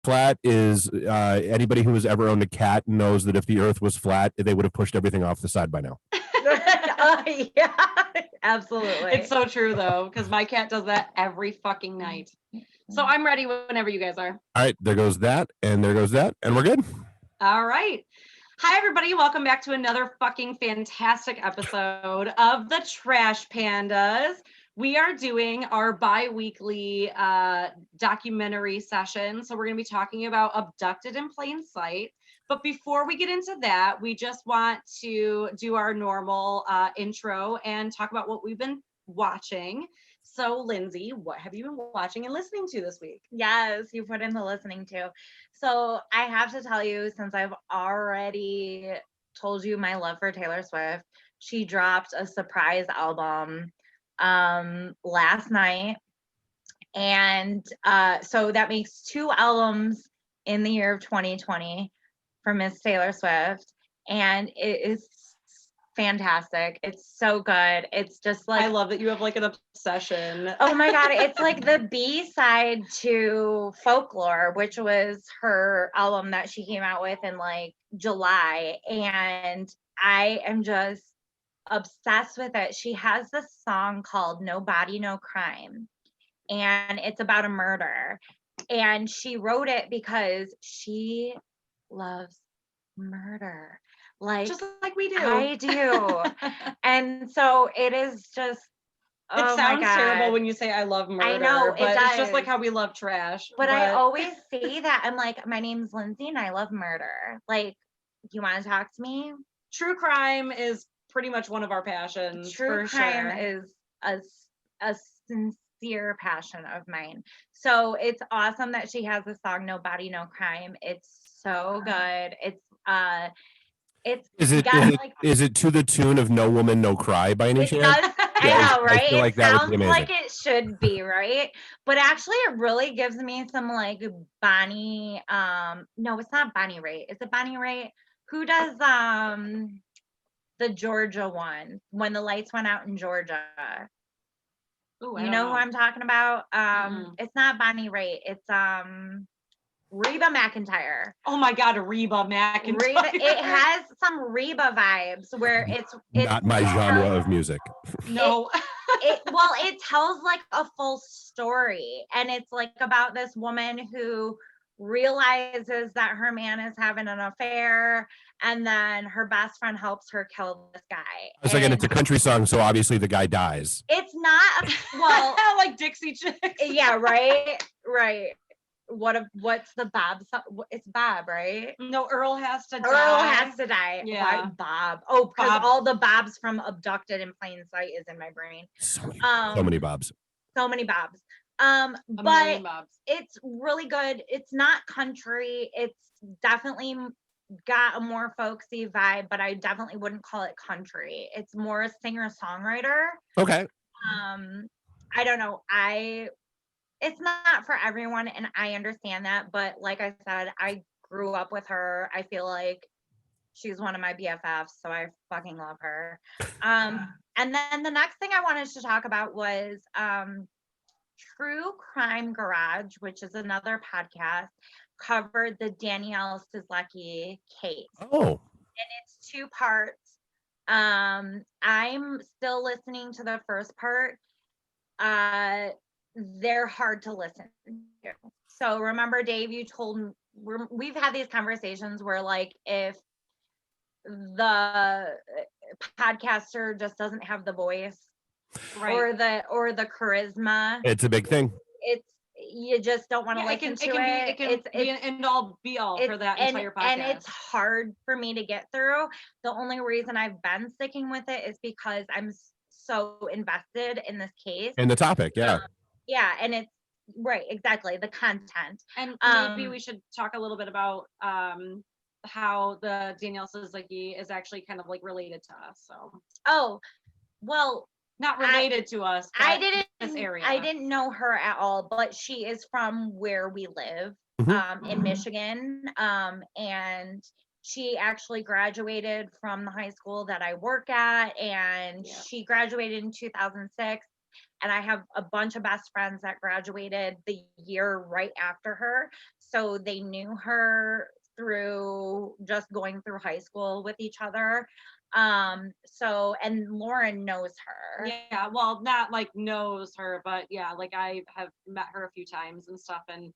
flat is anybody who has ever owned a cat knows that if the earth was flat, they would have pushed everything off the side by now. Yeah, absolutely. It's so true though, because my cat does that every fucking night. So I'm ready whenever you guys are. All right, there goes that, and there goes that, and we're good. All right. Hi, everybody. Welcome back to another fucking fantastic episode of the Trash Pandas. We are doing our bi-weekly documentary session. So we're going to be talking about Abducted in Plain Sight. But before we get into that, we just want to do our normal intro and talk about what we've been watching. So, Lindsay, what have you been watching and listening to this week? Yes, you put in the listening to. So I have to tell you, since I've already told you my love for Taylor Swift, she dropped a surprise album last night. And so that makes 2 albums in the year of 2020 for Miss Taylor Swift. And it is fantastic. It's so good. It's just like, I love that you have like an obsession. Oh my God. It's like the B-side to Folklore, which was her album that she came out with in like July. And I am just obsessed with it. She has this song called No Body, No Crime. And it's about a murder. And she wrote it because she loves murder. Like, just like we do. I do. And so it is just, it sounds terrible when you say I love murder. I know, but it's just like how we love trash. But I always say that. I'm like, my name's Lindsay and I love murder. Like, you want to talk to me? True crime is pretty much one of our passions. True crime is a sincere passion of mine. So it's awesome that she has the song No Body, No Crime. It's so good. Is it to the tune of No Woman, No Cry by any chance? I know, right? I feel like it that sounds would be amazing. like it should be, right? But actually it really gives me some like Bonnie, no, it's not Bonnie Raitt. Is it Bonnie Raitt? Who does the Georgia one, When the Lights Went Out in Georgia? Ooh, you know who I'm talking about? It's not Bonnie Raitt. It's Reba McEntire. Oh my God, Reba McEntire. It has some Reba vibes where it's not my genre of music. No. It tells like a full story, and it's like about this woman who realizes that her man is having an affair, and then her best friend helps her kill this guy. I was like, and it's a country song, so obviously the guy dies. It's not like Dixie Chicks. Yeah, right. What's the Bob song? It's Bob, right? No, Earl Has to Die. Earl Has to Die. Yeah. Why Bob? Oh, because all the Bobs from Abducted in Plain Sight is in my brain. So many Bobs. So many Bobs. But it's really good. It's not country. It's definitely got a more folksy vibe, but I definitely wouldn't call it country. It's more a singer-songwriter. Okay. I don't know. It's not for everyone, and I understand that, but like I said, I grew up with her. I feel like she's one of my BFFs, so I fucking love her. And then the next thing I wanted to talk about was True Crime Garage, which is another podcast, covered the Danielle Sizlecki case. Oh. And it's 2 parts. I'm still listening to the first part. They're hard to listen to. So remember, Dave, you told me, we've had these conversations where like if the podcaster just doesn't have the voice, right, or the charisma, it's a big thing. You just don't want to listen to it. It can be an end all be all for that entire podcast. And it's hard for me to get through. The only reason I've been sticking with it is because I'm so invested in this case. And the topic, yeah. Yeah, and it's right, exactly, the content. And maybe we should talk a little bit about how the Danielle Sizlecki is actually kind of like related to us. So. Oh, well, not related to us. I didn't. This area. I didn't know her at all, but she is from where we live, in Michigan, and she actually graduated from the high school that I work at, and she graduated in 2006. And I have a bunch of best friends that graduated the year right after her. so they knew her through just going through high school with each other. So, and Lauren knows her. Yeah, well, not like knows her, but yeah, like I have met her a few times and stuff. And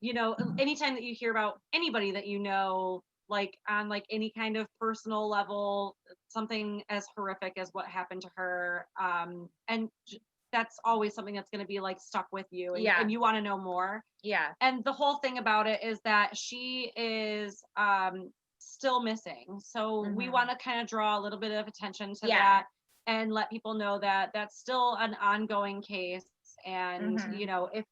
you know, anytime that you hear about anybody that you know, like on like any kind of personal level, something as horrific as what happened to her, and that's always something that's going to be like stuck with you, and, Yeah. and you want to know more. Yeah. And the whole thing about it is that she is still missing. So we want to kind of draw a little bit of attention to that and let people know that that's still an ongoing case. And you know, if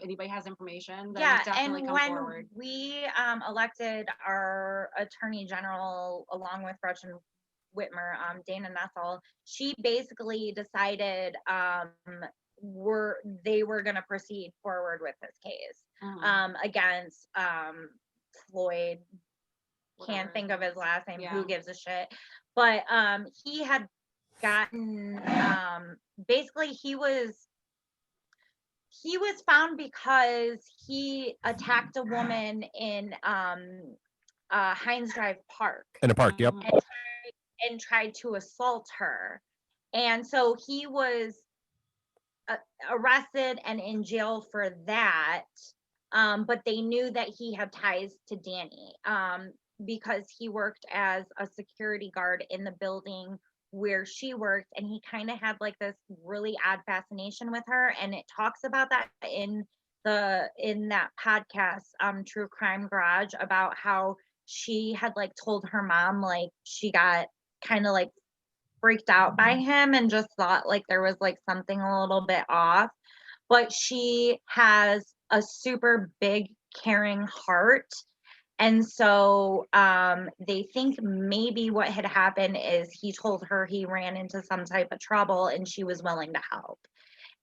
anybody has information, then definitely and come when forward. we elected our attorney general along with Gretchen Whitmer, Dana Nessel, she basically decided they were going to proceed forward with this case against Floyd. Can't think of his last name. Who gives a shit? But he had gotten basically he was found because he attacked a woman in Hines Drive Park. In a park, yep. And tried to assault her. And so he was arrested and in jail for that. But they knew that he had ties to Danny because he worked as a security guard in the building where she worked, and he kind of had like this really odd fascination with her, and it talks about that in that podcast True Crime Garage, about how she had like told her mom like she got kind of like freaked out by him and just thought like there was like something a little bit off. But she has a super big caring heart. And so they think maybe what had happened is he told her he ran into some type of trouble and she was willing to help.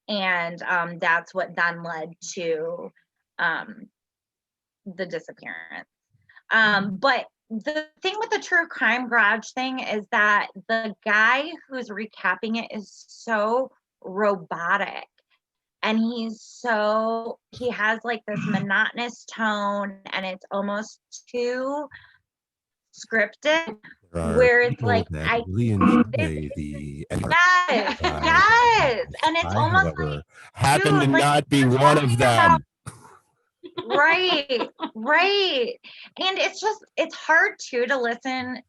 And that's what then led to the disappearance. But the thing with the True Crime Garage thing is that the guy who's recapping it is so robotic. And he has like this monotonous tone, and it's almost too scripted, where it's like I really enjoy the yes, and it's almost however, like happen to not be one of them. Right. And it's hard too to listen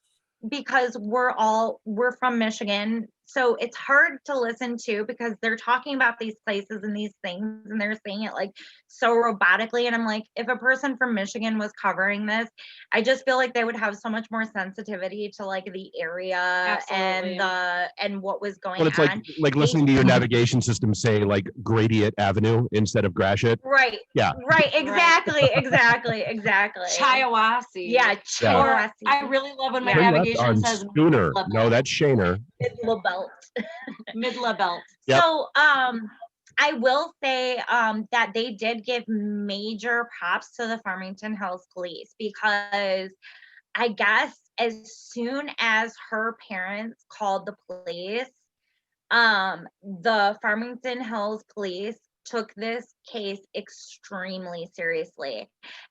because we're from Michigan. So it's hard to listen to because they're talking about these places and these things and they're saying it like so robotically. And I'm like, if a person from Michigan was covering this, I just feel like they would have so much more sensitivity to like the area and what was going on. Well, it's like listening to your navigation system say like Gradient Avenue instead of Gratiot. Right. Yeah. Right. Exactly. Chiawassee. Yeah. Chiawassee. I really love when my navigation says Schooner. No, that's Shaner. Midla Belt. Midla Belt. Yep. So I will say that they did give major props to the Farmington Hills Police, because I guess as soon as her parents called the police, the Farmington Hills Police took this case extremely seriously.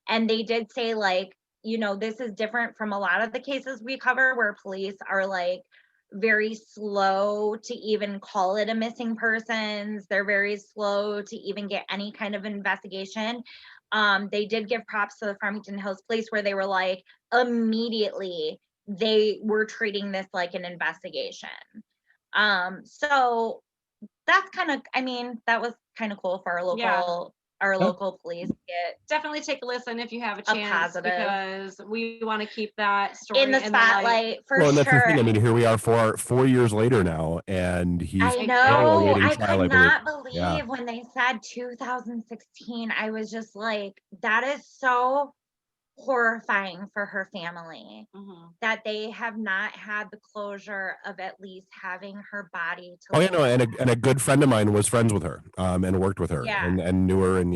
And they did say, like, you know, this is different from a lot of the cases we cover where police are like very slow to even call it a missing persons. They're very slow to even get any kind of investigation. They did give props to the Farmington Hills Police, where they were like, immediately they were treating this like an investigation. So that's kind of, I mean, that was kind of cool for our local police. Definitely take a listen if you have a chance, because we want to keep that story in the spotlight for and sure. That's the thing. I mean, here we are 4 years later now, and he's I know. I could not believe when they said 2016. I was just like, that is so horrifying for her family, that they have not had the closure of at least having her body to and a good friend of mine was friends with her and worked with her and knew her, and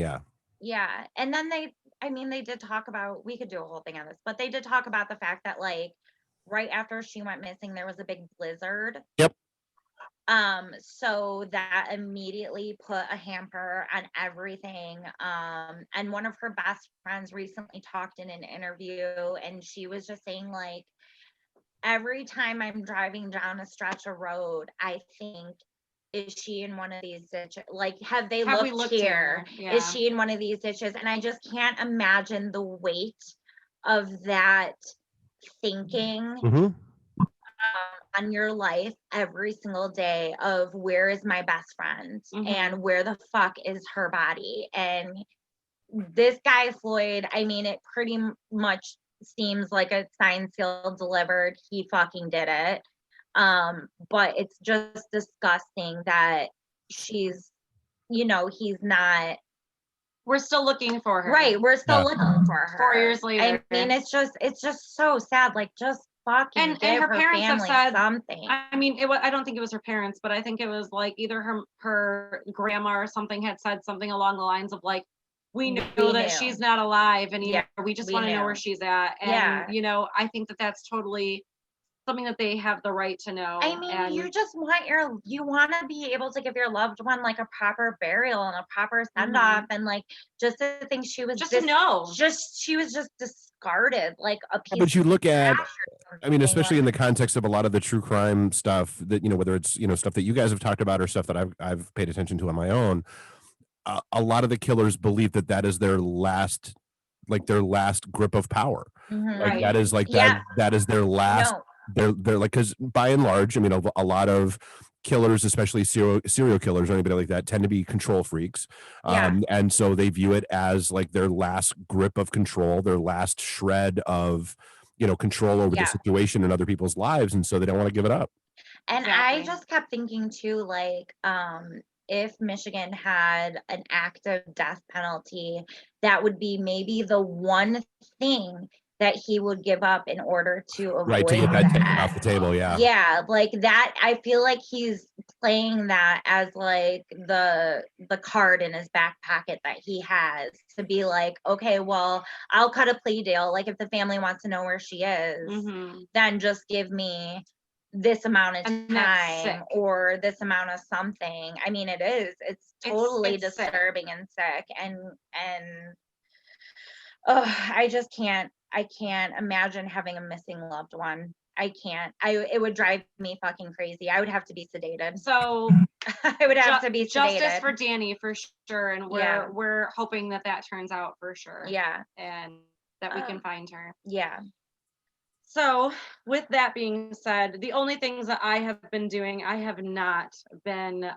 and then they did talk about, we could do a whole thing on this, but they did talk about the fact that like right after she went missing there was a big blizzard. Yep. So that immediately put a hamper on everything. And one of her best friends recently talked in an interview, and she was just saying, like, every time I'm driving down a stretch of road, I think, is she in one of these ditches? Like, have we looked here? Yeah. Is she in one of these ditches? And I just can't imagine the weight of that thinking Mm-hmm. on your life every single day of where is my best friend and where the fuck is her body. And this guy Floyd, I mean, it pretty much seems like a signed, sealed, delivered. He fucking did it. But it's just disgusting that she's, you know, he's not. We're still looking for her. Right, we're still looking for her. 4 years later. I mean, it's just so sad. Like, just fucking give her parents family have said something. I mean, I don't think it was her parents, but I think it was like either her grandma or something had said something along the lines of like, we know that she's not alive anymore. We just want to know where she's at. And, you know, I think that that's totally something that they have the right to know. I mean, you just want you want to be able to give your loved one like a proper burial and a proper send off, and like just to think she was to know, she was just discarded like a piece. But you look at, I mean, especially in the context of a lot of the true crime stuff that, you know, whether it's, you know, stuff that you guys have talked about or stuff that I've paid attention to on my own, a lot of the killers believe that that is their last, like their last grip of power. Like that is like that is their last. They're like, because by and large, I mean, a lot of killers, especially serial killers or anybody like that, tend to be control freaks. And so they view it as like their last grip of control, their last shred of, you know, control over the situation in other people's lives. And so they don't want to give it up. And I just kept thinking too, like, if Michigan had an active death penalty, that would be maybe the one thing that he would give up in order to avoid to get that taken off the table. Yeah, like that. I feel like he's playing that as like the card in his back pocket that he has to be like, okay, well, I'll cut a plea deal. Like if the family wants to know where she is, then just give me this amount of time or this amount of something. I mean, it's totally disturbing and sick, and I can't imagine having a missing loved one. I can't. It would drive me fucking crazy. I would have to be sedated. So I would have to be sedated. Justice for Danny for sure, and we're hoping that turns out for sure. Yeah, and that we can find her. Yeah. So with that being said, the only things that I have been doing, I have not been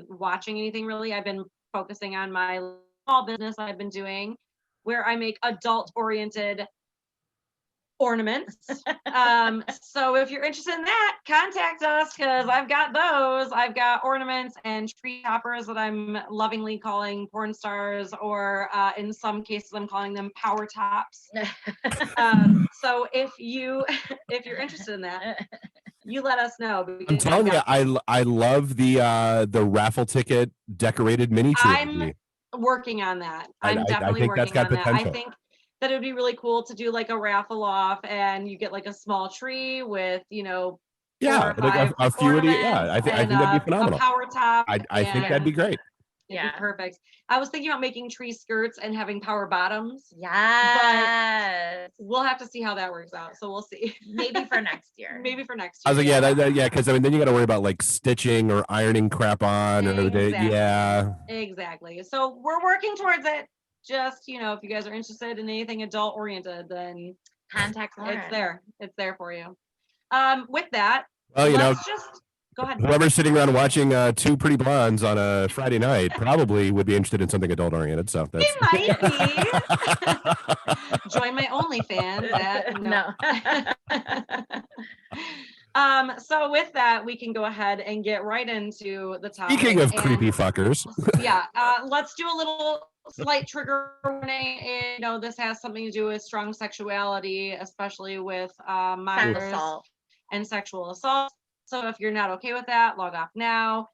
watching anything really. I've been focusing on my small business I've been doing, where I make adult-oriented ornaments. So if you're interested in that, contact us, because I've got those. I've got ornaments and tree toppers that I'm lovingly calling porn stars, or in some cases I'm calling them power tops. So if you're interested in that, you let us know. I'm telling you, I love the raffle ticket decorated mini tree. I'm working on that. I'm definitely I think that's got potential. I think that it would be really cool to do like a raffle off, and you get like a small tree with, you know, like a few of the, I think that'd be phenomenal. A power top. I think that'd be great. Yeah, perfect. I was thinking about making tree skirts and having power bottoms. Yes, but we'll have to see how that works out. So we'll see. Maybe for next year. Maybe for next I year. was like, because I mean, then you got to worry about like stitching or ironing crap on. Exactly. So we're working towards it. Just, you know, if you guys are interested in anything adult oriented, then contact Lauren. It's there for you. With that, well, you know, just go ahead. Whoever's sitting around watching two pretty blondes on a Friday night probably would be interested in something adult oriented. So that's... They might be. Join my OnlyFans. So with that, we can go ahead and get right into the topic. Speaking of creepy fuckers. Let's do a little slight trigger warning. You know, this has something to do with strong sexuality, especially with minors and sexual assault. So if you're not okay with that, log off now.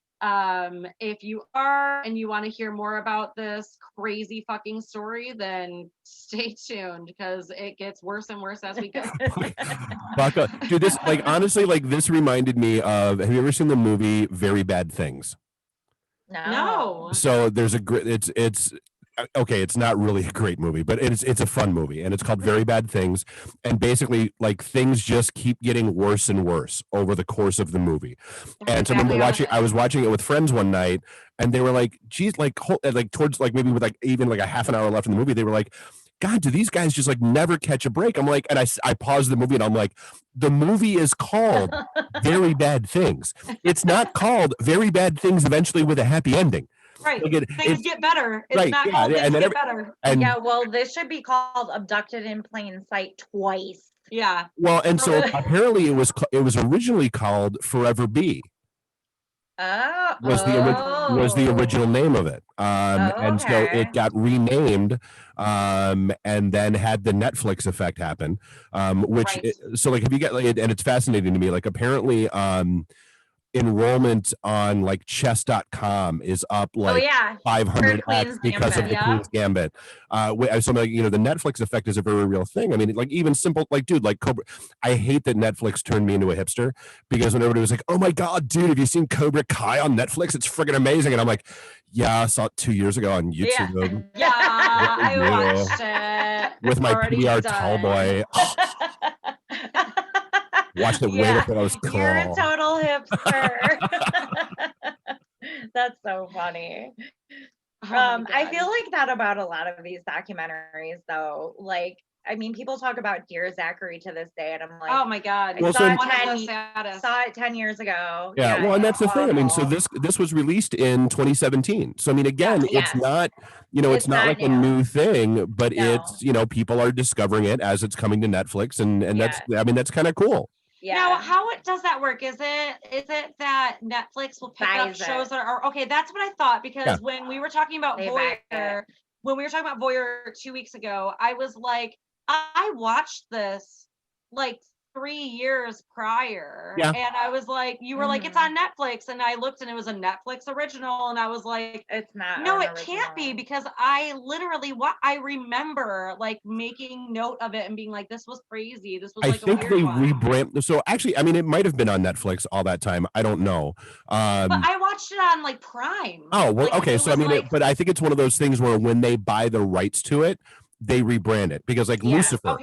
If you are and you want to hear more about this crazy fucking story, then stay tuned because it gets worse and worse as we go. Buckle. Dude, this like honestly, like this reminded me of, have you ever seen the movie Very Bad Things? No. So there's it's okay, it's not really a great movie, but it's a fun movie, and it's called Very Bad Things, and basically like things just keep getting worse and worse over the course of the movie. And so I remember I was watching it with friends one night, and they were like, geez, like towards like maybe with like even like a half an hour left in the movie, they were like, God, do these guys just like never catch a break? I'm like, and I paused the movie and I'm like, the movie is called Very Bad Things. It's not called Very Bad Things eventually with a happy ending. Right. Like things get better. It's right, not yeah, called and things get better. And yeah, well, this should be called Abducted in Plain Sight twice. Yeah. Well, and so apparently it was originally called Forever Be. Was the original name of it, and so it got renamed, and then had the Netflix effect happen, which so like have you got like, and it's fascinating to me, like apparently enrollment on like chess.com is up like 500x because of the Queen's Gambit. So like, you know, the Netflix effect is a very real thing. I mean, like even simple, like, dude, like Cobra, I hate that Netflix turned me into a hipster because when everybody was like, oh my God, dude, have you seen Cobra Kai on Netflix? It's friggin' amazing. And I'm like, yeah, I saw it 2 years ago on YouTube. Yeah, I watched it. With my PBR tall boy. Watched it way before I was cool. You're a total hipster. That's so funny. I feel like that about a lot of these documentaries, though. Like, I mean, people talk about Dear Zachary to this day, and I'm like, oh my God, I saw it 10 years ago. Yeah, well, and that's the thing. I mean, so this was released in 2017. So I mean, again, it's not, you know, it's not like a new thing, but it's, you know, people are discovering it as it's coming to Netflix, and that's, I mean, that's kind of cool. Yeah. Now, how does that work? Is it that Netflix will pick up shows that are okay? That's what I thought, because when we were talking about Voyeur, 2 weeks ago, I was like, I watched this like 3 years prior, and I was like, you were like, it's on Netflix, and I looked and it was a Netflix original, and I was like, it's not. No, it can't be, because I literally I remember like making note of it and being like, this was crazy. This was like, I think they rebrand. So actually, I mean, it might have been on Netflix all that time. I don't know. But I watched it on like Prime. Oh well, okay. So I mean, but I think it's one of those things where when they buy the rights to it, they rebrand it, because like Lucifer,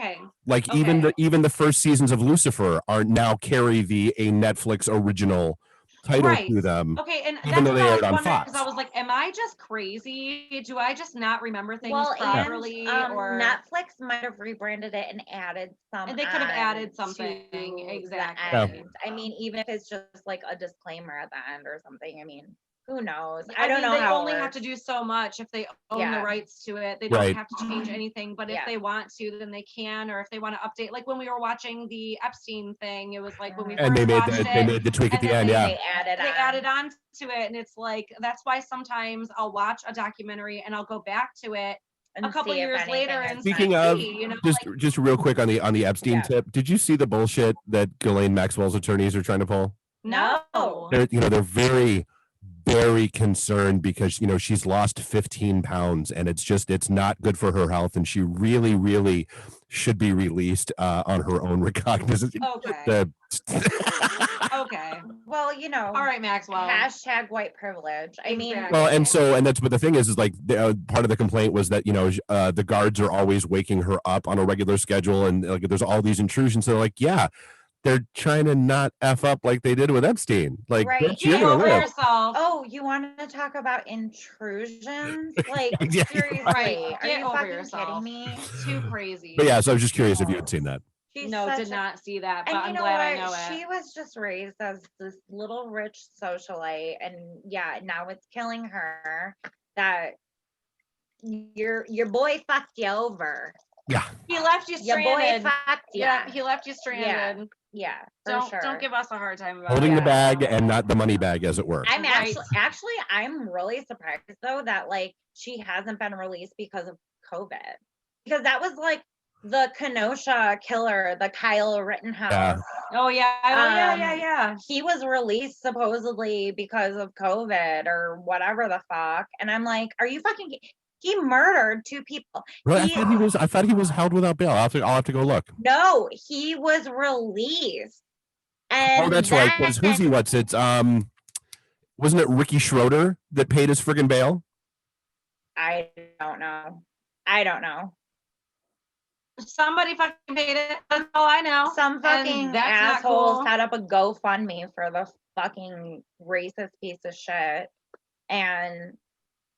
even the first seasons of Lucifer are now carry a Netflix original title to them. Okay, and even though they aired on Fox. Because I was like, am I just crazy? Do I just not remember things properly? Or Netflix might have rebranded it and added some. And they could have added something. Exactly. Yeah. I mean, even if it's just like a disclaimer at the end or something. I mean, who knows? I don't know. They only have to do so much if they own the rights to it. They don't have to change anything. But if they want to, then they can. Or if they want to update, like when we were watching the Epstein thing, it was like when we first watched it, they made the tweak at the end. They added on to it, and it's like, that's why sometimes I'll watch a documentary and I'll go back to it a couple years later. And speaking of, just real quick on the Epstein tip, did you see the bullshit that Ghislaine Maxwell's attorneys are trying to pull? No. They're very concerned because, you know, she's lost 15 pounds and it's not good for her health, and she really should be released on her own recognizance. Okay. Okay. Well, you know. All right, Maxwell. #white privilege. I mean. Well, and that's, but the thing is like part of the complaint was that, you know, the guards are always waking her up on a regular schedule, and like there's all these intrusions. So they're like, they're trying to not F up like they did with Epstein. Like, get over yourself. Oh, you wanted to talk about intrusions? Like, seriously, are you over fucking yourself. Kidding me? Too crazy. But yeah, so I was just curious if you had seen that. Did not see that, but I'm glad I know it. She was just raised as this little rich socialite, and now it's killing her that your boy fucked you over. Yeah. He left you stranded. Your boy fucked you. Yeah, he left you stranded. Yeah, don't give us a hard time about holding the bag and not the money bag, as it were. I'm I'm really surprised though that like she hasn't been released because of COVID, because that was like the Kenosha killer, the Kyle Rittenhouse. Oh yeah. He was released supposedly because of COVID or whatever the fuck. And I'm like, are you fucking he murdered 2 people. Really? I thought he was held without bail. I'll have to go look. No, he was released. And that's right. Because who's he? What's it? Wasn't it Ricky Schroeder that paid his friggin' bail? I don't know. Somebody fucking paid it. That's all I know. Some fucking asshole set up a GoFundMe for the fucking racist piece of shit. And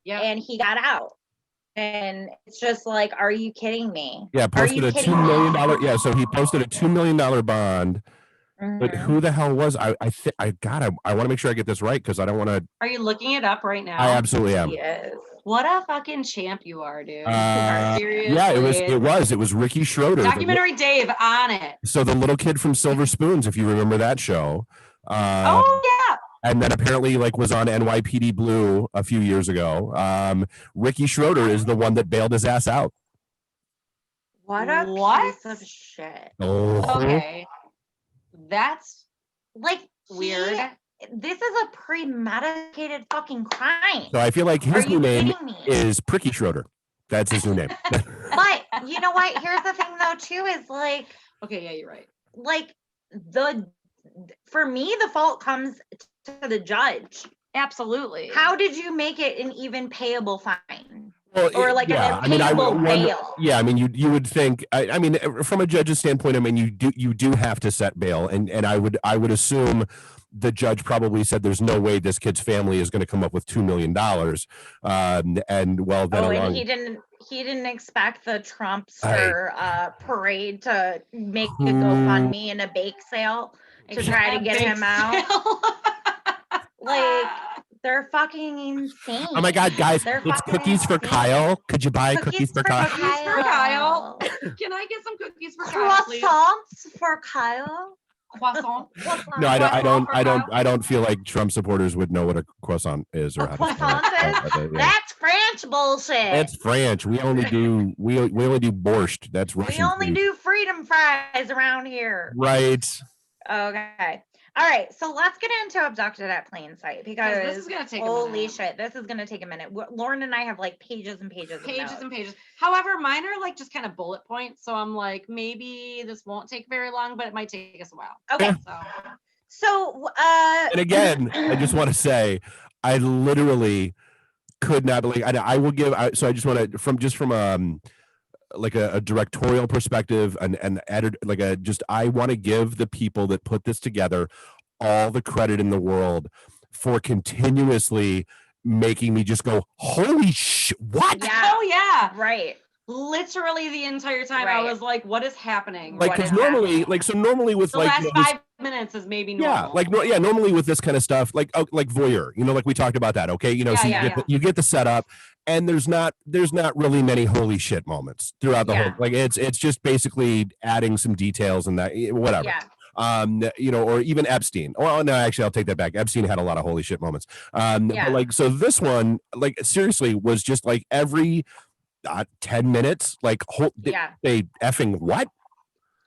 he got out. And it's just like, are you kidding me? Yeah, posted a $2 million. Yeah, so he posted a $2 million bond. Mm-hmm. But who the hell was I want to make sure I get this right because I don't want to. Are you looking it up right now? I absolutely am. Yes. What a fucking champ you are, dude. Seriously. Yeah, it was Ricky Schroeder. Documentary Dave on it. So the little kid from Silver Spoons, if you remember that show. Oh yeah. And then apparently was on NYPD Blue a few years ago. Ricky Schroeder is the one that bailed his ass out. What piece of shit. Oh. Okay. That's like weird. This is a premeditated fucking crime. So I feel like his new name is Pricky Schroeder. That's his new name. But you know what? Here's the thing though, too, is like, okay, yeah, you're right. Like for me, the fault comes to the judge. Absolutely. How did you make it an even payable fine? Well, or like an impayable bail? Yeah, I mean, you would think. I mean, from a judge's standpoint, I mean, you do have to set bail, and I would assume the judge probably said there's no way this kid's family is going to come up with $2 million. And well, then and he didn't expect the Trumpster parade to make a GoFundMe and a bake sale to try to get him out. Like, they're fucking insane. Oh my God, guys, it's cookies for Kyle. Could you buy cookies for Kyle? Cookies for Kyle. Can I get some cookies for Kyle, please? Croissants for Kyle. Croissant. No, I don't feel like Trump supporters would know what a croissant is or how to spell it. That's French bullshit. That's French. We only do borscht. That's Russian. We only do freedom fries around here. Right. Okay. All right, so let's get into Abducted at Plain Sight because this is gonna take holy shit, this is gonna take a minute. Lauren and I have like pages and pages and pages. However, mine are like just kind of bullet points, so I'm like, maybe this won't take very long, but it might take us a while. Okay. So and again, I just want to say, I literally could not believe. I will give. So I just want to from like a directorial perspective and editor, I want to give the people that put this together all the credit in the world for continuously making me just go, holy shit, what? Yeah. Oh yeah. Right. Literally the entire time I was like, what is happening? Like, because normally with the like last 5 minutes is maybe normal. Normally with this kind of stuff, like voyeur, like we talked about that. Okay. You get the setup and there's not really many holy shit moments throughout the whole, like it's just basically adding some details and that, whatever. Yeah. Or even Epstein. Oh no, actually I'll take that back. Epstein had a lot of holy shit moments. But so this one, like seriously was just like every 10 minutes, like they effing what?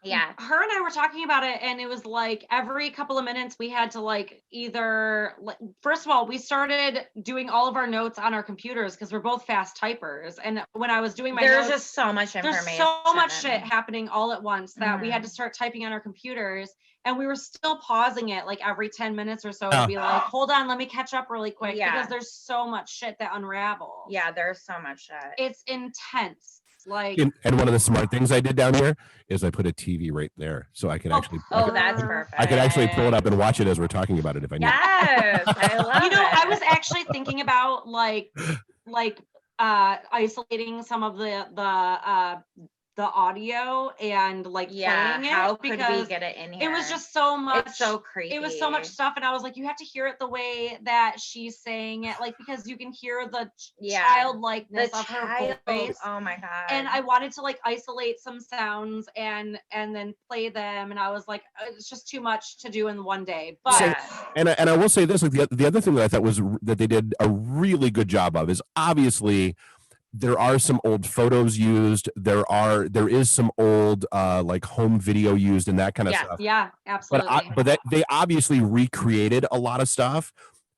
Yeah. Her and I were talking about it, and it was like every couple of minutes we had to like either, first of all, we started doing all of our notes on our computers because we're both fast typers. And when I was doing my there's notes, just so much information. There's so much shit happening all at once that we had to start typing on our computers. And we were still pausing it like every 10 minutes or so to be like, hold on, let me catch up really quick. Because there's so much shit that unravels. Yeah, there's so much shit. It's intense. Like, and one of the smart things I did down here is I put a TV right there so I could actually. That's perfect. I could actually pull it up and watch it as we're talking about it if I need. Yes, I love it. I was actually thinking about like isolating some of the audio and like playing it. How could we get it in here? It was just so much. It's so creepy. It was so much stuff, and I was like, you have to hear it the way that she's saying it, like because you can hear the childlikeness of her voice. Oh my God! And I wanted to like isolate some sounds and then play them, and I was like, it's just too much to do in one day. But and I will say this, like the other thing that I thought was that they did a really good job of is obviously there are some old photos used. There is some old like home video used and that kind of stuff. Yeah, absolutely. But they obviously recreated a lot of stuff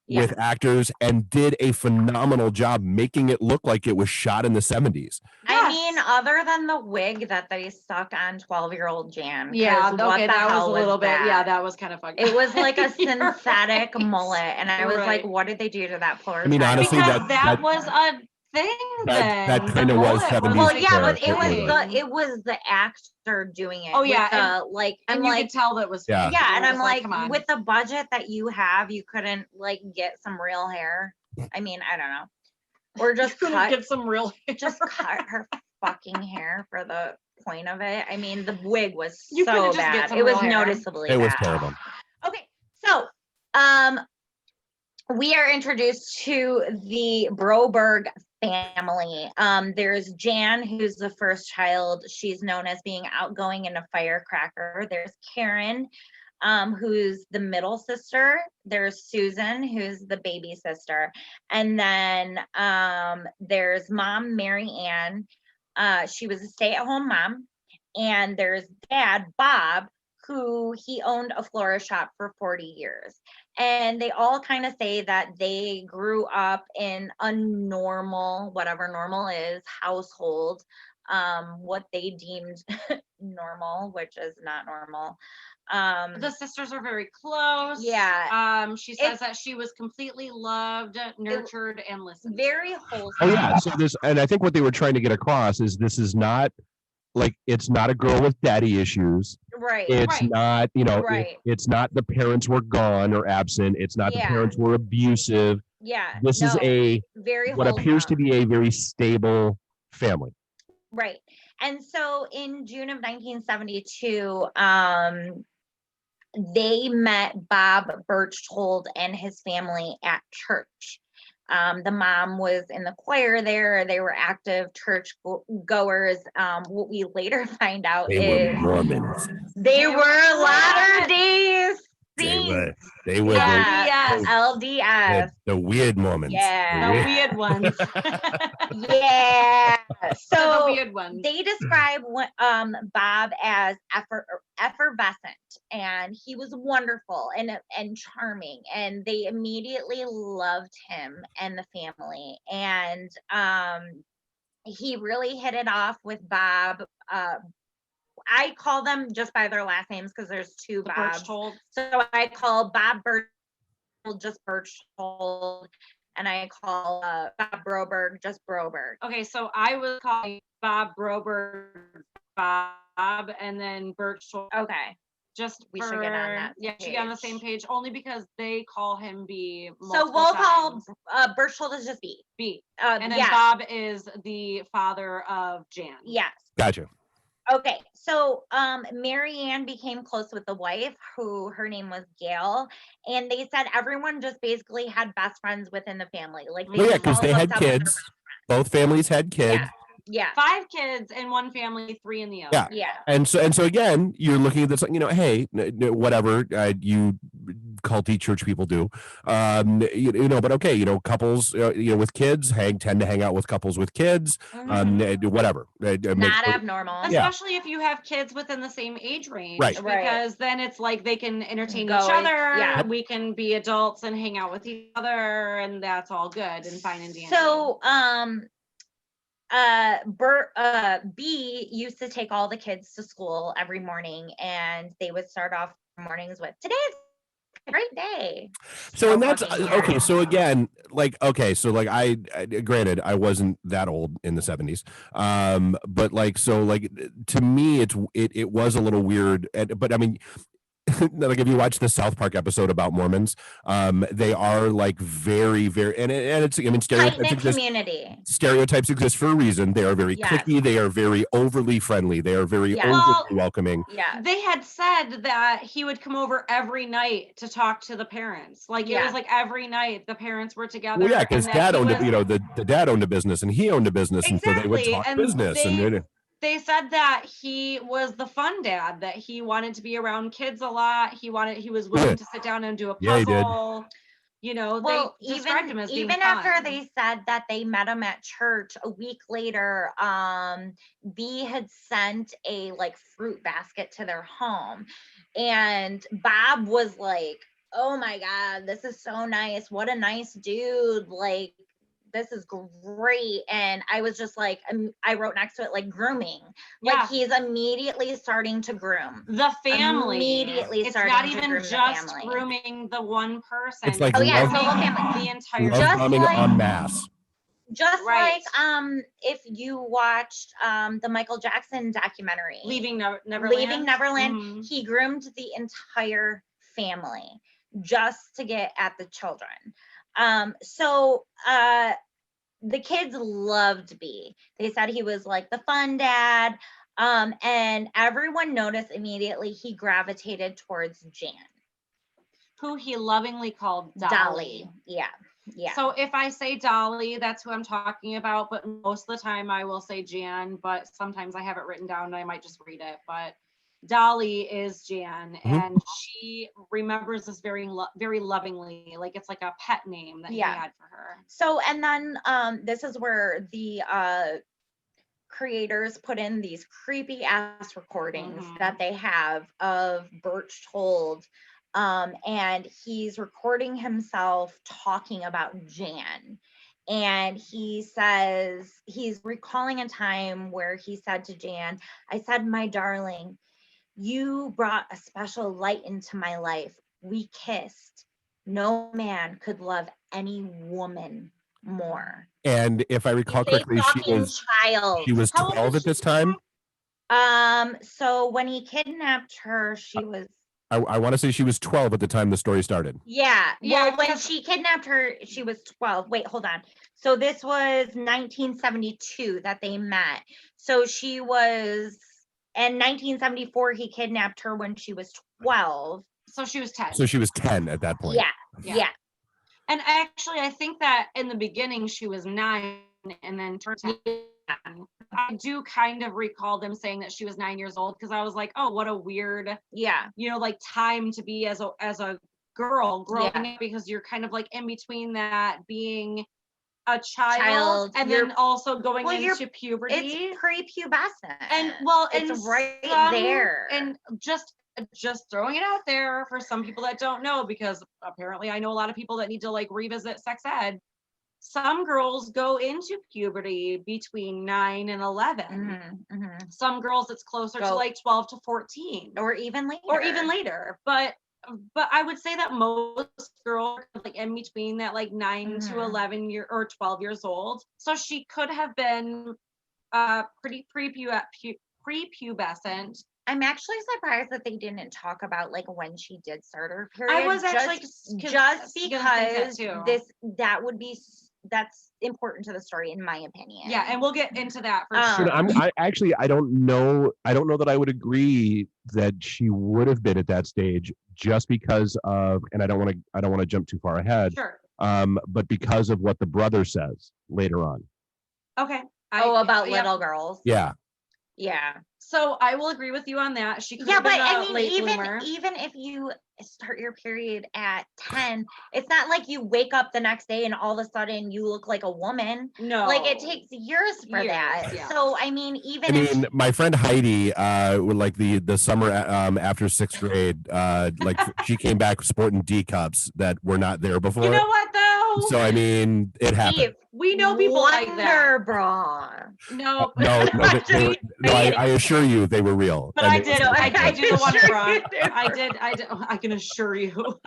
with actors and did a phenomenal job making it look like it was shot in the 70s. I mean, other than the wig that they stuck on 12-year-old Jan. Yeah, okay, that was a little bit. Yeah, that was kind of fucked. It was like a synthetic right. mullet, and I was like, "What did they do to that poor?" I mean, honestly, because that was a thing. That kind of was 70s. Well, yeah, but it was the actor doing it. Oh yeah, and you could tell that was and I'm like, with the budget that you have, you couldn't like get some real hair. I mean, I don't know, or just get some real hair. Just cut her fucking hair for the point of it. I mean, the wig was so bad. It was noticeably bad. It was bad. terrible. Okay, so we are introduced to the Broberg family. There's Jan, who's the first child. She's known as being outgoing and a firecracker. There's Karen, who's the middle sister. There's Susan, who's the baby sister. And then there's mom, Mary Ann. She was a stay-at-home mom. And there's dad, Bob, who he owned a florist shop for 40 years. And they all kind of say that they grew up in a normal, whatever normal is, household, what they deemed normal, which is not normal. The sisters are very close. Yeah. She says that she was completely loved, nurtured, and listened. Very wholesome. Oh yeah. So and I think what they were trying to get across is this is not like, it's not a girl with daddy issues. Right. It's not, right. It's not the parents were gone or absent. It's not the parents were abusive. Yeah. This is a very what appears to be a very stable family. Right. And so in June of 1972, they met Bob Berchtold and his family at church. The mom was in the choir there. They were active church goers. What we later find out is were Mormons. They were Latter-day Saints. They were LDS. The weird Mormons. Yeah. The weird ones. Yeah. So the weird ones. They describe Bob as effervescent, and he was wonderful and charming, and they immediately loved him and the family. And he really hit it off with Bob. I call them just by their last names because there's two Bobs. So I call Bob Berchtold just Berchtold, and I call Bob Broberg just Broberg. Okay, so I was calling Bob Broberg Bob, and then Berchtold. Okay. We should get on that. Yeah, should get on the same page, only because they call him B. So we'll call Berchtold is just B. B. And then Bob is the father of Jan. Yes. Gotcha. Okay, so Mary Ann became close with the wife, who her name was Gail, and they said everyone just basically had best friends within the family. Like, because they had kids. Both families had kids. Yeah. 5 kids in one family, 3 in the other. Yeah. And so again, you're looking at this, hey, whatever you culty church people do, but okay, couples, with kids tend to hang out with couples with kids, whatever. Not abnormal. Especially if you have kids within the same age range, right? Because then it's like they can entertain each other. Yeah. We can be adults and hang out with each other, and that's all good and fine and dandy. So, B used to take all the kids to school every morning, and they would start off mornings with "Today's a great day." So and that's okay. So again, I granted I wasn't that old in the 70s, but to me it was a little weird, but I mean. Like if you watch the South Park episode about Mormons, they are like very, very, and it's, stereotypes exist for a reason. They are very cliquey. They are very overly friendly. They are very overly welcoming. Yeah. They had said that he would come over every night to talk to the parents. Like it was like every night the parents were together. Well, yeah, because dad owned the dad owned a business and he owned a business, and so they would talk business. They said that he was the fun dad, that he wanted to be around kids a lot. He was willing to sit down and do a puzzle. Yeah, he did. You know, Well, they described him as being even after fun. they said that they met him at church a week later, B had sent a like fruit basket to their home, and Bob was like, "Oh my God, this is so nice! What a nice dude! Like, this is great." And I was just like, I wrote next to it like grooming. Yeah. Like he's immediately starting to groom The family. Immediately It's starting not to even groom the just family. grooming the one person. It's like Oh yeah, love, it's the whole family. The entire love Just bombing like- en masse. Just Right. like if you watched the Michael Jackson documentary, Leaving Neverland. Leaving Neverland, Mhm. he groomed the entire family just to get at the children. So the kids loved B. They said he was like the fun dad. And everyone noticed immediately he gravitated towards Jan. Who he lovingly called Dolly. Yeah. Yeah. So if I say Dolly, that's who I'm talking about. But most of the time I will say Jan, but sometimes I have it written down and I might just read it. But Dolly is Jan, and she remembers this very lovingly, like it's like a pet name that he had for her. So, and then this is where the creators put in these creepy ass recordings that they have of Birch told. And he's recording himself talking about Jan. And he says, he's recalling a time where he said to Jan, "I said, my darling, you brought a special light into my life. We kissed. No man could love any woman more." And if I recall correctly, she was child. 12 at this time. So when he kidnapped her, she was I want to say she was 12 at the time the story started. yeah. Yeah, Well, when she kidnapped her, she was 12. Wait, hold on. So this was 1972 that they met. So she was in 1974 he kidnapped her when she was 12. So she was 10. So she was 10 at that point. Yeah. And actually, I think that in the beginning she was 9 and then turned 10. I do kind of recall them saying that she was 9 years old because I was like, oh, what a weird, like time to be as a girl growing up, because you're kind of like in between that being a child and then also going into puberty. It's prepubescent. And it's right there. And just throwing it out there for some people that don't know, because apparently I know a lot of people that need to like revisit sex ed. Some girls go into puberty between 9 and 11. Some girls it's closer to like 12 to 14 or even later. But I would say that most girls are like in between that like 9 to 11 or 12 years old. So she could have been pretty prepubescent. I'm actually surprised that they didn't talk about like when she did start her period. I was actually just because that's important to the story in my opinion. Yeah, and we'll get into that for sure. I don't know that I would agree that she would have been at that stage, just because of, and I don't want to jump too far ahead. Sure. But because of what the brother says later on. Okay. About little girls. Yeah. Yeah. So I will agree with you on that. She could have but been I mean, late bloomer. even if you start your period at 10, it's not like you wake up the next day and all of a sudden you look like a woman. No, like it takes years for that. Yeah. So I mean, my friend Heidi, would like the summer after 6th grade, like she came back sporting D cups that were not there before. You know what though? So I mean, it happened. Steve, we know people like that. Bra. No, I assure you they were real. But I did do the Wonder Bra. I did. I can assure you.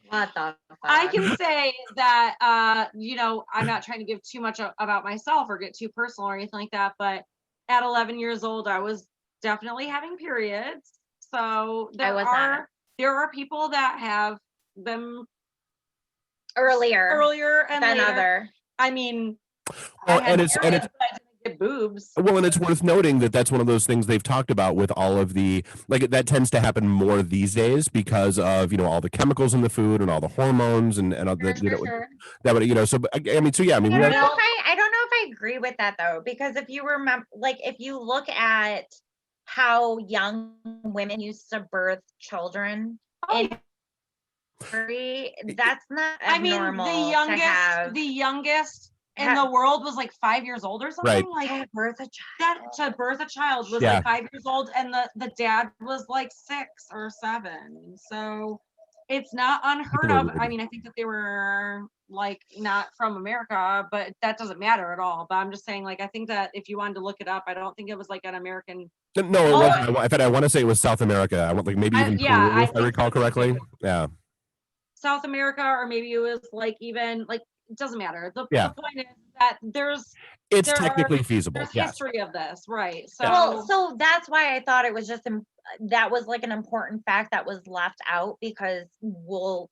What the fuck? I can say that, I'm not trying to give too much about myself or get too personal or anything like that, but at 11 years old, I was definitely having periods. So there are people that have them earlier and than later. other. I mean, well, I didn't get boobs. Well, and it's worth noting that that's one of those things they've talked about with all of the, like, that tends to happen more these days because of, all the chemicals in the food and all the hormones and all the, that would, so, I mean, so yeah, I mean, I don't know if I agree with that though, because if you remember, like, if you look at how young women used to birth children, That's not I mean, abnormal the youngest in the world was like 5 years old or something. Right. Like to birth a to birth a child was Yeah. like 5 years old, and the dad was like 6 or 7. So it's not unheard of. I mean, I think that they were like not from America, but that doesn't matter at all. But I'm just saying, like, I think that if you wanted to look it up, I don't think it was like an American. No, it wasn't. In fact, I want to say it was South America. I want like maybe even Peru, if I recall correctly. Yeah. South America, or maybe it was like even like, it doesn't matter. The point is that it's technically feasible. There's history of this, right? So so that's why I thought it was just that was like an important fact that was left out, because we'll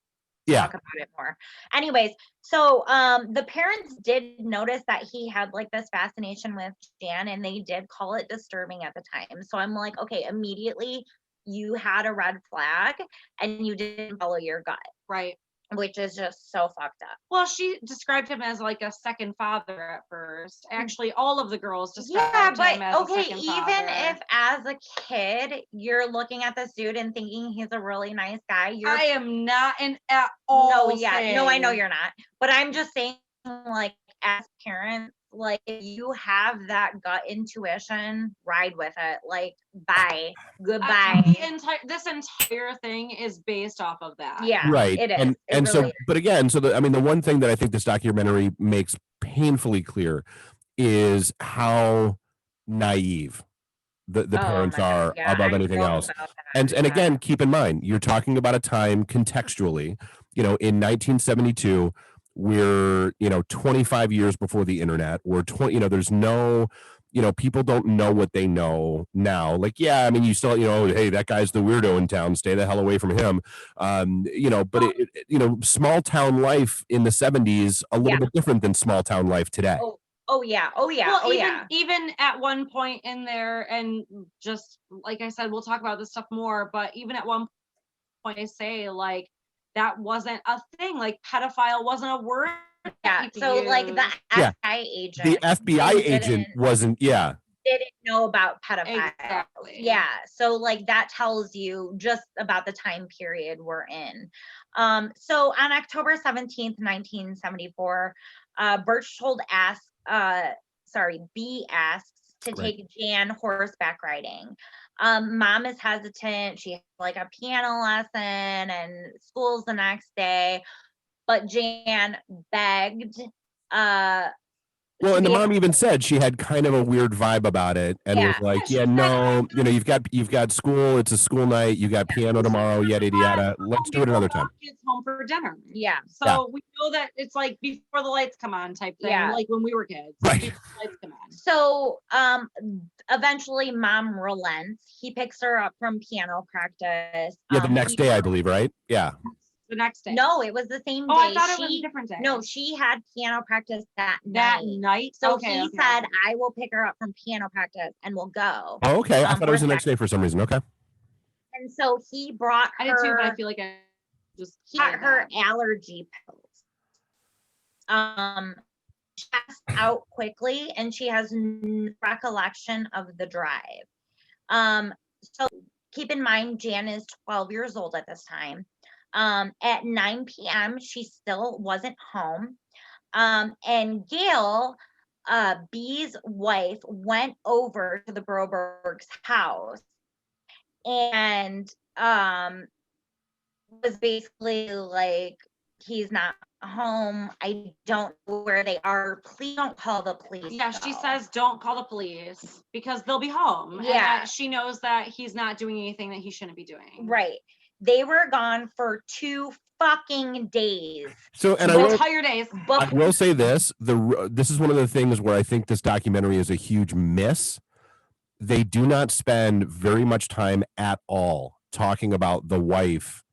talk about it more. Anyways, so the parents did notice that he had like this fascination with Jan, and they did call it disturbing at the time. So I'm like, okay, immediately you had a red flag and you didn't follow your gut. Right. Which is just so fucked up. Well, she described him as like a second father at first. Actually, all of the girls described him as a second father. Even if as a kid you're looking at this dude and thinking he's a really nice guy, I am not at all. No, I know you're not. But I'm just saying, like, as parents, like, if you have that gut intuition, ride with it. Like, bye, goodbye. This entire thing is based off of that. Yeah, right. It is. And really so, is. but again, so the one thing that I think this documentary makes painfully clear is how naive the parents are above anything else. And again, keep in mind, you're talking about a time contextually, in 1972, we're 25 years before the internet. We're 20, there's no, people don't know what they know now. Like, yeah, I mean, you still, hey, that guy's the weirdo in town, stay the hell away from him. But small town life in the 70s a little bit different than small town life today. Oh yeah. Well, even at one point in there, and just like I said, we'll talk about this stuff more, but even at one point they say like that wasn't a thing, like pedophile wasn't a word. Yeah. So like the FBI agent. The FBI agent didn't know about pedophiles. Exactly. Yeah. So like that tells you just about the time period we're in. So on October 17th, 1974, Berchtold B asks to take Jan horseback riding. Mom is hesitant. She has like a piano lesson and school's the next day, but Jan begged. Well, and the mom even said she had kind of a weird vibe about it, and was like, no, you've got school. It's a school night. You got piano tomorrow. Yada yada yada. Let's do it another time. Kids home for dinner. Yeah. So we know that it's like before the lights come on type thing. Yeah. Like when we were kids. Right. Before the lights come on. So eventually mom relents. He picks her up from piano practice. Yeah, the next day, I believe, right? Yeah. The next day. No, it was the same day. Oh, I thought it was a different day. No, she had piano practice that night. So he said, I will pick her up from piano practice and we'll go. Oh, okay. I thought it was the next day for some reason. Okay. And so he brought her. I did too, but I feel like I just got her allergy pills. She passed out quickly and she has no recollection of the drive. So keep in mind, Jan is 12 years old at this time. At 9 p.m., she still wasn't home. And Gail, B's wife, went over to the Broberg's house and was basically like, he's not home. I don't know where they are. Please don't call the police. Yeah, she says don't call the police because they'll be home. Yeah. And she knows that he's not doing anything that he shouldn't be doing. Right. They were gone for 2 fucking days. So, and entire days. I will say this: this is one of the things where I think this documentary is a huge miss. They do not spend very much time at all talking about the wife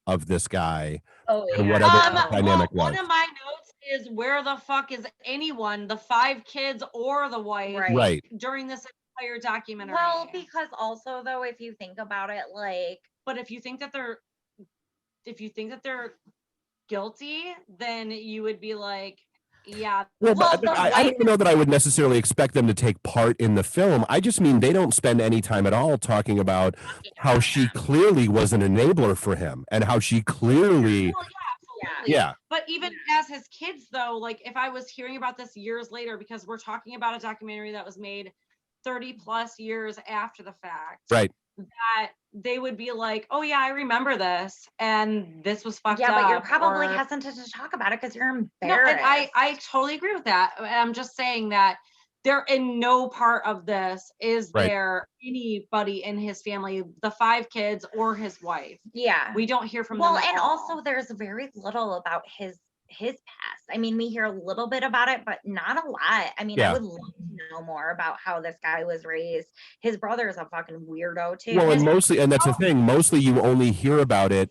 of this guy. Oh, yeah. And whatever dynamic was. One of my notes is where the fuck is anyone, the 5 kids or the wife, right, during this entire documentary? Well, because also though, if you think about it, like, but if you think that they're guilty, then you would be like, Yeah. Well, Well, but the I don't wife- know that I would necessarily expect them to take part in the film. I just mean they don't spend any time at all talking about how she clearly was an enabler for him and how she clearly, Well, yeah, absolutely. yeah, But even as his kids, though, like if I was hearing about this years later, because we're talking about a documentary that was made 30 plus years after the fact, right. that they would be like, oh yeah, I remember this, and this was fucked yeah, up. but you're probably or- hesitant to talk about it because you're No, embarrassed. and I totally agree with that. I'm just saying that there in no part of this is Right. there anybody in his family, the 5 kids or his wife. Yeah. We don't hear from Well, them at and all. also there's very little about his past. I mean, we hear a little bit about it, but not a lot. I mean, Yeah. I would love to know more about how this guy was raised. His brother is a fucking weirdo too. Well, and His- mostly, and that's the thing, mostly you only hear about it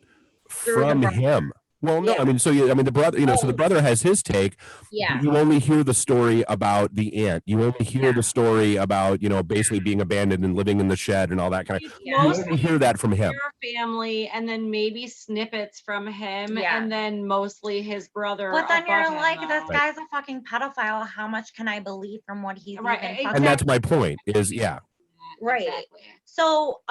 Through the from brother. him. Well, no, Yeah. I mean, the brother, so the brother has his take. yeah. You only hear the story about the aunt. You only hear the story about, basically being abandoned and living in the shed and all that kind of. You only hear that from him. Your family, and then maybe snippets from him, Yeah. and then mostly his brother. But then you're above him, like, this though. guy's a fucking pedophile. How much can I believe from what he's Right, even exactly. fucking And that's my point is, yeah. Right. Exactly. So,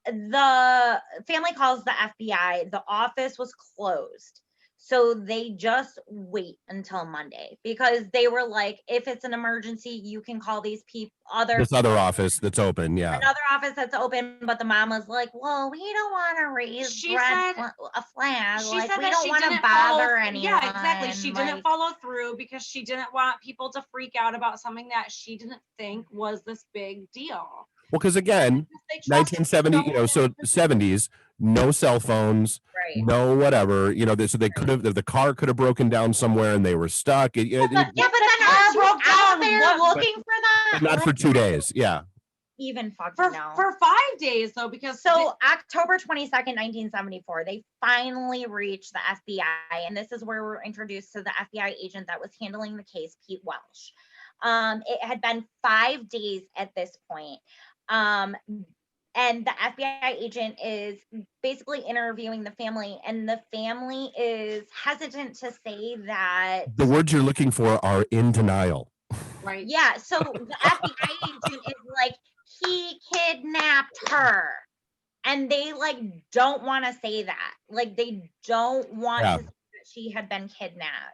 the family calls the FBI. The office was closed. So they just wait until Monday because they were like, if it's an emergency, you can call these people, This other office that's open, yeah. another office that's open. But the mom was like, well, we don't want to raise a flag. She Like, said we that don't she want to didn't bother follow, anyone. Yeah, exactly. She didn't like- follow through because she didn't want people to freak out about something that she didn't think was this big deal. Well, because again, They trusted 1970, so 70s, no cell phones, Right. no whatever, so they could have, the car could have broken down somewhere and they were stuck. Yeah, but then aren't you out there looking for that? Not for 2 days, yeah. Even fucking for no. for 5 days though, because So October 22nd, 1974, they finally reached the FBI, and this is where we're introduced to the FBI agent that was handling the case, Pete Welsh. It had been 5 days at this point. And the FBI agent is basically interviewing the family, and the family is hesitant to say that. The words you're looking for are in denial. right. Yeah, so the FBI agent is like, he kidnapped her. And they like don't want to say that. Like they don't want to say that she had been kidnapped.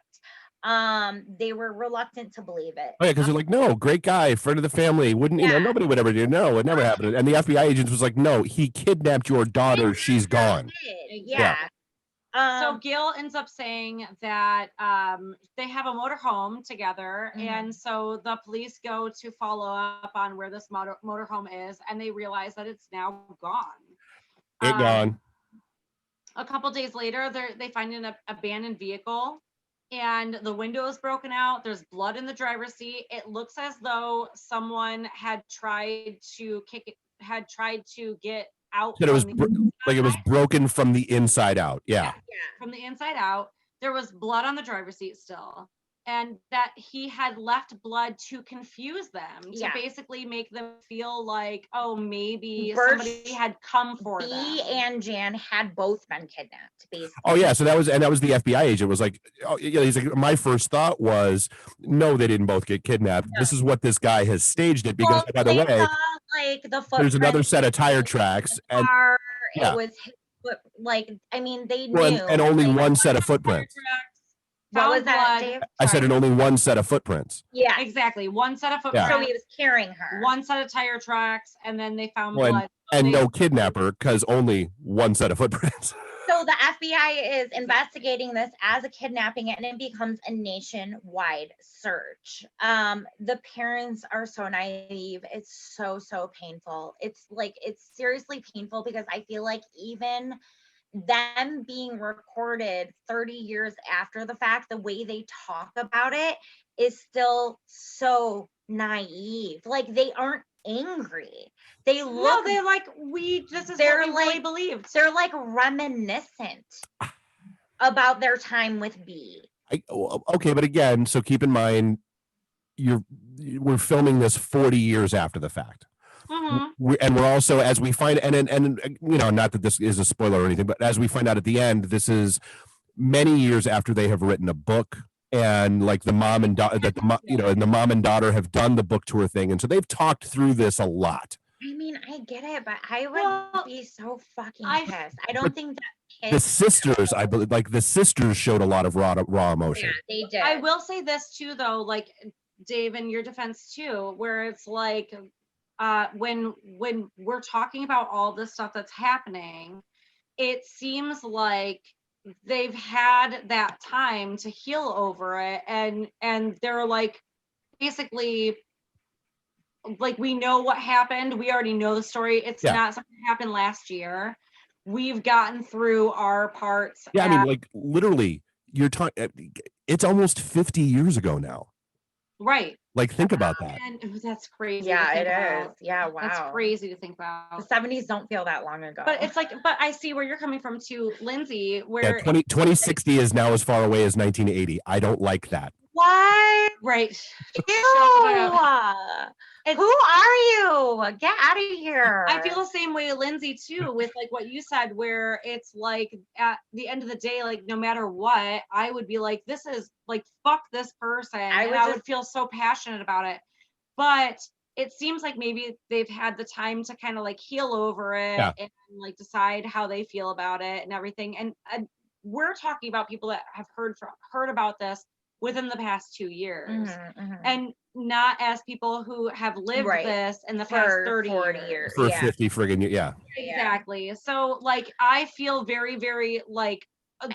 They were reluctant to believe it. Oh yeah, because they're like, no, great guy, friend of the family. Wouldn't nobody would ever do. No, it never happened. And the FBI agent was like, no, he kidnapped your daughter. She's gone. Yeah. So Gil ends up saying that they have a motorhome together, and so the police go to follow up on where this motorhome is, and they realize that it's now gone. Gone. A couple days later, they find an abandoned vehicle, and the window is broken out. There's blood in the driver's seat. It looks as though someone had tried to get out. That it was it was broken from the inside out. Yeah. From the inside out. There was blood on the driver's seat still, and that he had left blood to confuse them, to basically make them feel like, oh, maybe somebody had come for them. B and Jan had both been kidnapped, basically. Oh yeah, so that was the FBI agent was like, oh yeah, he's like, my first thought was, no, they didn't both get kidnapped. No. This is what this guy has staged it because by the way, there's another set of tire tracks and it was like, I mean, they knew, and only one set of footprints. What was that, Dave? I said, and only one set of footprints. Yeah, exactly. One set of footprints. So he was carrying her. One set of tire tracks, and then they found blood. And no kidnapper, because only one set of footprints. So the FBI is investigating this as a kidnapping, and it becomes a nationwide search. The parents are so naive. It's so painful. It's seriously painful because I feel like even them being recorded 30 years after the fact, the way they talk about it is still so naive. Like they aren't angry. They look. No, they're like, this is what we really believed. They're like reminiscent about their time with B. Okay, but again, so keep in mind, we're filming this 40 years after the fact. And we're also, as we find, and not that this is a spoiler or anything, but as we find out at the end, this is many years after they have written a book and like the mom and daughter and the mom and daughter have done the book tour thing, and so they've talked through this a lot. I mean, I get it, but I would be so fucking pissed. I don't think that the sisters, I believe, like the sisters showed a lot of raw emotion. Yeah, they did. I will say this too, though, like Dave, in your defense too, where it's like, when we're talking about all this stuff that's happening, it seems like they've had that time to heal over it, and they're like, basically, like, we know what happened. We already know the story. It's not something that happened last year. We've gotten through our parts. Yeah, I mean, like literally, you're talking. It's almost 50 years ago now. Right. Like, think about that. And that's crazy. Yeah, to think it about. is. Yeah, wow. That's crazy to think about. The 70s don't feel that long ago. But it's like, but I see where you're coming from too, Lindsay, where 2060 is now as far away as 1980. I don't like that. What? Right. Who are you? Get out of here. I feel the same way, Lindsay, too, with like what you said, where it's like at the end of the day, like no matter what, I would be like, this is like, fuck this person. I would feel so passionate about it. But it seems like maybe they've had the time to kind of like heal over it and like decide how they feel about it and everything. And we're talking about people that have heard about this within the past 2 years, and not as people who have lived this in the past 30 years. For 50 friggin' years. Yeah. Exactly. So like, I feel very, very like,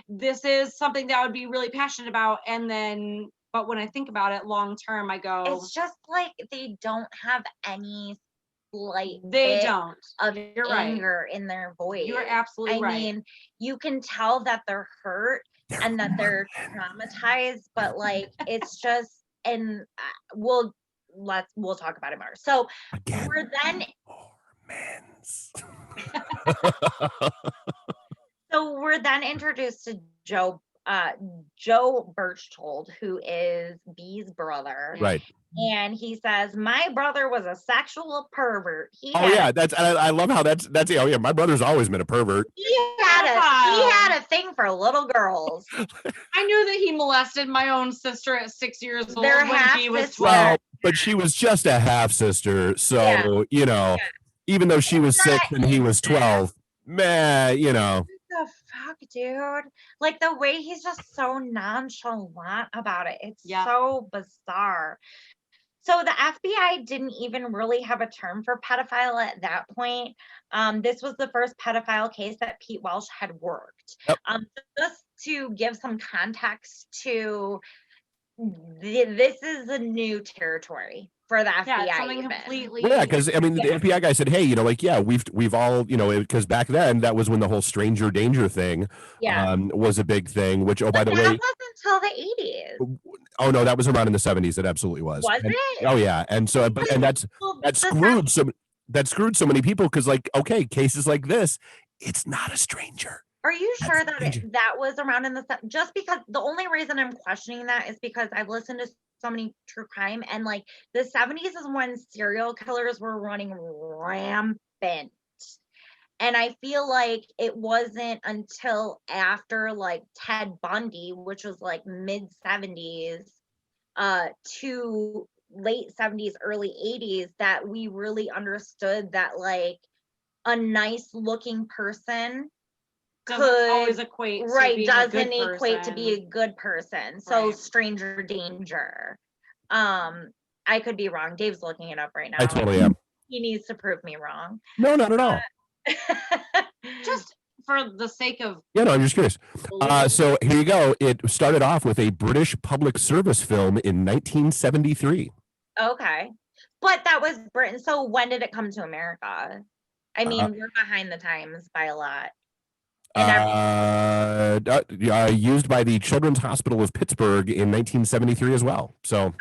this is something that I would be really passionate about. And then, but when I think about it long term, I go, it's just like they don't have any slight they don't of You're anger in their voice. You're absolutely right. I mean, you can tell that they're hurt and that they're traumatized, but like it's just, and we'll talk about it more. So we're then so we're then introduced to Joe Berchtold, who is Bee's brother. Right. And he says, my brother was a sexual pervert. I love how that's my brother's always been a pervert. He had a thing for little girls. I knew that he molested my own sister at 6 years old when he was 12. Well, but she was just a half sister, so even though she was 6 and he was 12, man, What the fuck, dude? Like the way he's just so nonchalant about it. It's so bizarre. So the FBI didn't even really have a term for pedophile at that point. This was the first pedophile case that Pete Welsh had worked. Yep. Just to give some context to this is a new territory for the FBI. Yeah, something completely. Yeah, because I mean, the FBI guy said, "Hey, we've all, because back then that was when the whole stranger danger thing, was a big thing. Which, by the way, that wasn't until the 80s. Oh no, that was around in the 70s. It absolutely was. Was it? Oh yeah, and so, that screwed so many people because, like, okay, cases like this, it's not a stranger. Are you sure that that was around in just because the only reason I'm questioning that is because I've listened to so many true crime, and like the 70s is when serial killers were running rampant. And I feel like it wasn't until after like Ted Bundy, which was like mid 70s to late 70s, early 80s, that we really understood that like a nice looking person doesn't always equate to be a good person. So stranger danger. I could be wrong. Dave's looking it up right now. I totally am. He needs to prove me wrong. No, not at all. Just for the sake of I'm just curious. So here you go. It started off with a British public service film in 1973. Okay, but that was Britain. So when did it come to America? I mean, we're behind the times by a lot. Used by the Children's Hospital of Pittsburgh in 1973 as well. So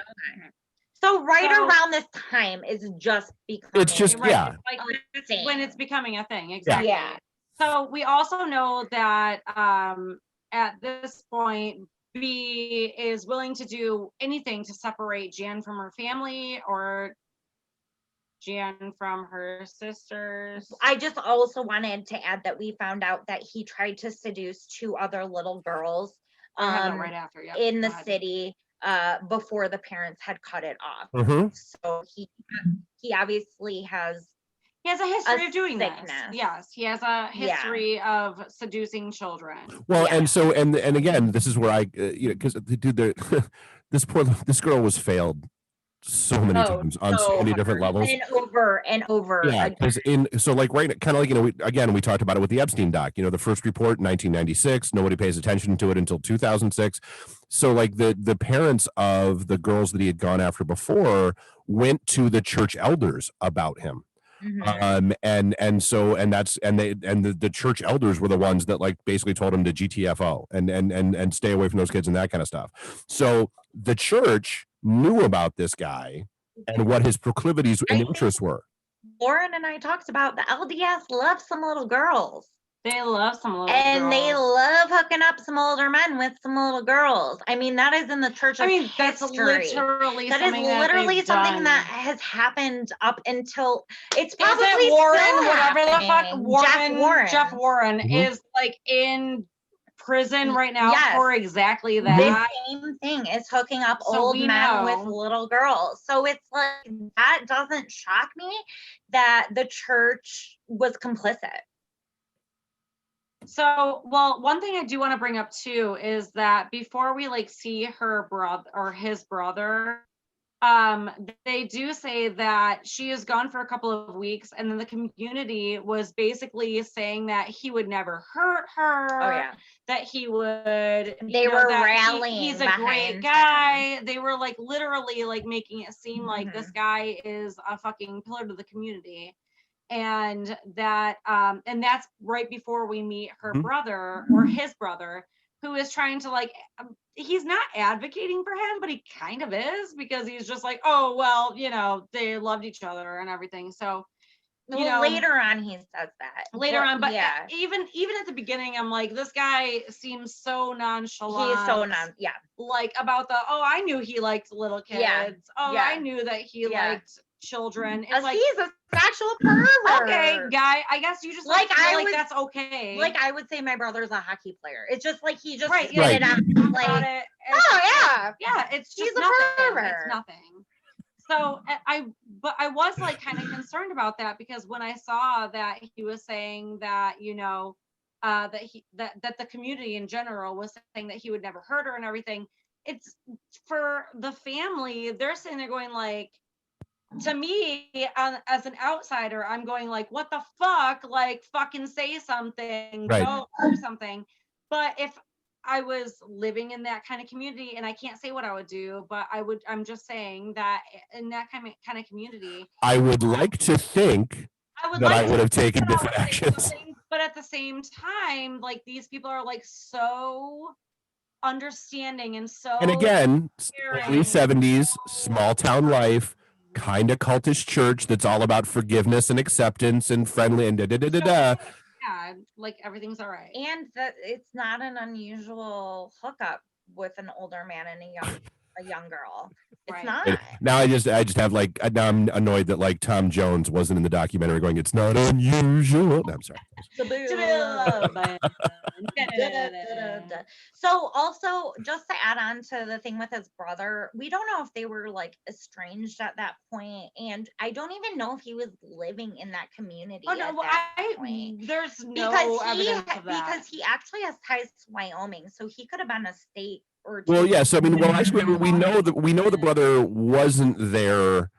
around this time is just becoming. It's just like when it's becoming a thing. Exactly. Yeah. So we also know that at this point, B is willing to do anything to separate Jan from her family or Jan from her sisters. I just also wanted to add that we found out that he tried to seduce 2 other little girls Right after, yeah. in the city before the parents had cut it off. Mhm. So he obviously has He has a history of doing sickness. this. Yes, he has a history of seducing children. Well, and so and again, this is where I because dude, this girl was failed so many times on so many different levels and over and over again. So like kind of like we talked about it with the Epstein doc. The first report in 1996, nobody pays attention to it until 2006. So like the parents of the girls that he had gone after before went to the church elders about him. Mm-hmm. The church elders were the ones that like basically told him to GTFO and stay away from those kids and that kind of stuff. So the church knew about this guy and what his proclivities and interests were. Lauren and I talked about the LDS love some little girls. They love some little girls. And they love hooking up some older men with some little girls. I mean, that is in the church of history. That's literally that something is literally something done. that has happened up until it's probably Warren, still whatever happening. the fuck Jeff Warren is like in prison right now for exactly that. The same thing is hooking up old men with little girls. So it's like, that doesn't shock me that the church was complicit. So, well, one thing I do want to bring up too is that before we like see her brother or his brother, they do say that she is gone for a couple of weeks, and then the community was basically saying that he would never hurt her. Oh yeah, that he would. They were rallying. He's a great guy. They were like literally like making it seem like this guy is a fucking pillar to the community. And that and that's right before we meet her brother or his brother, who is trying to like he's not advocating for him, but he kind of is, because he's just like, oh well, they loved each other and everything. So later on he says that but even at the beginning, I'm like, this guy seems so nonchalant. He's so like about I knew he liked little kids. I knew that he liked children. It's like he's a sexual pervert. Okay, guy. I guess you just like that's okay. Like I would say my brother's a hockey player. It's just like he just right. it out like it's just he's nothing. A pervert. It's nothing. So I was like kind of concerned about that, because when I saw that he was saying that that the community in general was saying that he would never hurt her and everything, it's for the family. They're sitting there going like, to me, as an outsider, I'm going like, what the fuck? Like, fucking say something, go or something. But if I was living in that kind of community, and I can't say what I would do, but I'm just saying that in that kind of community, I would like to think I would have taken different actions. But at the same time, like, these people are like so understanding and so. And again, early 70s, small town life. Kind of cultish church that's all about forgiveness and acceptance and friendly and Yeah, like everything's all right. And that it's not an unusual hookup with an older man and a young girl. It's not. Now I just have like, now I'm annoyed that like Tom Jones wasn't in the documentary going, it's not unusual. No, I'm sorry. So also, just to add on to the thing with his brother, we don't know if they were like estranged at that point, and I don't even know if he was living in that community. There's no evidence of that, because he actually has ties to Wyoming, so he could have been a state or two. Well, yes, I mean, actually, we know the brother wasn't there.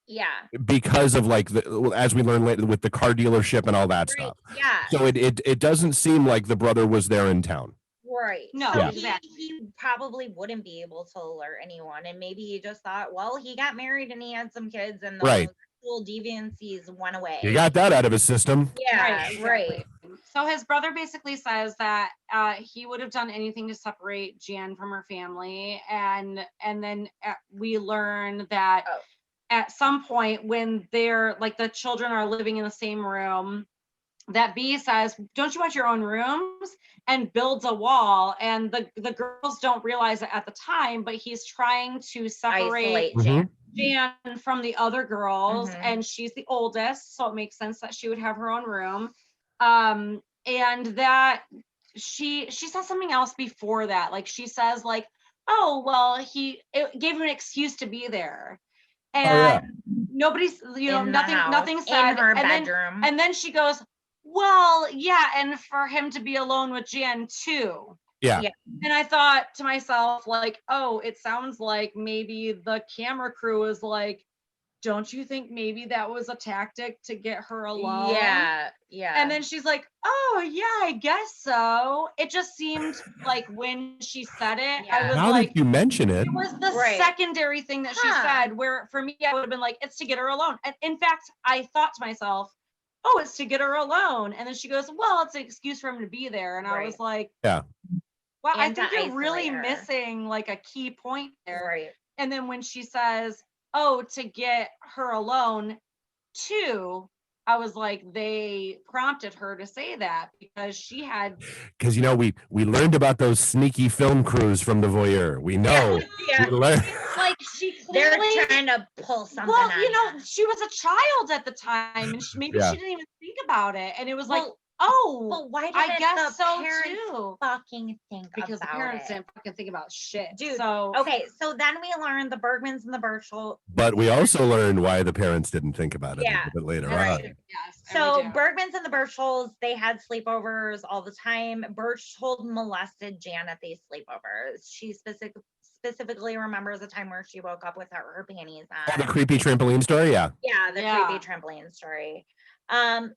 Yeah. Because of like as we learn later with the car dealership and all that stuff. Yeah. So it doesn't seem like the brother was there in town. Right. No, so exactly. He probably wouldn't be able to alert anyone, and maybe he just thought, well, he got married and he had some kids, and those sexual deviancies went away. He got that out of his system. Yeah, right. So his brother basically says that he would have done anything to separate Jan from her family, and then we learn that at some point when they're like the children are living in the same room, that B says, don't you want your own rooms, and builds a wall, and the girls don't realize it at the time, but he's trying to separate Jan from the other girls, and she's the oldest, so it makes sense that she would have her own room. And that she says something else before that. Like she says like, oh, well, it gave him an excuse to be there. And nobody's, nothing said. In her bedroom. And then she goes, well, yeah, and for him to be alone with Jan too. Yeah. And I thought to myself, like, oh, it sounds like maybe the camera crew is like, don't you think maybe that was a tactic to get her alone? Yeah. And then she's like, oh, yeah, I guess so. It just seemed like when she said it, I was now like, that you mention it was the secondary thing that she said, where for me, I would have been like, it's to get her alone. And in fact, I thought to myself, oh, it's to get her alone. And then she goes, well, it's an excuse for him to be there. And I was like, yeah. Well, I think you're really missing like a key point there. Right. And then when she says, oh, to get her alone too, I was like, they prompted her to say that because she had. Because, we learned about those sneaky film crews from The Voyeur. We know. Yeah. We learned. Like she clearly, they're trying to pull something. Well, on she was a child at the time, and she didn't even think about it, and it was like, but why didn't I guess the so parents too. fucking think Because the about parents it? didn't fucking think about shit. Dude. So okay, so then we learned the Bergmans and the Birchall. But we also learned why the parents didn't think about it a little bit later on. Yes. So Bergmans and the Birchalls, they had sleepovers all the time. Birchall molested Jan at these sleepovers. She specifically remembers a time where she woke up with her panties on. Oh, the creepy trampoline story? Yeah. Yeah, the creepy trampoline story.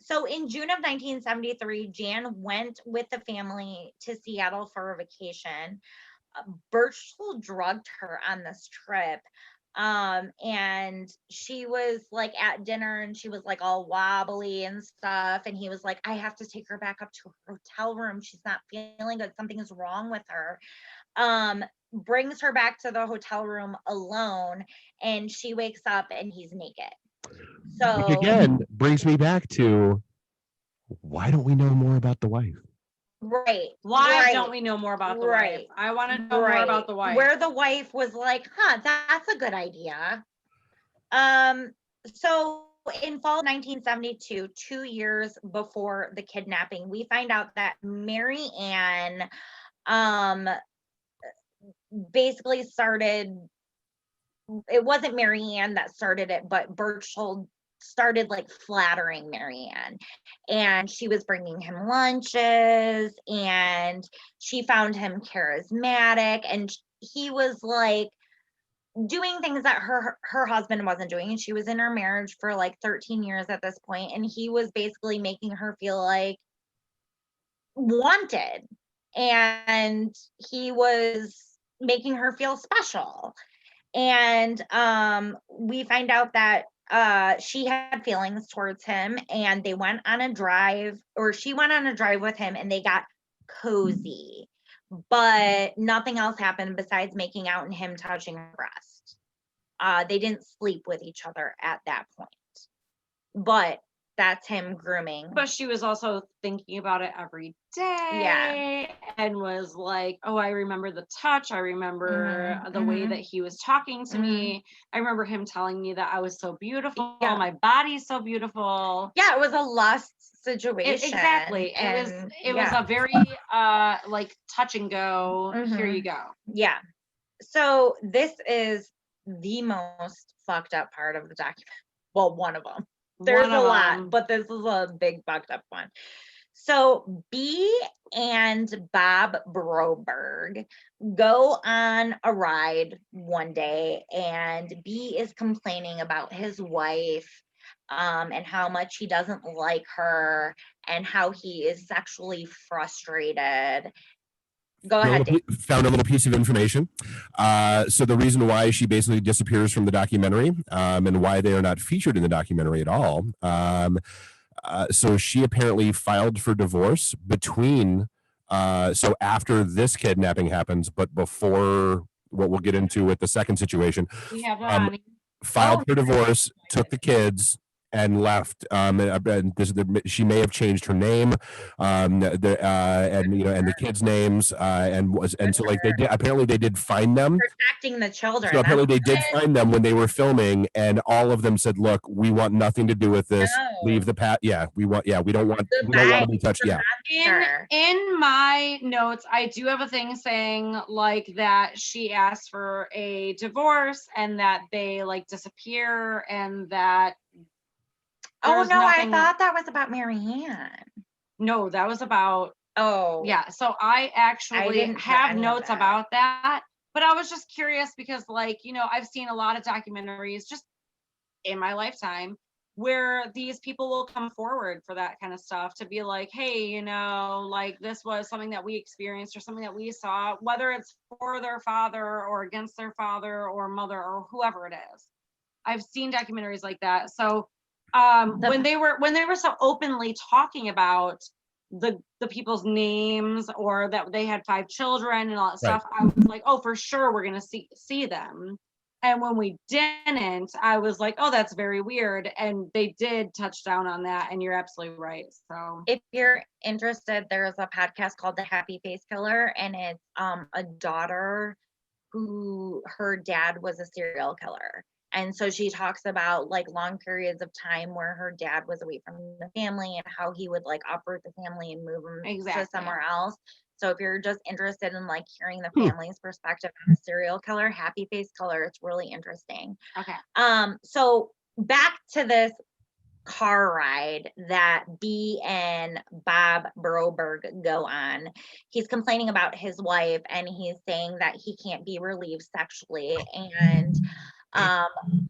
So in June of 1973, Jan went with the family to Seattle for a vacation. Birchall drugged her on this trip. And she was like at dinner and she was like all wobbly and stuff. And he was like, I have to take her back up to her hotel room. She's not feeling good. Something is wrong with her. Brings her back to the hotel room alone. And she wakes up and he's naked. So which again brings me back to, why don't we know more about the wife? Right. Why don't we know more about the wife? I want to know more about the wife. Where the wife was like, that's a good idea. So in fall of 1972, 2 years before the kidnapping, we find out that Mary Ann basically started. It wasn't Mary Ann that started it, but Birchall started like flattering Mary Ann, and she was bringing him lunches, and she found him charismatic, and he was like doing things that her husband wasn't doing, and she was in her marriage for like 13 years at this point, and he was basically making her feel like wanted, and he was making her feel special. And we find out that she had feelings towards him, and they went on a drive, or she went on a drive with him, and they got cozy, but nothing else happened besides making out and him touching her breast. They didn't sleep with each other at that point, but that's him grooming. But she was also thinking about it every day, and was like, oh, I remember the touch. I remember the way that he was talking to me. I remember him telling me that I was so beautiful. Yeah. My body's so beautiful. Yeah, it was a lust situation. Exactly. It was a very like touch and go. Here you go. Yeah. So this is the most fucked up part of the document. Well, one of them. There's a lot, but this is a big fucked up one. So B and Bob Broberg go on a ride one day, and B is complaining about his wife and how much he doesn't like her and how he is sexually frustrated. Go ahead, Dave. Found a little piece of information. So the reason why she basically disappears from the documentary and why they are not featured in the documentary at all. So she apparently filed for divorce between, so after this kidnapping happens, but before what we'll get into with the second situation, we have filed for divorce, took the kids, and left. She may have changed her name, and the kids' names, and so like they did. Apparently, they did find them. Protecting the children. So apparently, they did find them when they were filming, and all of them said, "Look, we want nothing to do with this. No. Leave the pat. Yeah, we don't want to be touched. Yeah." In my notes, I do have a thing saying like that she asked for a divorce and that they like disappear and that. Oh no, I thought that was about Marianne. No, that was about. Oh yeah. So I actually have notes about that, but I was just curious because, like, I've seen a lot of documentaries just in my lifetime where these people will come forward for that kind of stuff to be like, hey, like this was something that we experienced or something that we saw, whether it's for their father or against their father or mother or whoever it is. I've seen documentaries like that. So when they were so openly talking about the people's names or that they had 5 children and all that stuff, I was like, oh, for sure we're gonna see them. And when we didn't, I was like, oh, that's very weird. And they did touch down on that. And you're absolutely right. So if you're interested, there's a podcast called The Happy Face Killer, and it's a daughter who her dad was a serial killer. And so she talks about like long periods of time where her dad was away from the family and how he would like uproot the family and move them to somewhere else. So if you're just interested in like hearing the family's perspective on a serial killer, Happy Face Killer, it's really interesting. Okay. So back to this car ride that B and Bob Broberg go on. He's complaining about his wife and he's saying that he can't be relieved sexually. And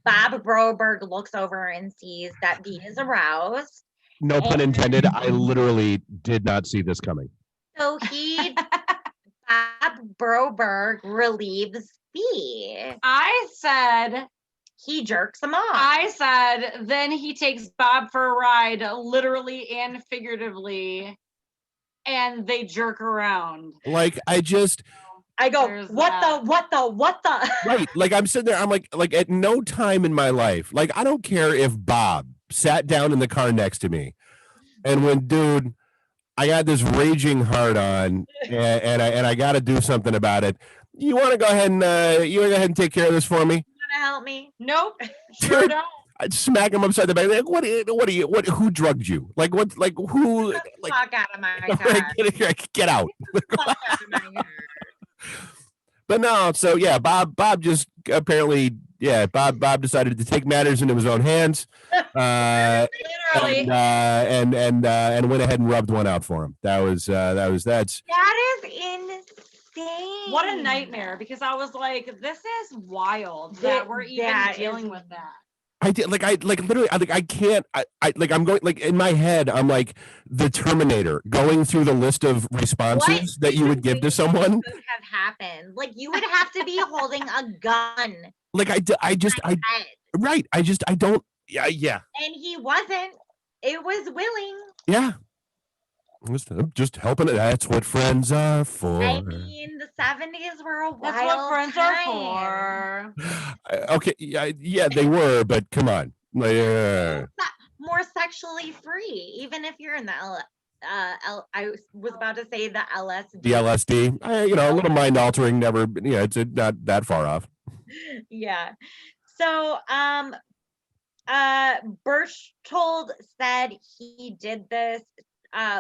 Bob Broberg looks over and sees that B is aroused. No pun intended. I literally did not see this coming. So Bob Broberg relieves B. I said he jerks him off. I said then he takes Bob for a ride, literally and figuratively, and they jerk around. Like I go, what the? Right. Like I'm sitting there, I'm like at no time in my life, like I don't care if Bob sat down in the car next to me and went, dude, I got this raging hard on and I got to do something about it. You want to go ahead and take care of this for me? You want to help me? Nope. Sure don't. I'd smack him upside the back. Like, who drugged you? Like, what, like, who? Like, fuck out of my car. Get out. Fuck out of my car. But no, so yeah, Bob just apparently, Bob decided to take matters into his own hands. Literally. And went ahead and rubbed one out for him. That is insane. What a nightmare, because I was like, this is wild that we're even dealing with that. I did literally I can't I'm going like in my head I'm like the Terminator going through the list of responses that you would give to someone. Could have happened. Like you would have to be holding a gun. Like I don't. Yeah. And he wasn't. It was willing. Yeah. I'm just helping it. That's what friends are for. I mean, the 70s were a wild That's what friends time. are for. Okay, yeah, they were, but come on. More sexually free, even if you're in the I was about to say the LSD. The LSD, a little mind altering. Never, it's not that far off. Yeah. So, Berchtold said he did this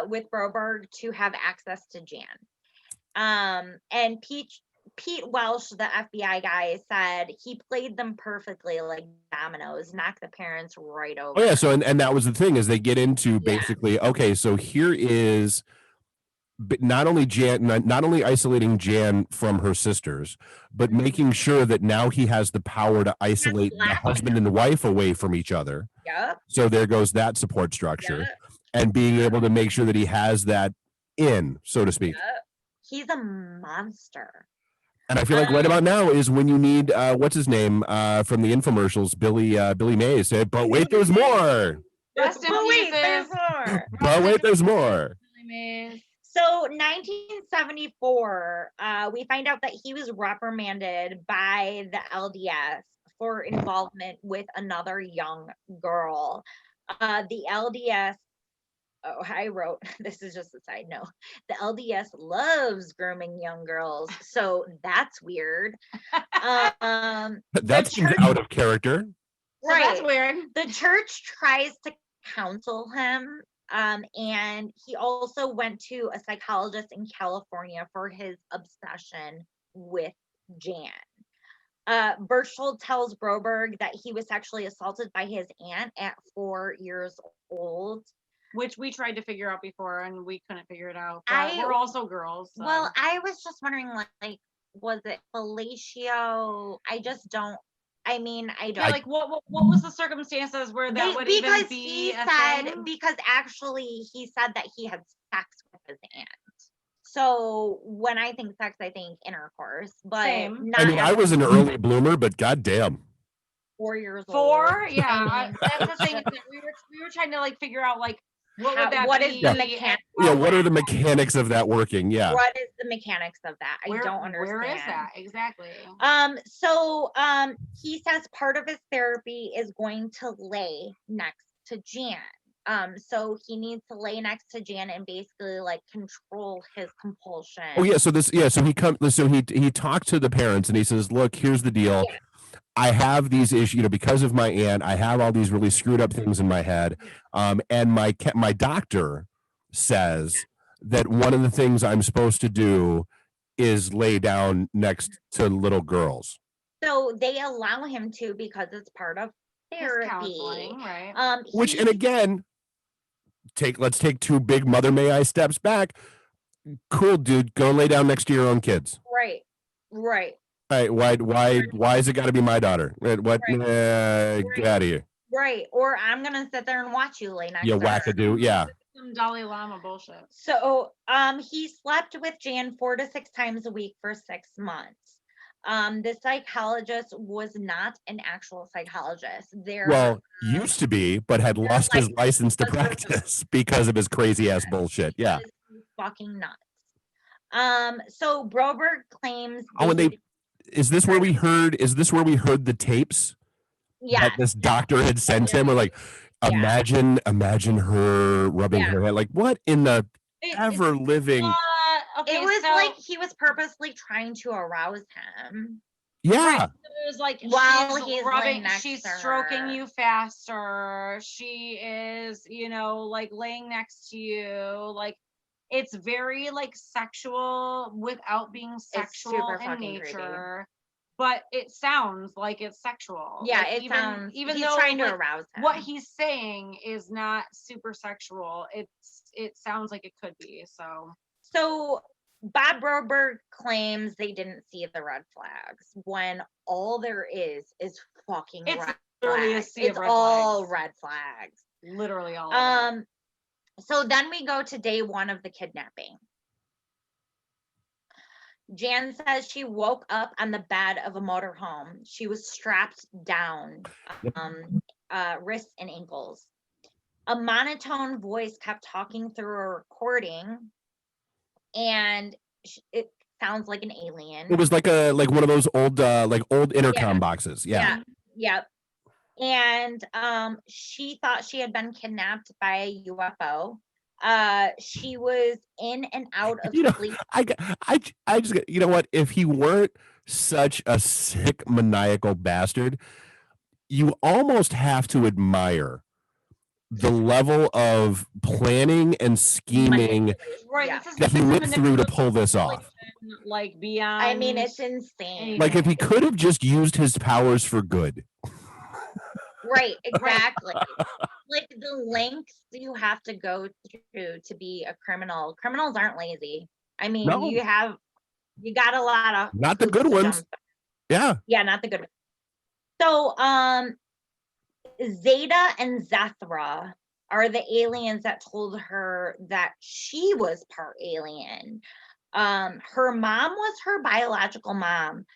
with Broberg to have access to Jan. And Pete Welsh, the FBI guy, said he played them perfectly like dominoes, knocked the parents right over. Oh yeah, so and that was the thing, is they get into basically, okay, so here is not only isolating Jan from her sisters, but making sure that now he has the power to isolate the husband and wife away from each other. Yep. So there goes that support structure. Yep. And being able to make sure that he has that in, so to speak. Yep. He's a monster. And I feel like right about now is when you need what's his name from the infomercials, Billy Mays said, but wait, there's more. There's more. But wait, there's more. So 1974, we find out that he was reprimanded by the LDS for involvement with another young girl. The LDS, oh, I wrote, this is just a side note. The LDS loves grooming young girls, so that's weird. That seems out of character. So that's weird. The church tries to counsel him, and he also went to a psychologist in California for his obsession with Jan. Berchtold tells Broberg that he was sexually assaulted by his aunt at 4 years old. Which we tried to figure out before and we couldn't figure it out. But we're also girls. So. Well, I was just wondering, like, was it fellatio? I just don't. I mean, I don't. Yeah, like what was the circumstances where that would even be because actually he said that he had sex with his aunt. So when I think sex, I think intercourse. But Same. not I mean, I was an early bloomer, but goddamn. 4 years old. 4? Yeah. I mean, that's the thing. We were trying to like figure out like what would that what be? Is the mechanics? Yeah, what are the mechanics of that working? Yeah. What is the mechanics of that? I don't understand. Where is that exactly? So he says part of his therapy is going to lay next to Jan. So he needs to lay next to Jan and basically like control his compulsion. Oh yeah, so he talked to the parents and he says, "Look, here's the deal. Yeah. I have these issues, because of my aunt. I have all these really screwed up things in my head, and my doctor says that one of the things I'm supposed to do is lay down next to little girls. So they allow him to because it's part of therapy, right? And again, let's take 2 big mother may I steps back. Cool, dude, go lay down next to your own kids. Right. Right, why is it got to be my daughter? What? Get out of here. Right, or I'm gonna sit there and watch you lay next to her. Wackadoo, yeah. Some Dalai Lama bullshit. So, he slept with Jan 4 to 6 times a week for 6 months. The psychologist was not an actual psychologist. Used to be, but had lost his license to practice because of his crazy ass bullshit. Yeah, fucking nuts. So Broberg claims. Is this where we heard the tapes? Yeah. That this doctor had sent him, or like, imagine her rubbing her head. Like, what in the ever living? It was like he was purposely trying to arouse him. Yeah. Right. It was like while he's rubbing, she's stroking you faster. She is, like laying next to you. Like, it's very like sexual without being sexual in nature. Creepy. But it sounds like it's sexual. Yeah, like even he's though trying to arouse him. What he's saying is not super sexual. It sounds like it could be. So Bob Broberg claims they didn't see the red flags when all there is fucking red flags. It's all red flags. Literally all. So then we go to day 1 of the kidnapping. Jan says she woke up on the bed of a motorhome. She was strapped down, wrists and ankles. A monotone voice kept talking through a recording, and it sounds like an alien. It was like one of those old intercom boxes. Yeah. Yep. And she thought she had been kidnapped by a UFO. She was in and out of sleep. I just, you know what? If he weren't such a sick, maniacal bastard, you almost have to admire the level of planning and scheming that he went through to pull this off. Like beyond. I mean, it's insane. Like if he could have just used his powers for good. Right, exactly. Like the lengths you have to go through to be a criminal. Criminals aren't lazy. I mean, you got a lot of not the good ones. Yeah, not the good ones. So, Zeta and Zethra are the aliens that told her that she was part alien. Her mom was her biological mom,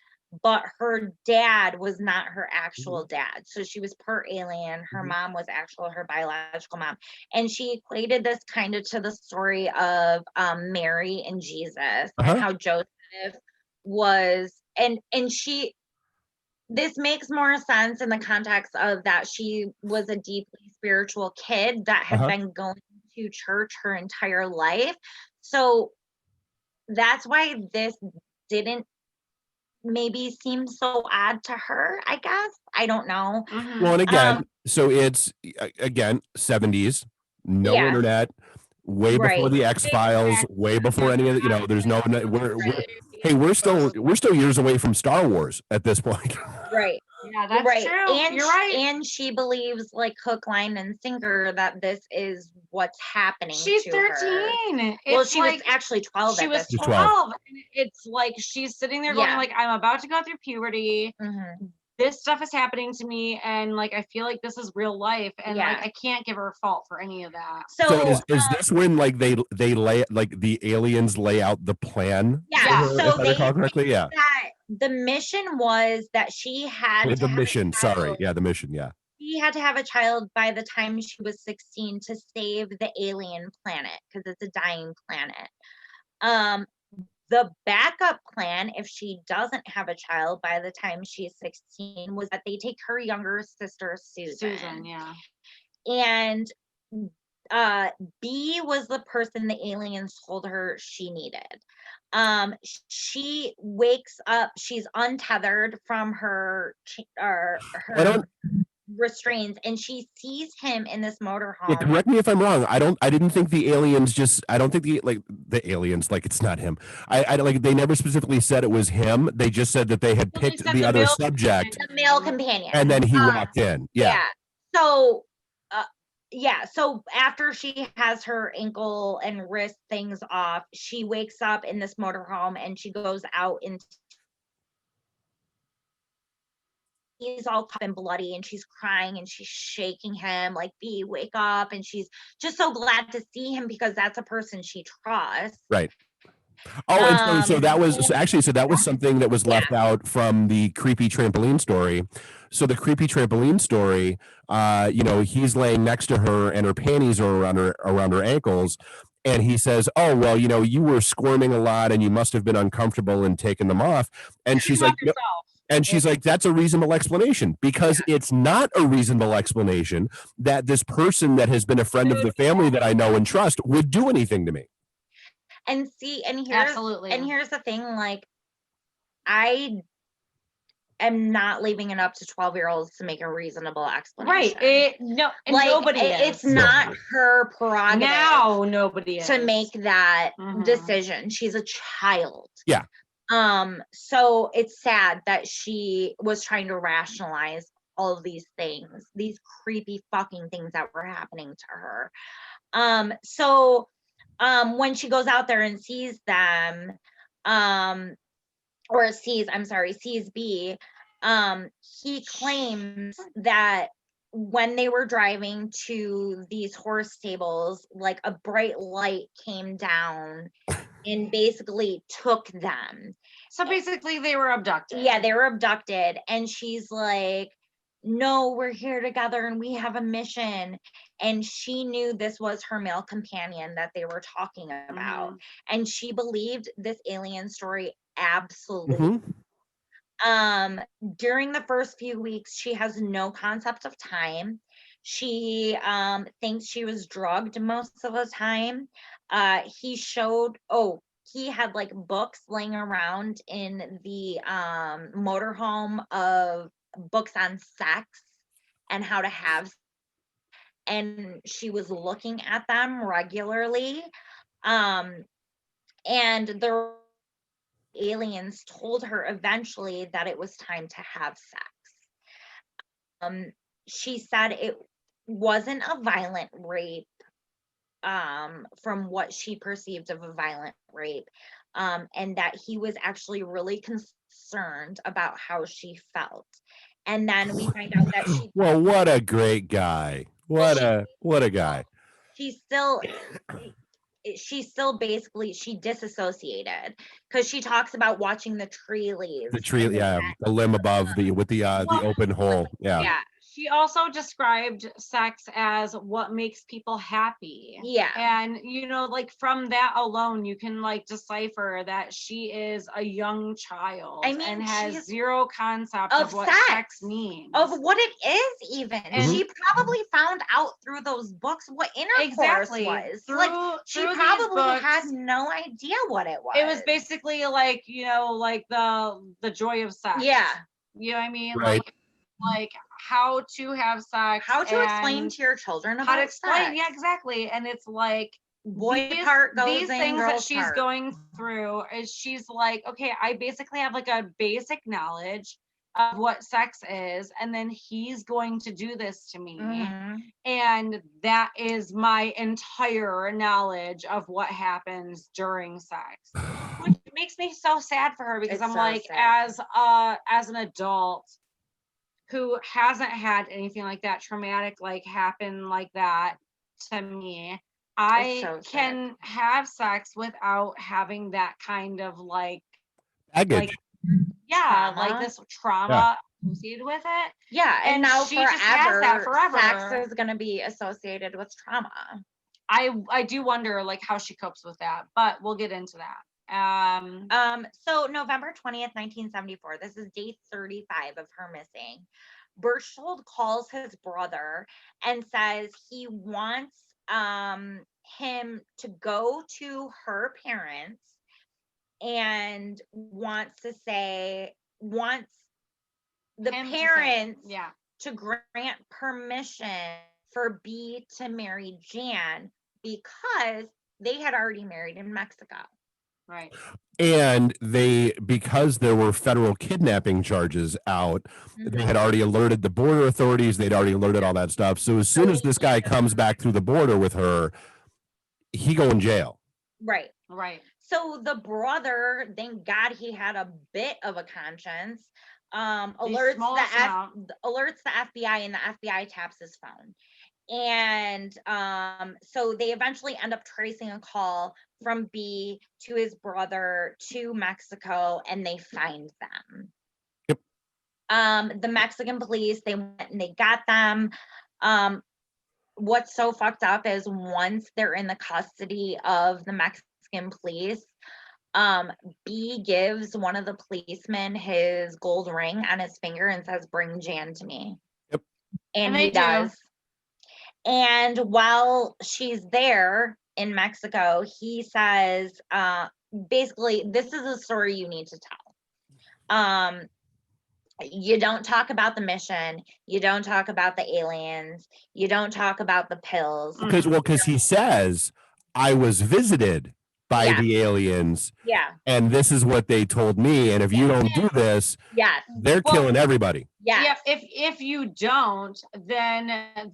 but her dad was not her actual dad. So she was part alien. Her mom was actually her biological mom. And she equated this kind of to the story of Mary and Jesus and how Joseph was, and this makes more sense in the context of that she was a deeply spiritual kid that had been going to church her entire life. So that's why this didn't maybe seem so odd to her, I guess. I don't know. Well, and again, so it's again 70s, no internet, way before the X-Files, way before any of the, you know, there's no we're still years away from Star Wars at this point. Right. Yeah, that's true. And you're right. And she believes like hook, line, and sinker that this is what's happening. She's to 13. Her. Well, she was actually 12. She was 12. And it's like she's sitting there going like, I'm about to go through puberty. This stuff is happening to me, and like I feel like this is real life, and like I can't give her a fault for any of that. So is this when like they lay like the aliens lay out the plan? Yeah. So they correctly. Yeah. The mission was that she had the mission. Sorry. Yeah, the mission. Yeah. She had to have a child by the time she was 16 to save the alien planet because it's a dying planet. The backup plan, if she doesn't have a child by the time she's 16, was that they take her younger sister, Susan. Yeah. And B was the person the aliens told her she needed. She wakes up, she's untethered from her restraints, and she sees him in this motorhome. Yeah, correct me if I'm wrong. I didn't think the aliens I don't think the aliens, like it's not him. I like they never specifically said it was him. They just said that they had picked the other subject, the male companion, and then he walked in. Yeah. So so after she has her ankle and wrist things off, she wakes up in this motorhome and she goes out into, he's all cut and bloody and she's crying and she's shaking him like, B, wake up. And she's just so glad to see him because that's a person she trusts. Right. Oh, and so that was something that was left out from the creepy trampoline story. So the creepy trampoline story, he's laying next to her and her panties are around her ankles. And he says, oh, well, you were squirming a lot and you must have been uncomfortable and taking them off. And she's like, no. And she's like, that's a reasonable explanation, because it's not a reasonable explanation that this person that has been a friend of the family that I know and trust would do anything to me. And see, and here's the thing, like, I am not leaving it up to 12-year-olds to make a reasonable explanation. Right. Nobody is. It's not her prerogative. Now nobody is. To make that decision. She's a child. Yeah. So it's sad that she was trying to rationalize all of these things, these creepy fucking things that were happening to her. When she goes out there and sees them, sees B, he claims that when they were driving to these horse stables, like a bright light came down and basically took them. So basically they were abducted. Yeah, they were abducted. And she's like, no, we're here together and we have a mission. And she knew this was her male companion that they were talking about. And she believed this alien story absolutely. During the first few weeks, she has no concept of time. She thinks she was drugged most of the time. He had like books laying around in the motorhome of books on sex and how to have, and she was looking at them regularly. And the aliens told her eventually that it was time to have sex. She said it wasn't a violent rape, from what she perceived of a violent rape, and that he was actually really concerned about how she felt. And then we find out that she well, what a great guy. What a guy. She still basically, she disassociated because she talks about watching the tree leaves. The tree, the limb above with the open hole. Yeah. She also described sex as what makes people happy. Yeah. And, you know, like from that alone, you can like decipher that she is a young child and has zero concept of what sex means. Of what it is even. And she probably found out through those books what intercourse was. She probably had no idea what it was. It was basically like, you know, like the joy of sex. Yeah. You know what I mean? Right. Like how to have sex, how to explain to your children about how to explain sex. Yeah, exactly. And it's like these things that she's part. going through is she's like, okay, I basically have like a basic knowledge of what sex is, and then he's going to do this to me, and that is my entire knowledge of what happens during sex, which makes me so sad for her, because I'm so like sad. As an adult who hasn't had anything like that traumatic like happen like that to me, I can have sex without having that kind of like baggage. Trauma. Like this trauma associated with it. Yeah, and now she just has that forever. Sex is going to be associated with trauma. I do wonder like how she copes with that, but we'll get into that. So November 20th, 1974, this is day 35 of her missing. Berchtold calls his brother and says he wants him to go to her parents and wants the parents to grant permission for B to marry Jan, because they had already married in Mexico. Right. And because there were federal kidnapping charges out, they had already alerted the border authorities. They'd already alerted all that stuff. So as soon as this guy comes back through the border with her, he go in jail. Right. Right. So the brother, thank God he had a bit of a conscience, alerts the FBI, and the FBI taps his phone. And so they eventually end up tracing a call from B to his brother to Mexico, and they find them. Yep. The Mexican police, they went and they got them. What's so fucked up is once they're in the custody of the Mexican police, B gives one of the policemen his gold ring on his finger and says, "Bring Jan to me." Yep. And he does. And while she's there in Mexico, he says, basically, this is a story you need to tell. You don't talk about the mission. You don't talk about the aliens. You don't talk about the pills. Because he says, I was visited by the aliens. Yeah. And this is what they told me. And if you don't do this, they're killing everybody. Yeah. If you don't, then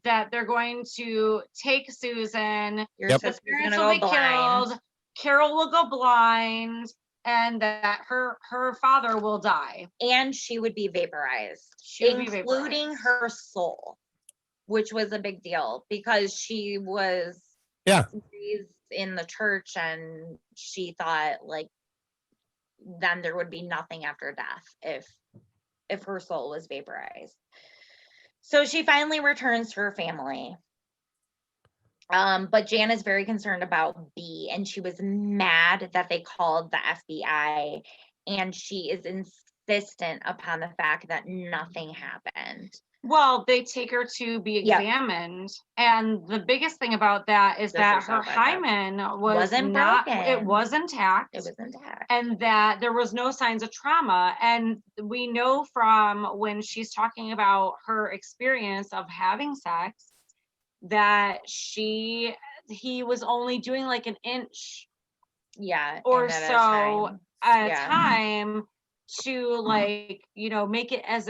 that they're going to take Susan. Your sister's parents will be killed. Carol will go blind. And that her father will die. And she would be vaporized, including her soul, which was a big deal because she was raised in the church, and she thought like then there would be nothing after death if her soul was vaporized. So she finally returns to her family. But Jan is very concerned about B, and she was mad that they called the FBI, and she is insistent upon the fact that nothing happened. Well, they take her to be examined, and the biggest thing about that is that her hymen wasn't broken. It was intact. It was intact. And that there was no signs of trauma. And we know from when she's talking about her experience of having sex that he was only doing like an inch or so at a time to like, you know, make it as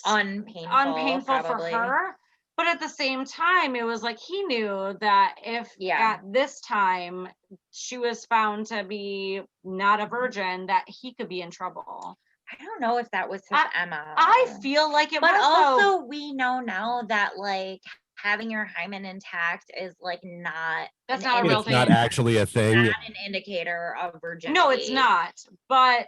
unpainful for her. But at the same time, it was like he knew that if at this time she was found to be not a virgin, that he could be in trouble. I don't know if that was his MO. I feel like it was. But also we know now that like having your hymen intact is like not That's an not a real It's thing. not actually a thing. not an indicator of virginity. No, it's not. But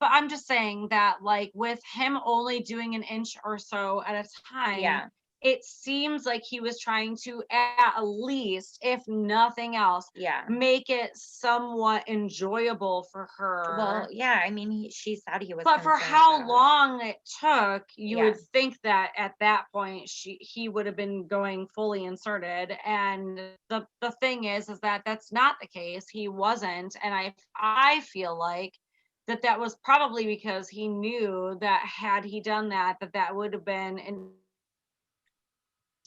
I'm just saying that, like, with him only doing an inch or so at a time, Yeah. it seems like he was trying to, at least, if nothing else, Yeah. make it somewhat enjoyable for her. Well, yeah, I mean, she said he was. But for concerned how about it. long it took, you would Yes. think that at that point he would have been going fully inserted. And the thing is that that's not the case. He wasn't, and I feel like that was probably because he knew that had he done that would have been in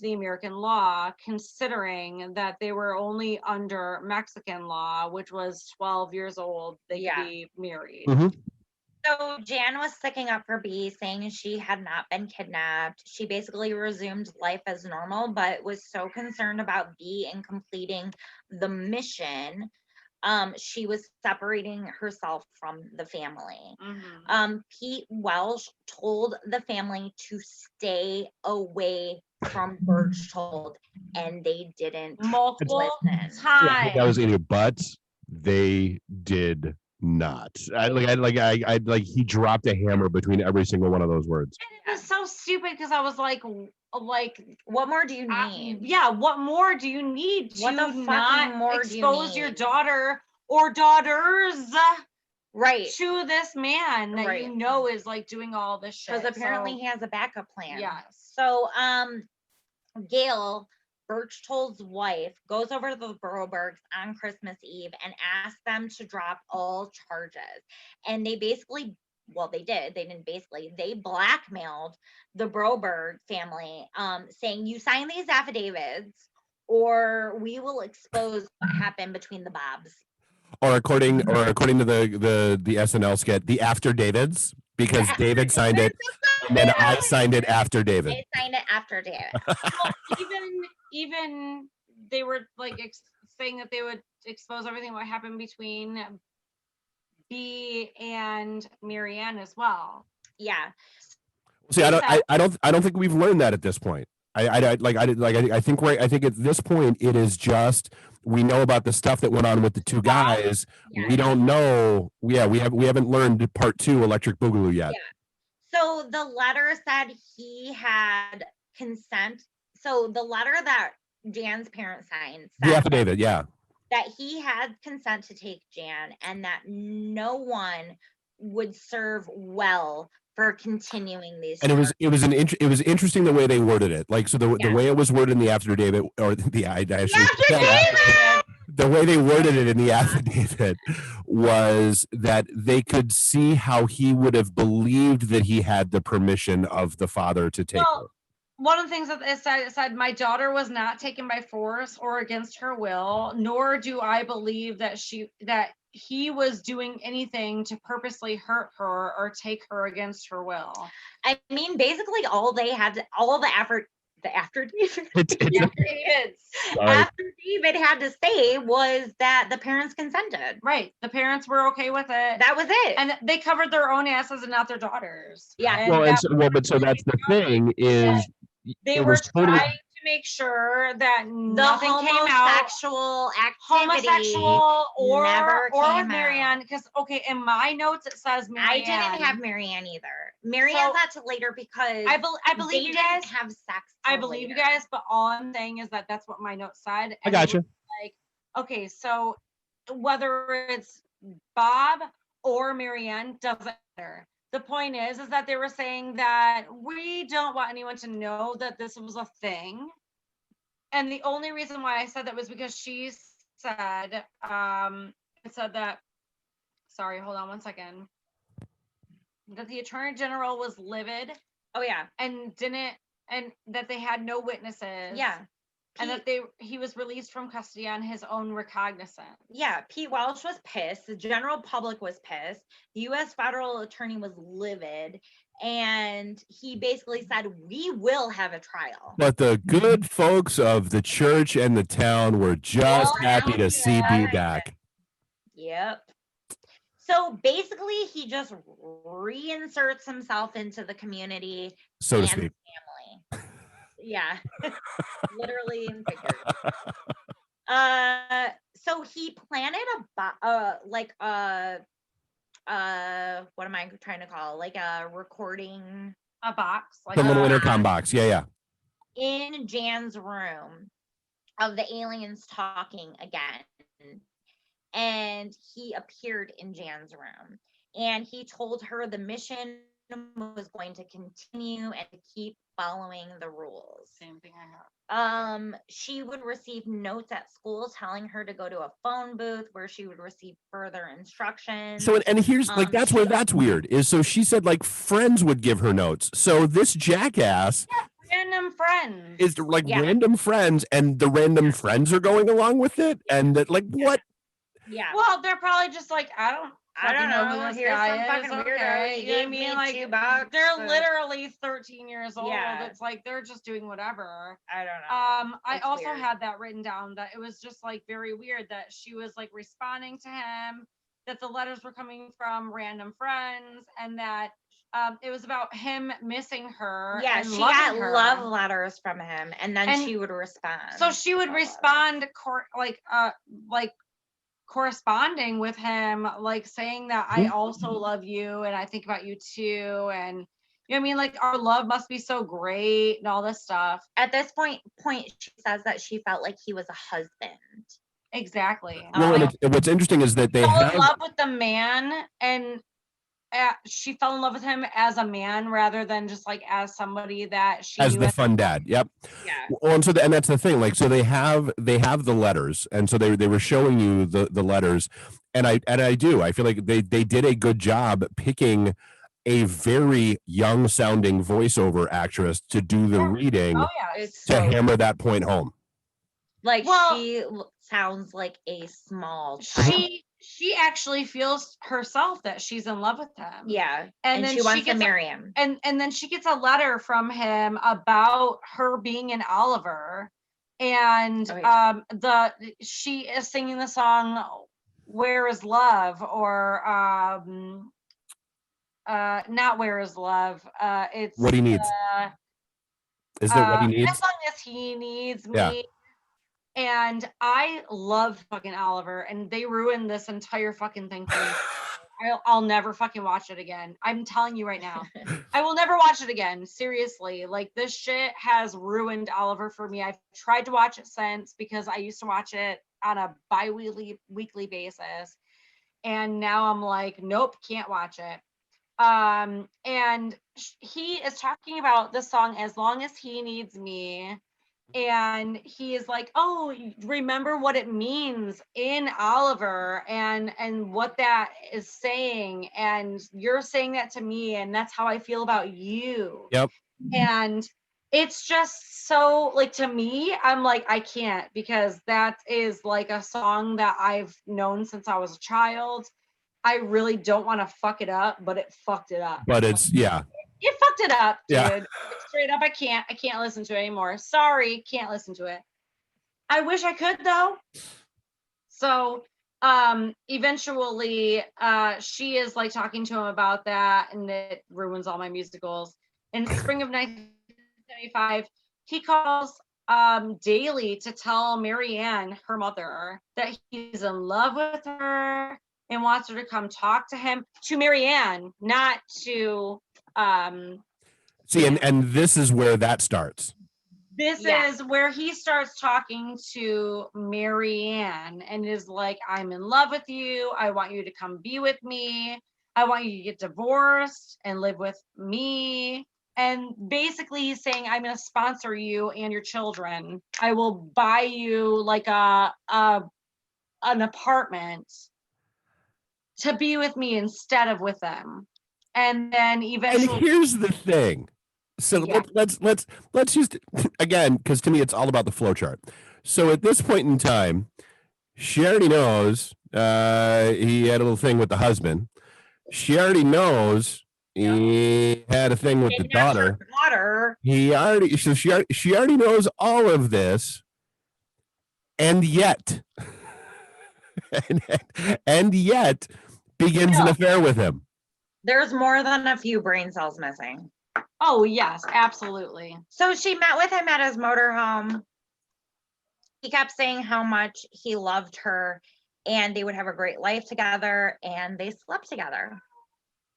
the American law, considering that they were only under Mexican law, which was 12 years old. They Yeah. could be married. Mhm. So Jan was sticking up for B, saying she had not been kidnapped. She basically resumed life as normal, but was so concerned about B and completing the mission. She was separating herself from the family. Pete Welsh told the family to stay away from Berchtold, and they didn't Multiple listen. times. That was in your butt. They did not. Like he dropped a hammer between every single one of those words. And it was so stupid because I was like, what more do you need? Yeah, what more do you need to What the fucking not more do you expose your need? daughter or daughters Right. to this man that Right. you know is like doing all this shit? Because apparently he has a backup plan. Yes. So Gail, Berchtold's wife, goes over to the Brobergs on Christmas Eve and asks them to drop all charges. And they basically, well, they did. They didn't basically. They blackmailed the Broberg family, saying, "You sign these affidavits, or we will expose what happened between the Bobs." Or according to the SNL skit, the after Davids, because David signed it, and then I signed it after David. They signed it after David. Well, even they were like saying that they would expose everything what happened between B and Marianne as well. Yeah. See, I don't think we've learned that at this point. I think at this point it is just we know about the stuff that went on with the two guys. Yeah. We don't know. Yeah, we haven't learned part 2 Electric Boogaloo yet. Yeah. So the letter said he had consent. So the letter that Jan's parents signed said The affidavit, yeah. that he had consent to take Jan and that no one would serve well for continuing these. And it was interesting the way they worded it. Like, so the way it was worded in the affidavit, or the way they worded it in the affidavit was that they could see how he would have believed that he had the permission of the father to take her. One of the things that it said, my daughter was not taken by force or against her will, nor do I believe that he was doing anything to purposely hurt her or take her against her will. I mean, basically all the after David had to say was that the parents consented. Right. The parents were okay with it. That was it. And they covered their own asses and not their daughters. Yeah. Well, but that's the thing is they were trying to make sure that nothing came out. Homosexual or with Marianne, because in my notes it says Marianne. I didn't have Marianne either. Marianne's not till later because I believe you guys have sex. I believe you guys, but all I'm saying is that that's what my notes said. I got you. Like, okay, so whether it's Bob or Marianne doesn't matter. The point is that they were saying that we don't want anyone to know that this was a thing. And the only reason why I said that was because she said, that, sorry, hold on one second, that the Attorney General was livid. Oh, yeah. And that they had no witnesses. Yeah. And that he was released from custody on his own recognizance. Yeah, Pete Welsh was pissed. The general public was pissed. The U.S. federal attorney was livid. And he basically said, we will have a trial. But the good folks of the church and the town were just happy to see B back. Yep. So basically, he just reinserts himself into the community, so to speak. Family. Yeah. Literally and figuratively. So he planted what am I trying to call? Like a recording A box, like The little a intercom box. Yeah. in Jan's room of the aliens talking again. And he appeared in Jan's room. And he told her the mission was going to continue and to keep following the rules. Same thing I have. She would receive notes at school telling her to go to a phone booth where she would receive further instructions. So, and here's like, that's where that's weird is. So she said like friends would give her notes. So this jackass Random friends. is like random friends, and the random friends are going along with it. And that like, what? Yeah. Well, they're probably just like, I don't know who this Here's guy some is. fucking weirdo. Okay. He You know what I gave mean? me Like, $2. they're literally 13 years old. Yeah. It's like they're just doing whatever. I don't know. I It's also weird. had that written down that it was just like very weird that she was like responding to him, that the letters were coming from random friends, and that it was about him missing her. Yeah, and she loving got her. love letters from him, and then she would respond. So she would respond like corresponding with him, like saying that I also love you and I think about you too, and you know what I mean, like our love must be so great and all this stuff. At this point she says that she felt like he was a husband. Exactly. Well, and what's interesting is that they fell in love with the man, and she fell in love with him as a man rather than just like as somebody that she as knew the fun dad. Yep. Yeah. Well, and so and that's the thing. Like, so they have the letters, and so they were showing you the letters, and I feel like they did a good job picking a very young sounding voiceover actress to do the reading to hammer that point home. Like, she sounds like a small child. She actually feels herself that she's in love with him. Yeah. And then she wants to marry him. And then she gets a letter from him about her being in Oliver. And she is singing the song Where is Love, or not Where is Love. It's What He Needs. Is that What He Needs? As long as he needs me. Yeah. And I love fucking Oliver, and they ruined this entire fucking thing for me. I'll never fucking watch it again. I'm telling you right now. I will never watch it again. Seriously. Like, this shit has ruined Oliver for me. I've tried to watch it since, because I used to watch it on a weekly basis. And now I'm like, nope, can't watch it. And he is talking about the song As Long as He Needs Me. And he is like, oh, remember what it means in Oliver, and what that is saying, and you're saying that to me, and that's how I feel about you. Yep. And it's just so, like, to me, I'm like, I can't, because that is like a song that I've known since I was a child. I really don't want to fuck it up, but it fucked it up. But it's It fucked it up, dude. Yeah. Straight up, I can't listen to it anymore. Sorry, can't listen to it. I wish I could, though. So eventually she is like talking to him about that, and it ruins all my musicals. In spring of 1975, he calls daily to tell Marianne, her mother, that he's in love with her and wants her to come talk to him. To Marianne, not to see, and this is where that starts. This is where he starts talking to Marianne and is like, I'm in love with you. I want you to come be with me. I want you to get divorced and live with me. And basically he's saying, I'm going to sponsor you and your children. I will buy you like an apartment to be with me instead of with them. And then eventually. And here's the thing. So let's just, again, because to me it's all about the flow chart. So at this point in time, she already knows he had a little thing with the husband. She already knows he had a thing with the daughter. She already knows all of this, and yet and yet begins an affair with him. There's more than a few brain cells missing. Oh, yes, absolutely. So she met with him at his motorhome. He kept saying how much he loved her and they would have a great life together, and they slept together.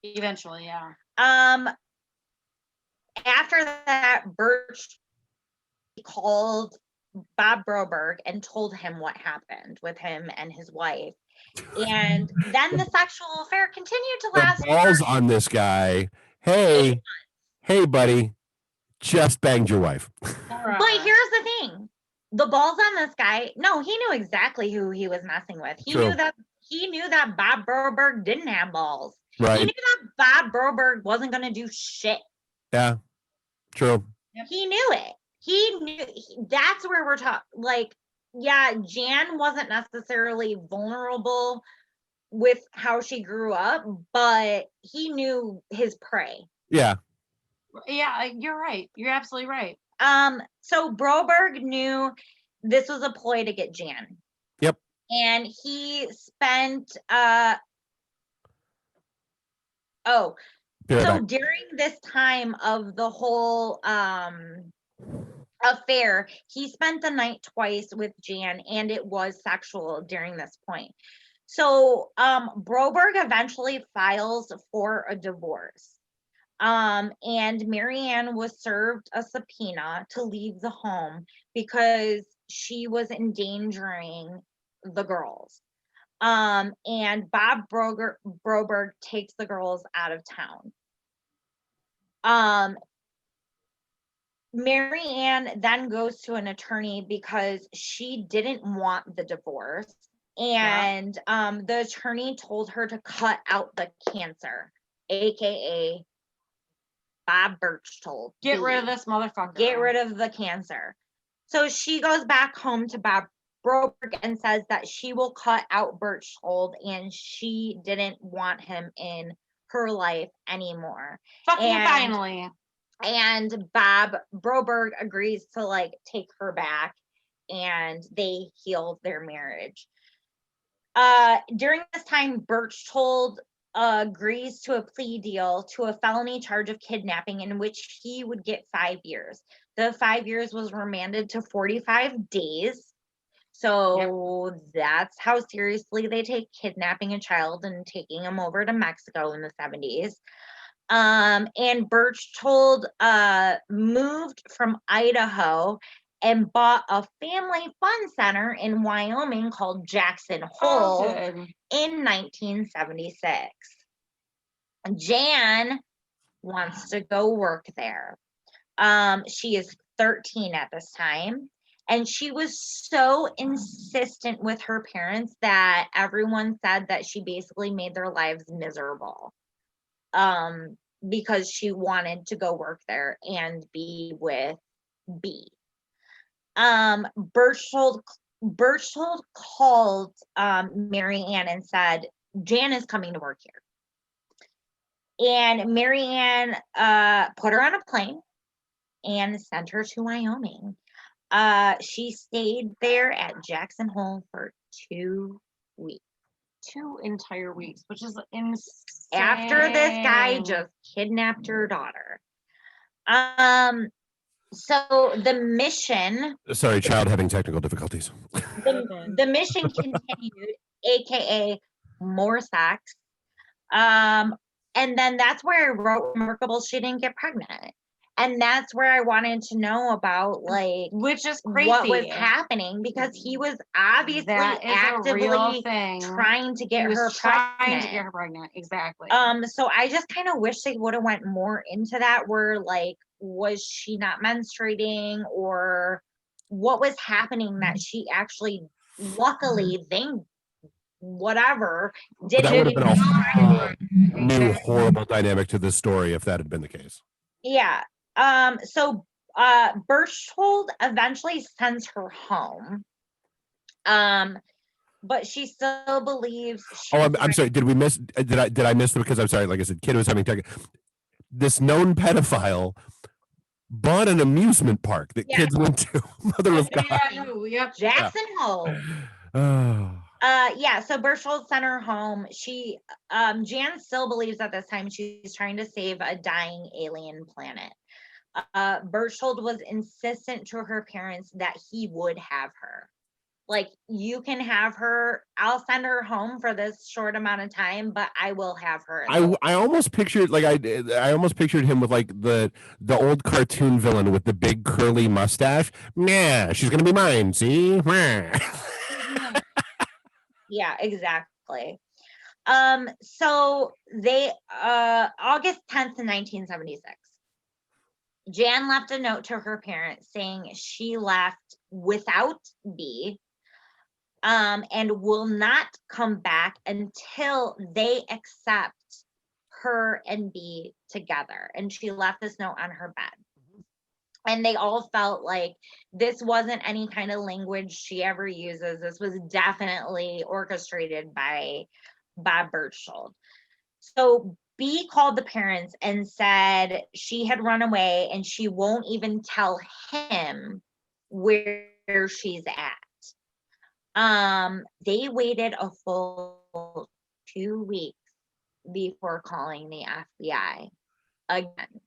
Eventually, yeah. After that, Birch called Bob Broberg and told him what happened with him and his wife. And then the sexual affair continued to last. The balls on this guy. Hey, buddy, just banged your wife. But here's the thing. The balls on this guy, no, he knew exactly who he was messing with. He knew that Bob Broberg didn't have balls. Right. He knew that Bob Broberg wasn't going to do shit. Yeah, true. He knew it. He knew. That's where we're talking. Like, yeah, Jan wasn't necessarily vulnerable with how she grew up, but he knew his prey. Yeah, you're right. You're absolutely right. So Broberg knew this was a ploy to get Jan. Yep. And he spent during this time of the whole affair, he spent the night twice with Jan, and it was sexual during this point. So Broberg eventually files for a divorce. And Marianne was served a subpoena to leave the home because she was endangering the girls. And Bob Broberg takes the girls out of town. Marianne then goes to an attorney because she didn't want the divorce. And the attorney told her to cut out the cancer, aka Bob Berchtold. Get rid of this motherfucker. Get rid of the cancer. So she goes back home to Bob Broberg and says that she will cut out Berchtold and she didn't want him in her life anymore. Finally. And Bob Broberg agrees to like take her back, and they heal their marriage. During this time, Berchtold agrees to a plea deal to a felony charge of kidnapping in which he would get 5 years. The 5 years was remanded to 45 days. So that's how seriously they take kidnapping a child and taking him over to Mexico in the 70s. And Berchtold moved from Idaho and bought a family fun center in Wyoming called Jackson Hole in 1976. Jan wants to go work there. She is 13 at this time, and she was so insistent with her parents that everyone said that she basically made their lives miserable. Because she wanted to go work there and be with B. Berchtold called Marianne and said, Jan is coming to work here. And Marianne put her on a plane and sent her to Wyoming. She stayed there at Jackson Hole for 2 weeks. 2 entire weeks, which is insane. After this guy just kidnapped her daughter. So the mission. Sorry, child having technical difficulties. The mission continued, aka more sex. And then that's where I wrote remarkable she didn't get pregnant. And that's where I wanted to know about, like, which is crazy, what was happening, because he was obviously actively trying to get her pregnant. Exactly. So I just kind of wish they would have went more into that, where like, was she not menstruating, or what was happening that she actually, luckily, whatever, did. That would have been a whole new horrible dynamic to this story if that had been the case. Yeah. So Berchtold eventually sends her home. But she still believes I'm sorry. Did I miss it? Because I'm sorry, like I said, kid was having this known pedophile bought an amusement park that kids went to. Mother of God. Jackson Hole. Oh. Yeah, so Berchtold sent her home. Jan still believes at this time she's trying to save a dying alien planet. Berchtold was insistent to her parents that he would have her. Like, you can have her. I'll send her home for this short amount of time, but I will have her. I almost pictured I almost pictured him with like the old cartoon villain with the big curly mustache. Nah, she's gonna be mine. See? Yeah, exactly. So they August 10th, 1976. Jan left a note to her parents saying she left without B, and will not come back until they accept her and B together. And she left this note on her bed. And they all felt like this wasn't any kind of language she ever uses. This was definitely orchestrated by Bob Berchtold. So B called the parents and said she had run away and she won't even tell him where she's at. They waited a full 2 weeks before calling the FBI again.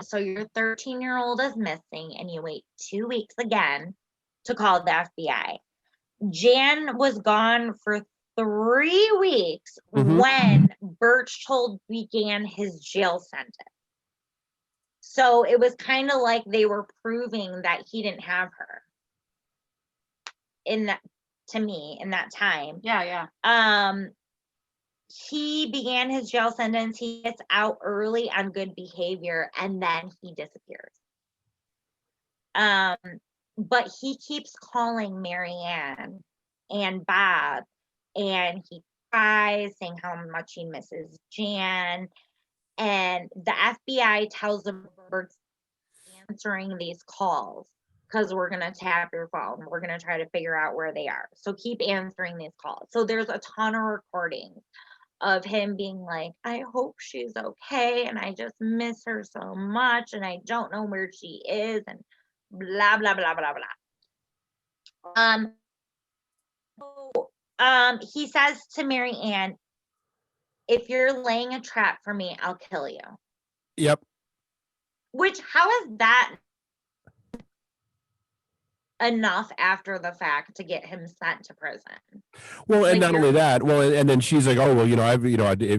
So your 13-year-old is missing and you wait 2 weeks again to call the FBI. Jan was gone for 3 weeks when Berchtold began his jail sentence. So it was kind of like they were proving that he didn't have her in that time. Yeah. He began his jail sentence. He gets out early on good behavior and then he disappears. But he keeps calling Marianne and Bob, and he cries, saying how much he misses Jan. And the FBI tells him we're answering these calls because we're going to tap your phone. We're going to try to figure out where they are. So keep answering these calls. So there's a ton of recordings of him being like, I hope she's okay. And I just miss her so much. And I don't know where she is. And blah, blah, blah, blah, blah. He says to Mary Ann, if you're laying a trap for me, I'll kill you. Yep. Which, how is that enough after the fact to get him sent to prison? Well, and Like, not only that, and then she's like, oh, well,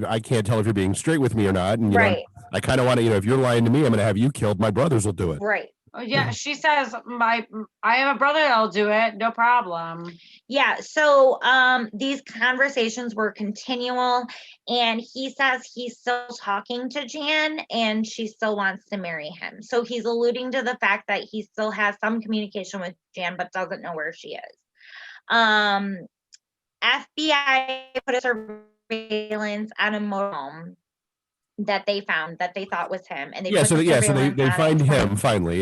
I can't tell if you're being straight with me or not. And, right. I kind of want to, if you're lying to me, I'm going to have you killed. My brothers will do it. Right. Yeah, she says, I have a brother that'll do it, no problem. Yeah, so these conversations were continual, and he says he's still talking to Jan and she still wants to marry him. So he's alluding to the fact that he still has some communication with Jan but doesn't know where she is. FBI put a surveillance on a motorhome that they found that they thought was him, and so they find him finally.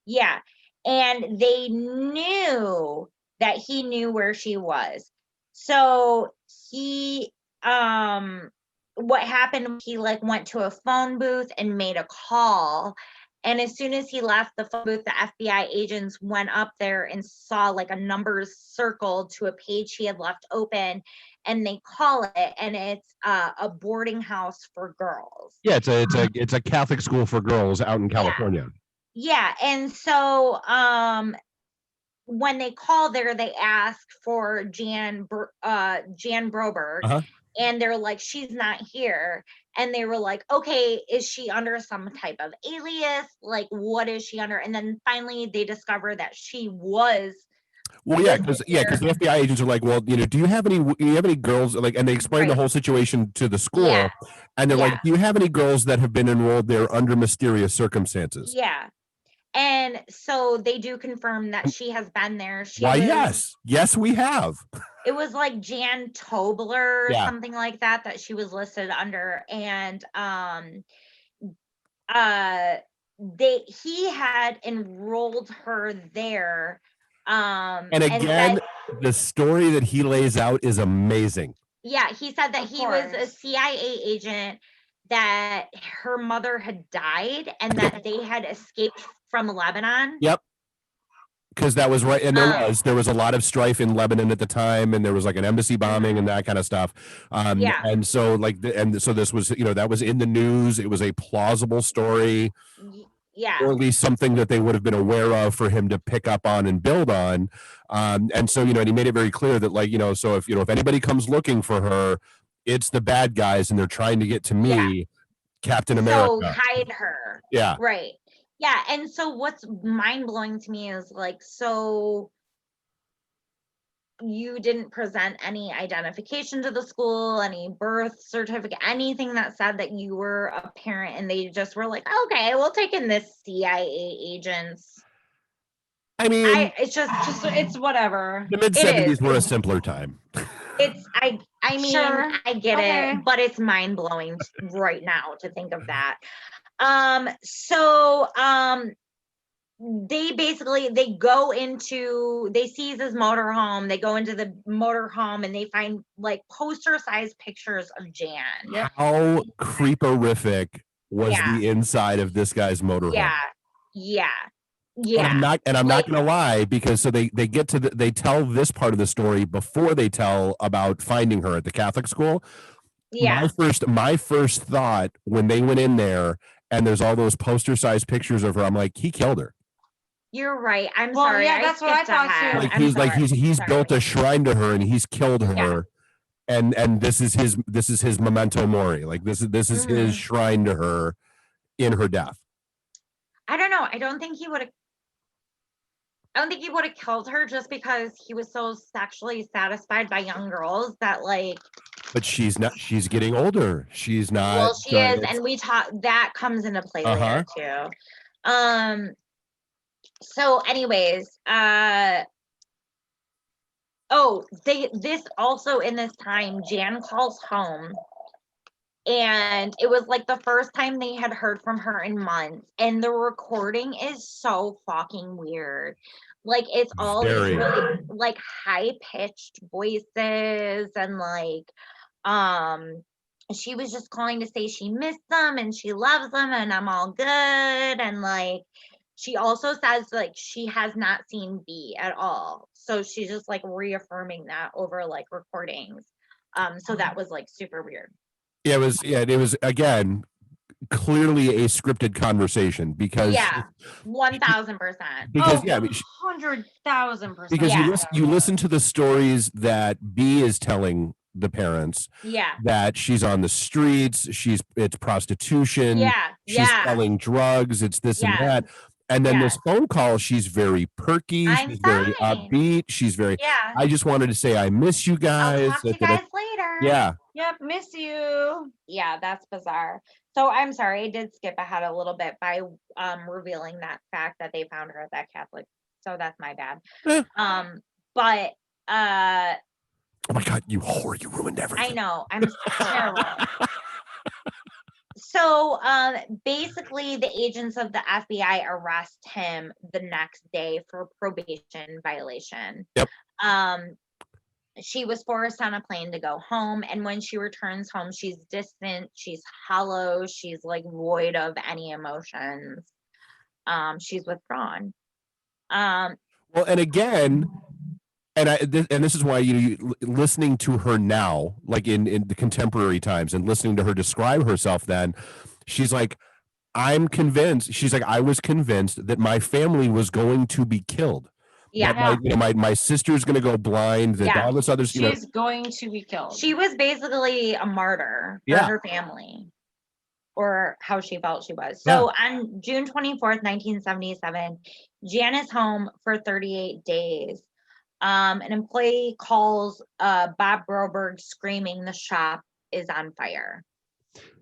Yeah, and they knew that he knew where she was. So he what happened, he like went to a phone booth and made a call, and as soon as he left the phone booth, the FBI agents went up there and saw like a numbers circled to a page he had left open, and they call it, and it's a boarding house for girls. Yeah, it's a Catholic school for girls out in California. Yeah, and so when they call there, they ask for Jan Broberg, and they're like, she's not here. And they were like, okay, is she under some type of alias? Like, what is she under? And then finally they discover that she was. Well, because the FBI agents are like, well, do you have any girls, like, and they explain the whole situation to the school, and they're like, do you have any girls that have been enrolled there under mysterious circumstances? Yeah. And so they do confirm that she has been there. Yes, we have. It was like Jan Tobler, something like that she was listed under. And he had enrolled her there. And again, the story that he lays out is amazing. Yeah, he said that he was a CIA agent, that her mother had died and that they had escaped from Lebanon. Yep. because that was right, and Um, there was a lot of strife in Lebanon at the time, and there was like an embassy bombing and that kind of stuff. Yeah. And so and so this was, that was in the news. It was a plausible story, Yeah. or at least something that they would have been aware of for him to pick up on and build on. And so, and he made it very clear that, like, so if anybody comes looking for her, it's the bad guys and they're trying to get to me, Captain So America. hide her. Yeah. Right. Yeah. And so what's mind blowing to me is like, so you didn't present any identification to the school, any birth certificate, anything that said that you were a parent, and they just were like, okay, we'll take in this CIA agents. I mean, it's just it's whatever. the mid '70s were a simpler time. I mean, Sure. I get Okay. it, but it's mind blowing right now to think of that. So they basically they seize his motorhome. They go into the motorhome and they find like poster-sized pictures of Jan. Yep. How creeperific was the inside of this guy's motorhome? Yeah. And I'm not gonna lie, because so they get to they tell this part of the story before they tell about finding her at the Catholic school. Yeah. My first thought when they went in there and there's all those poster-sized pictures of her, I'm like, he killed her. You're right. I'm Well, sorry. yeah, that's what I thought too. Like he's built a shrine to her and he's killed her. And this is his memento mori. Like this is his shrine to her in her death. I don't know. I don't think he would have killed her just because he was so sexually satisfied by young girls that, like. But she's getting older. She's not. Well, she is, and we talk that comes into play later too. So anyways, this also in this time, Jan calls home, and it was like the first time they had heard from her in months, and the recording is so fucking weird. Like it's all these really like high pitched voices, and like she was just calling to say she missed them and she loves them and I'm all good, and like she also says like she has not seen B at all, so she's just like reaffirming that over like recordings. So that was like super weird. It was again clearly a scripted conversation because 1000%. Because 100,000%. Because you listen to the stories that B is telling the parents, that she's on the streets, it's prostitution, she's selling drugs, it's this and that. And then this phone call, she's very perky, she's very upbeat, she's very, I just wanted to say I miss you guys. I'll talk to you guys later. Yeah. Yep, miss you. Yeah, that's bizarre. So I'm sorry, I did skip ahead a little bit by revealing that fact that they found her at that Catholic. So that's my bad. But oh my God, you whore, you ruined everything. I know. I'm terrible. So basically the agents of the FBI arrest him the next day for probation violation. Yep. She was forced on a plane to go home, and when she returns home, she's distant, she's hollow, she's like void of any emotions. She's withdrawn. Well, and again, and this is why you listening to her now, like in the contemporary times, and listening to her describe herself, then she's like, I'm convinced. She's like, I was convinced that my family was going to be killed. Yeah. My sister's going to go blind. That all this other. She's going to be killed. She was basically a martyr for her family, or how she felt she was. So on June 24th, 1977, Jan is home for 38 days. An employee calls Bob Broberg screaming the shop is on fire.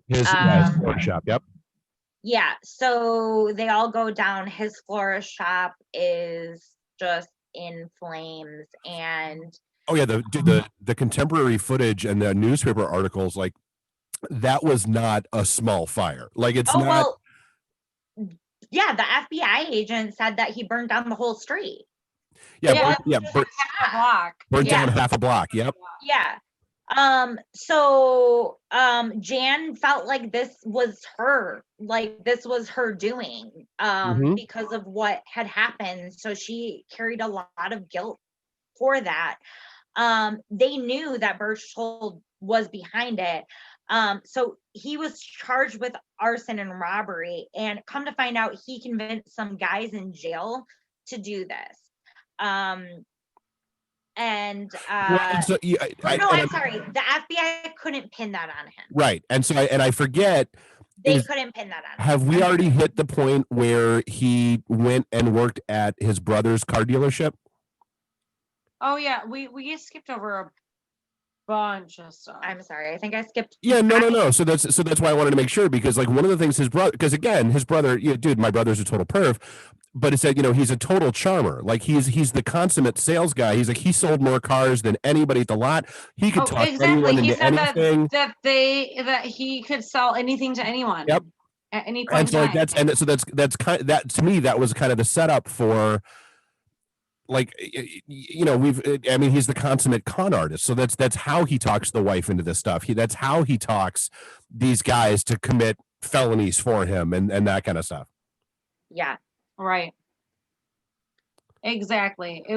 His florist shop, yep. Yeah, so they all go down. His florist shop is just in flames, and the contemporary footage and the newspaper articles, like that was not a small fire. Like it's not. Well, yeah, the FBI agent said that he burned down the whole street. Half a block. Burnt down half a block. Yep. Yeah. Jan felt like this was her doing, because of what had happened. So she carried a lot of guilt for that. They knew that Berchtold was behind it. So he was charged with arson and robbery, and come to find out, he convinced some guys in jail to do this. I'm sorry, the FBI couldn't pin that on him. Right. And so I forget, they couldn't pin that on him. Have we already hit the point where he went and worked at his brother's car dealership? Oh yeah, we skipped over a bunch of stuff. I'm sorry, I think I skipped. Yeah, no. So that's why I wanted to make sure, because like one of the things his brother, because again, his brother, dude, my brother's a total perv, but it said, he's a total charmer. Like he's the consummate sales guy. He's like, he sold more cars than anybody at the lot. He could talk anyone into anything. That he could sell anything to anyone. Yep. At any point. And so like that's kind of, that to me, that was kind of the setup for, like, he's the consummate con artist. So that's how he talks the wife into this stuff. That's how he talks these guys to commit felonies for him and that kind of stuff. Yeah. Right. Exactly. The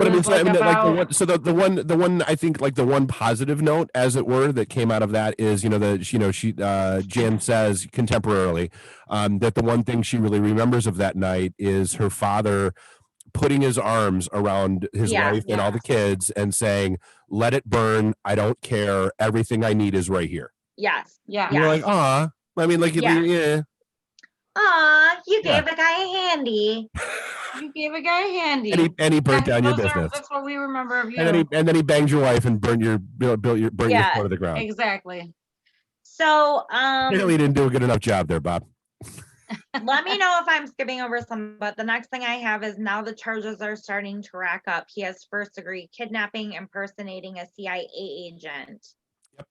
one I think, like the one positive note, as it were, that came out of that is, Jan says contemporarily, that the one thing she really remembers of that night is her father putting his arms around his wife and all the kids and saying, "Let it burn. I don't care. Everything I need is right here." Yes. Yeah. You're like, "Aw." I mean, like, yeah. Aw, you gave a guy a handy. You gave a guy a handy. And he burnt down your business. That's what we remember of you. And then he banged your wife and burned your floor to the ground. Exactly. So Apparently, you didn't do a good enough job there, Bob. Let me know if I'm skipping over some, but the next thing I have is now the charges are starting to rack up. He has first-degree kidnapping, impersonating a CIA agent. Yep.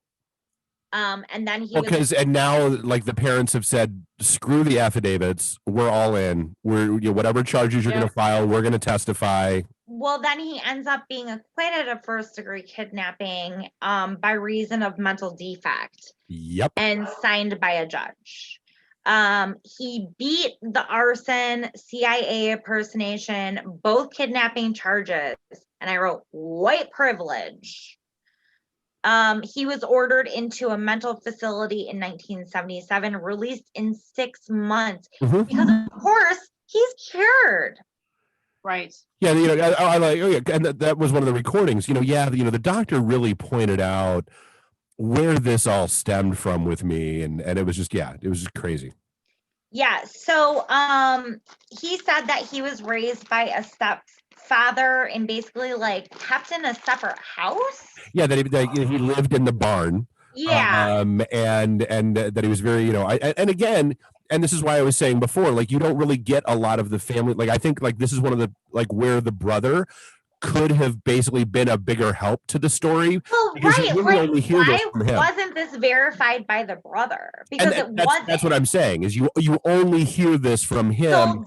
And then and now, like, the parents have said, screw the affidavits. We're all in. Whatever charges you're going to file, we're going to testify. Well, then he ends up being acquitted of first-degree kidnapping by reason of mental defect. Yep. And signed by a judge. He beat the arson, CIA impersonation, both kidnapping charges, and I wrote white privilege. He was ordered into a mental facility in 1977, released in 6 months, because of course he's cured. Right. Yeah, I like, and that was one of the recordings. The doctor really pointed out where this all stemmed from with me, and it was just, it was just crazy. Yeah, so he said that he was raised by a stepfather and basically like kept in a separate house. Yeah, that he lived in the barn. Yeah. And that he was very, and again, and this is why I was saying before, like, you don't really get a lot of the family. Like, I think, like, this is one of the, like, where the brother could have basically been a bigger help to the story. Well, right. Like, why wasn't this verified by the brother? Because it wasn't. That's what I'm saying, is you only hear this from him. So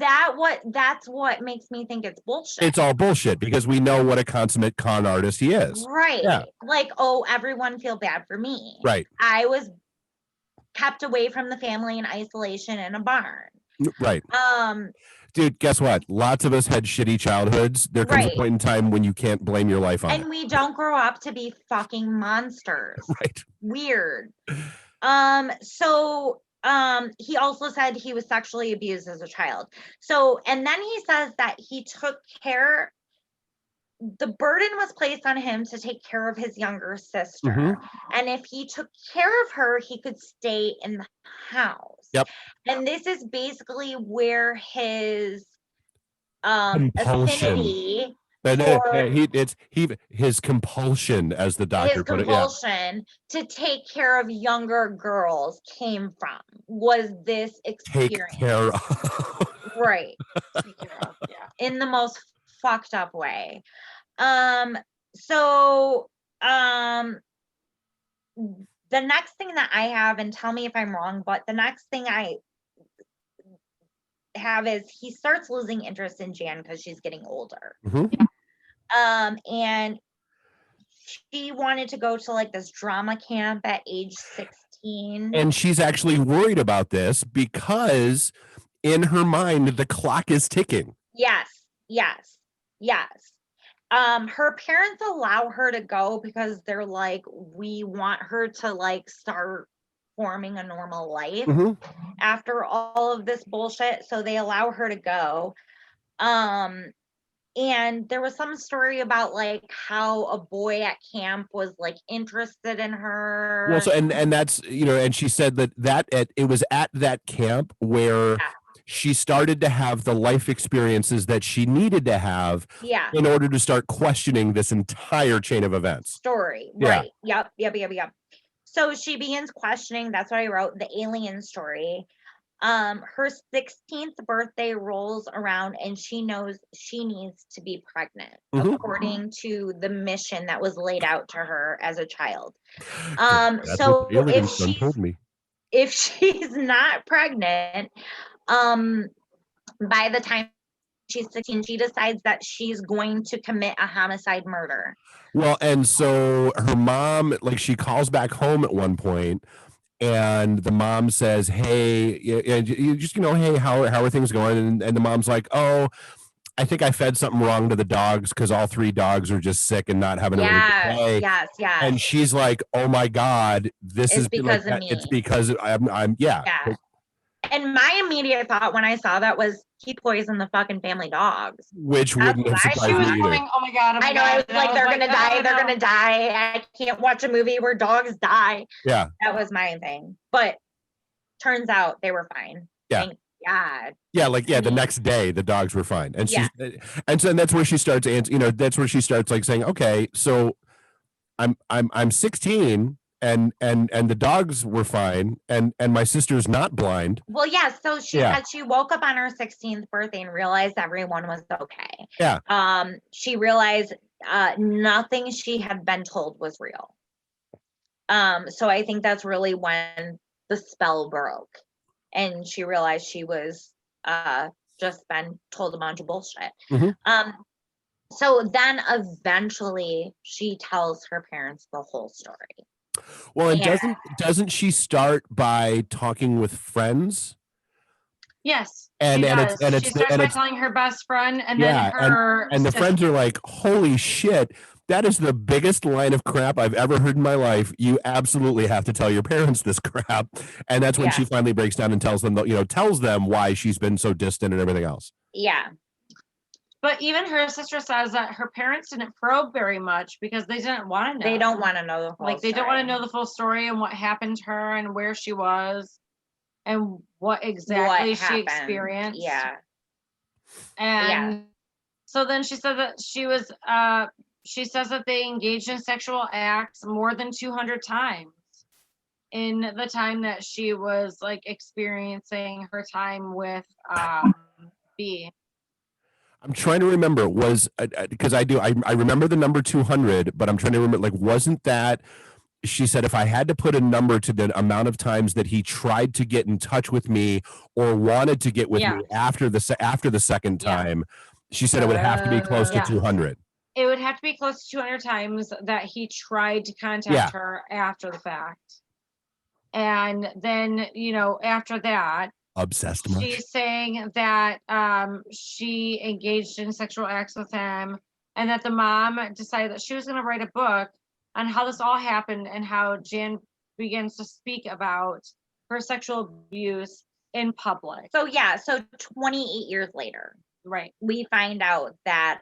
that's what makes me think it's bullshit. It's all bullshit, because we know what a consummate con artist he is. Right. Yeah. Like, everyone feel bad for me. Right. I was kept away from the family in isolation in a barn. Right. Dude, guess what? Lots of us had shitty childhoods. There comes a point in time when you can't blame your life on it. And we don't grow up to be fucking monsters. Right. Weird. So he also said he was sexually abused as a child. So, and then he says that he took care, the burden was placed on him to take care of his younger sister. And if he took care of her, he could stay in the house. Yep. And this is basically where his affinity his compulsion, as the doctor put it. Compulsion to take care of younger girls came from, was this experience. Take care of. Right. Take care of, in the most fucked up way. So the next thing that I have, and tell me if I'm wrong, but the next thing I have is he starts losing interest in Jan because she's getting older. And she wanted to go to like this drama camp at age 16. And she's actually worried about this because in her mind, the clock is ticking. Yes. Her parents allow her to go because they're like, we want her to like start forming a normal life after all of this bullshit. So they allow her to go. And there was some story about like how a boy at camp was like interested in her. Well, so and that's, you know, and she said that it was at that camp where she started to have the life experiences that she needed to have in order to start questioning this entire chain of events. Story. Right. Yep. So she begins questioning, that's what I wrote, the alien story. Her 16th birthday rolls around and she knows she needs to be pregnant according to the mission that was laid out to her as a child. So if she's not pregnant, by the time she's 16, she decides that she's going to commit a homicide murder. Well, and so her mom, like, she calls back home at one point, and the mom says, "Hey, you just, hey, how are things going?" And the mom's like, "Oh, I think I fed something wrong to the dogs because all 3 dogs are just sick and not having a really good day." Yes. And she's like, "Oh my God, this is because of me. It's because I'm yeah." And my immediate thought when I saw that was he poisoned the fucking family dogs. Which wouldn't have surprised me either. Oh my God. I know. I was like, they're gonna die. They're gonna die. I can't watch a movie where dogs die. Yeah. That was my thing. But turns out they were fine. Yeah. Thank God. Yeah, the next day the dogs were fine. And and that's where she starts that's where she starts like saying, "Okay, so I'm 16 and the dogs were fine and my sister's not blind." Well, yeah, so she said she woke up on her 16th birthday and realized everyone was okay. Yeah. She realized nothing she had been told was real. So I think that's really when the spell broke and she realized she was just been told a bunch of bullshit. So then eventually she tells her parents the whole story. Well, and doesn't she start by talking with friends? Yes, and she starts by telling her best friend, and then her and the friends are like, "Holy shit, that is the biggest line of crap I've ever heard in my life. You absolutely have to tell your parents this crap." And that's when she finally breaks down and tells them, tells them why she's been so distant and everything else. Yeah. But even her sister says that her parents didn't probe very much because they didn't want to know. They don't want to know the whole story. They don't want to know the full story and what happened to her and where she was and what exactly she experienced. Yeah. And so then she said that she says that they engaged in sexual acts more than 200 times in the time that she was like experiencing her time with B. I'm trying to remember, because I remember the number 200, but I'm trying to remember, wasn't that, she said, if I had to put a number to the amount of times that he tried to get in touch with me or wanted to get with me after the second time, she said it would have to be close to 200. It would have to be close to 200 times that he tried to contact her after the fact. And then, after that, obsessed much? She's saying that she engaged in sexual acts with him and that the mom decided that she was going to write a book on how this all happened and how Jan begins to speak about her sexual abuse in public. So 28 years later, right, we find out that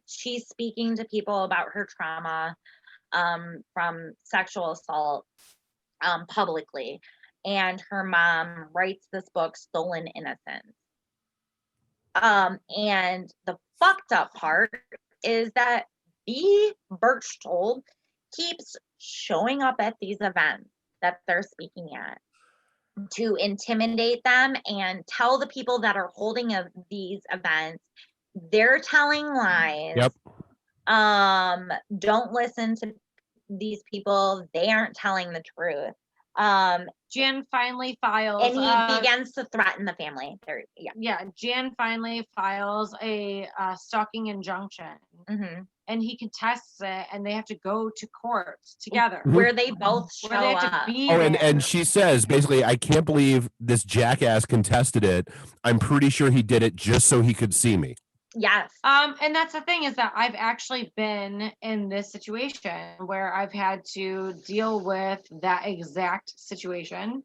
she's speaking to people about her trauma from sexual assault publicly. And her mom writes this book, Stolen Innocence. And the fucked up part is that B. Berchtold keeps showing up at these events that they're speaking at to intimidate them and tell the people that are holding these events they're telling lies. Yep. Don't listen to these people. They aren't telling the truth. Jan finally files, and he begins to threaten the family. Jan finally files a stalking injunction, and he contests it, and they have to go to court together, where they both show where they have up. to be and she says basically, I can't believe this jackass contested it. I'm pretty sure he did it just so he could see me. Yes. And that's the thing, is that I've actually been in this situation where I've had to deal with that exact situation,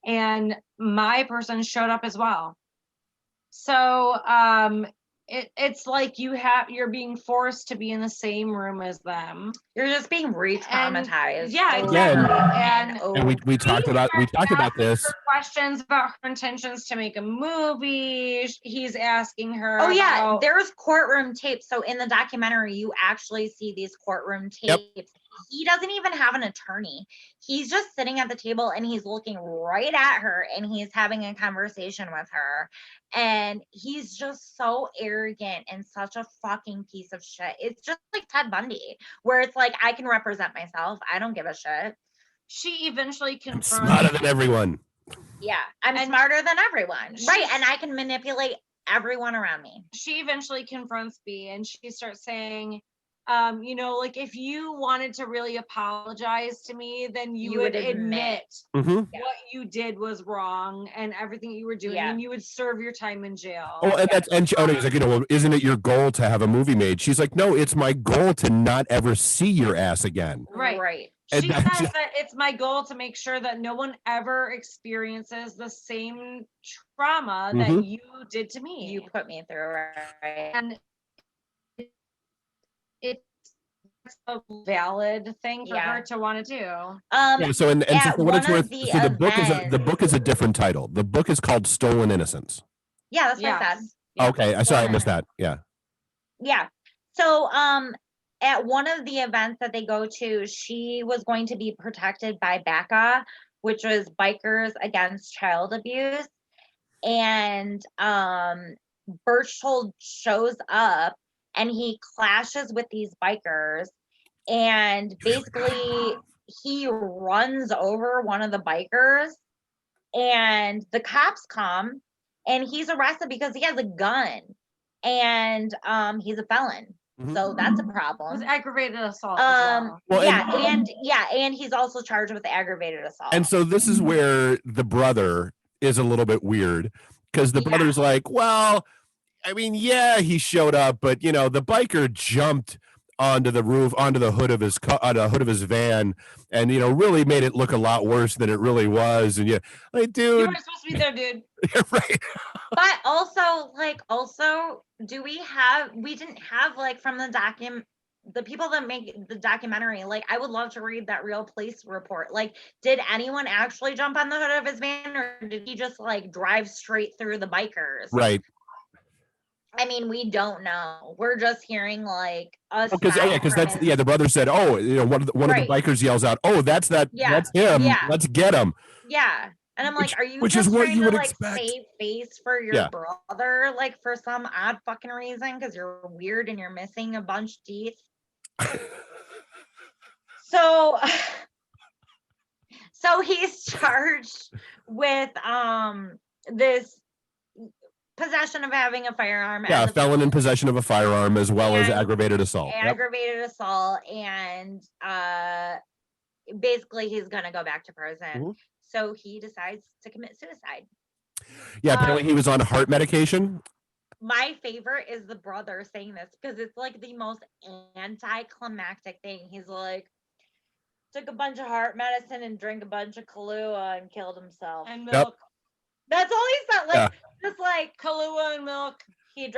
and my person showed up as well. So it's like you're being forced to be in the same room as them. You're just being re-traumatized. Yeah, exactly. And we talked about this. Questions about her intentions to make a movie. He's asking her. Oh yeah, there's courtroom tapes. So in the documentary, you actually see these courtroom tapes. Yep. He doesn't even have an attorney. He's just sitting at the table and he's looking right at her and he's having a conversation with her. And he's just so arrogant and such a fucking piece of shit. It's just like Ted Bundy, where it's like, I can represent myself. I don't give a shit. She eventually confronts. I'm smarter than everyone. Yeah, I'm smarter than everyone. Right, and I can manipulate everyone around me. She eventually confronts B and she starts saying, like, if you wanted to really apologize to me, then you would admit what you did was wrong and everything you were doing, and you would serve your time in jail. Oh, and he's like, well, isn't it your goal to have a movie made? She's like, no, it's my goal to not ever see your ass again. Right. She says that it's my goal to make sure that no one ever experiences the same trauma that you did to me. You put me through, right? And it's a valid thing for her to want to do. So for what it's worth, so the book is a different title. The book is called Stolen Innocence. Yeah, that's what I said. Okay, sorry, I missed that. Yeah. So at one of the events that they go to, she was going to be protected by BACA, which was Bikers Against Child Abuse. And Berchtold shows up and he clashes with these bikers. And basically, he runs over one of the bikers. And the cops come and he's arrested because he has a gun. And he's a felon. So that's a problem. It was aggravated assault. And he's also charged with aggravated assault. And so this is where the brother is a little bit weird, because the brother's like, well, I mean, he showed up, but the biker jumped onto the roof, onto the hood of his van, and really made it look a lot worse than it really was. And like, dude, you weren't supposed to be there, dude. Right. But also, we didn't have like from the people that make the documentary, like I would love to read that real police report. Like, did anyone actually jump on the hood of his van, or did he just like drive straight through the bikers? Right. I mean, we don't know. We're just hearing like us. Because that's the brother said, one of the bikers yells out, "Oh, that's him. Let's get him." Yeah. And I'm like, are you which just is what trying you to would like expect. save face for your brother, like for some odd fucking reason, because you're weird and you're missing a bunch of teeth? So he's charged with this possession of having a firearm. Yeah, felon in possession of a firearm, as well as aggravated assault. Assault, and basically he's gonna go back to prison. So he decides to commit suicide. Yeah, apparently he was on heart medication. My favorite is the brother saying this, because it's like the most anticlimactic thing. He's like, took a bunch of heart medicine and drank a bunch of Kahlua and killed himself. And milk. That's all he said. Like, just like Kahlua and milk. He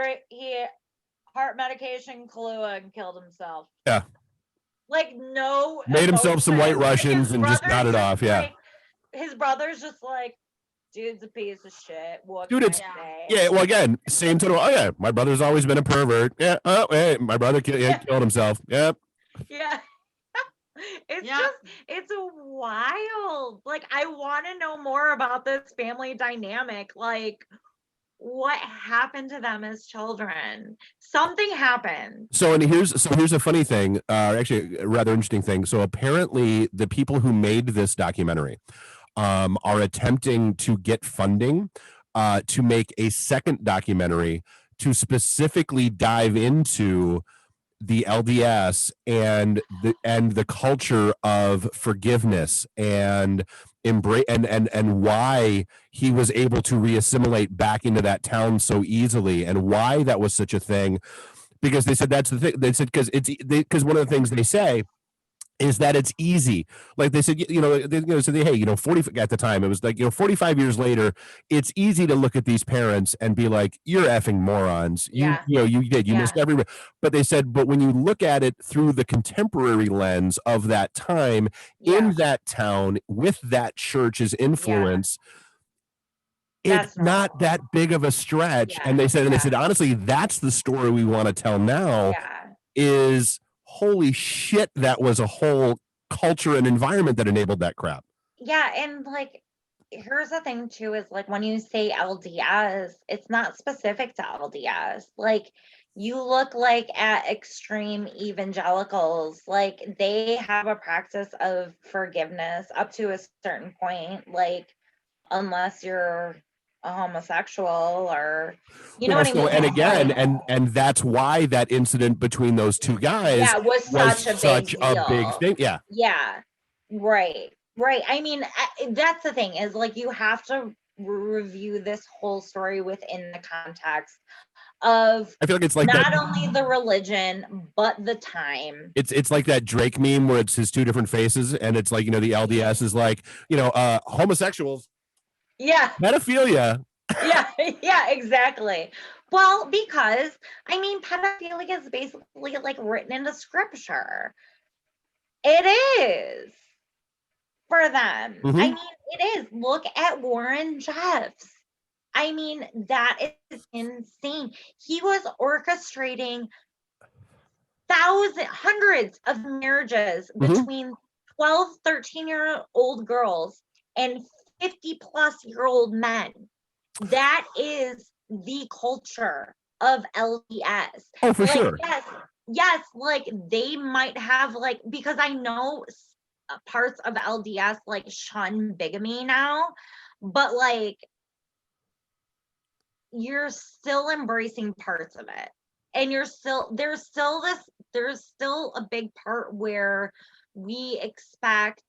heart medication, Kahlua, and killed himself. Yeah. Like, no. Made himself some White Russians and just got it off. Yeah. Like, his brother's just like, dude's a piece of shit. What Dude, well, again, same total. Oh yeah, my brother's always been a pervert. Yeah. Oh, hey, my brother killed himself. Yep. Yeah. It's wild. Like, I want to know more about this family dynamic. Like, what happened to them as children? Something happened. So here's a funny thing, actually a rather interesting thing. So apparently the people who made this documentary are attempting to get funding to make a second documentary to specifically dive into the LDS and the culture of forgiveness and embrace and why he was able to reassimilate back into that town so easily, and why that was such a thing. Because they said that's the thing. They said because one of the things they say is that it's easy. Like they said, said, hey, 40 at the time, it was like, 45 years later, it's easy to look at these parents and be like, you're effing morons. You missed every, but they said, but when you look at it through the contemporary lens of that time in that town with that church's influence, it's not that big of a stretch. And they said, honestly, that's the story we want to tell now is, holy shit, that was a whole culture and environment that enabled that crap. Yeah, and like, here's the thing too, is like when you say LDS, it's not specific to LDS. Like, you look like at extreme evangelicals, like they have a practice of forgiveness up to a certain point, like unless you're a homosexual or what I mean. And again, and that's why that incident between those two guys was such a big thing. Right. I mean, that's the thing, is like you have to review this whole story within the context of, I feel like it's like not only the religion but the time. It's like that Drake meme where it's his two different faces, and it's like, the LDS is like, homosexuals, pedophilia. Yeah, exactly. Well, because I mean, pedophilia is basically like written into scripture. It is for them. Mm-hmm. I mean, it is. Look at Warren Jeffs. I mean, that is insane. He was orchestrating hundreds of marriages between 12, 13-year-old girls and 50-plus-year-old men. That is the culture of LDS. Oh, for sure. Yes, like they might have, like, because I know parts of LDS like shun bigamy now, but like you're still embracing parts of it, and there's still a big part where we expect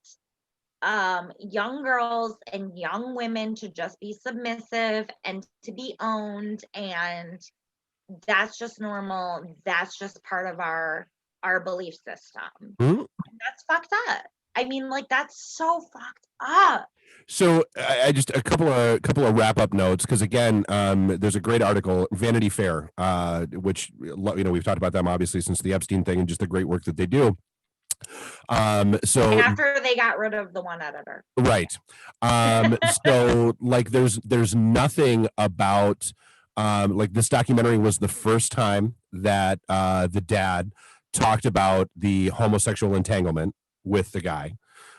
young girls and young women to just be submissive and to be owned, and that's just normal. That's just part of our belief system. That's fucked up. I mean, like, that's so fucked up. So I just a couple of wrap up notes, because again, there's a great article, Vanity Fair, which we've talked about them obviously since the Epstein thing, and just the great work that they do. So after they got rid of the one editor, right? So like, there's nothing about like, this documentary was the first time that the dad talked about the homosexual entanglement with the guy.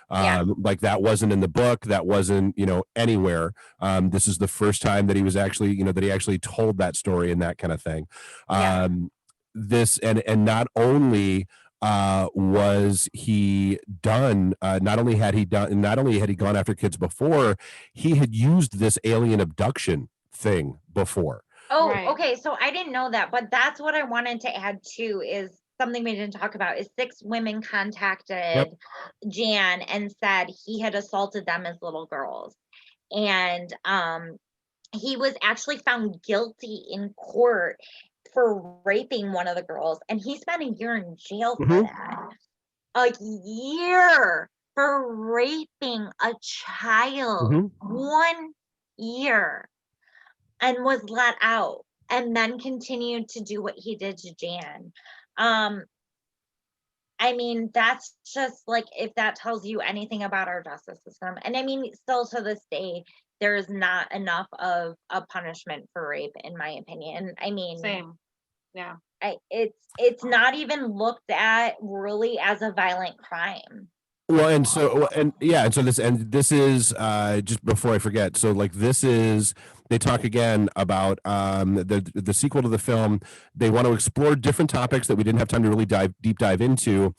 Like, that wasn't in the book, that wasn't anywhere. This is the first time that he was actually that he actually told that story and that kind of thing. This and not only was he done, not only had he gone after kids before, he had used this alien abduction thing before. Okay, so I didn't know that, but that's what I wanted to add too, is something we didn't talk about, is 6 women contacted Jan and said he had assaulted them as little girls, and he was actually found guilty in court for raping one of the girls, and he spent a year in jail for that. A year for raping a child. 1 year. And was let out, and then continued to do what he did to Jan. I mean, that's just like, if that tells you anything about our justice system. And I mean, still to this day, there is not enough of a punishment for rape, in my opinion. I mean, same. Yeah. It's not even looked at really as a violent crime. Well, so this is just before I forget. So like, this is They talk again about the sequel to the film. They want to explore different topics that we didn't have time to really deep dive into,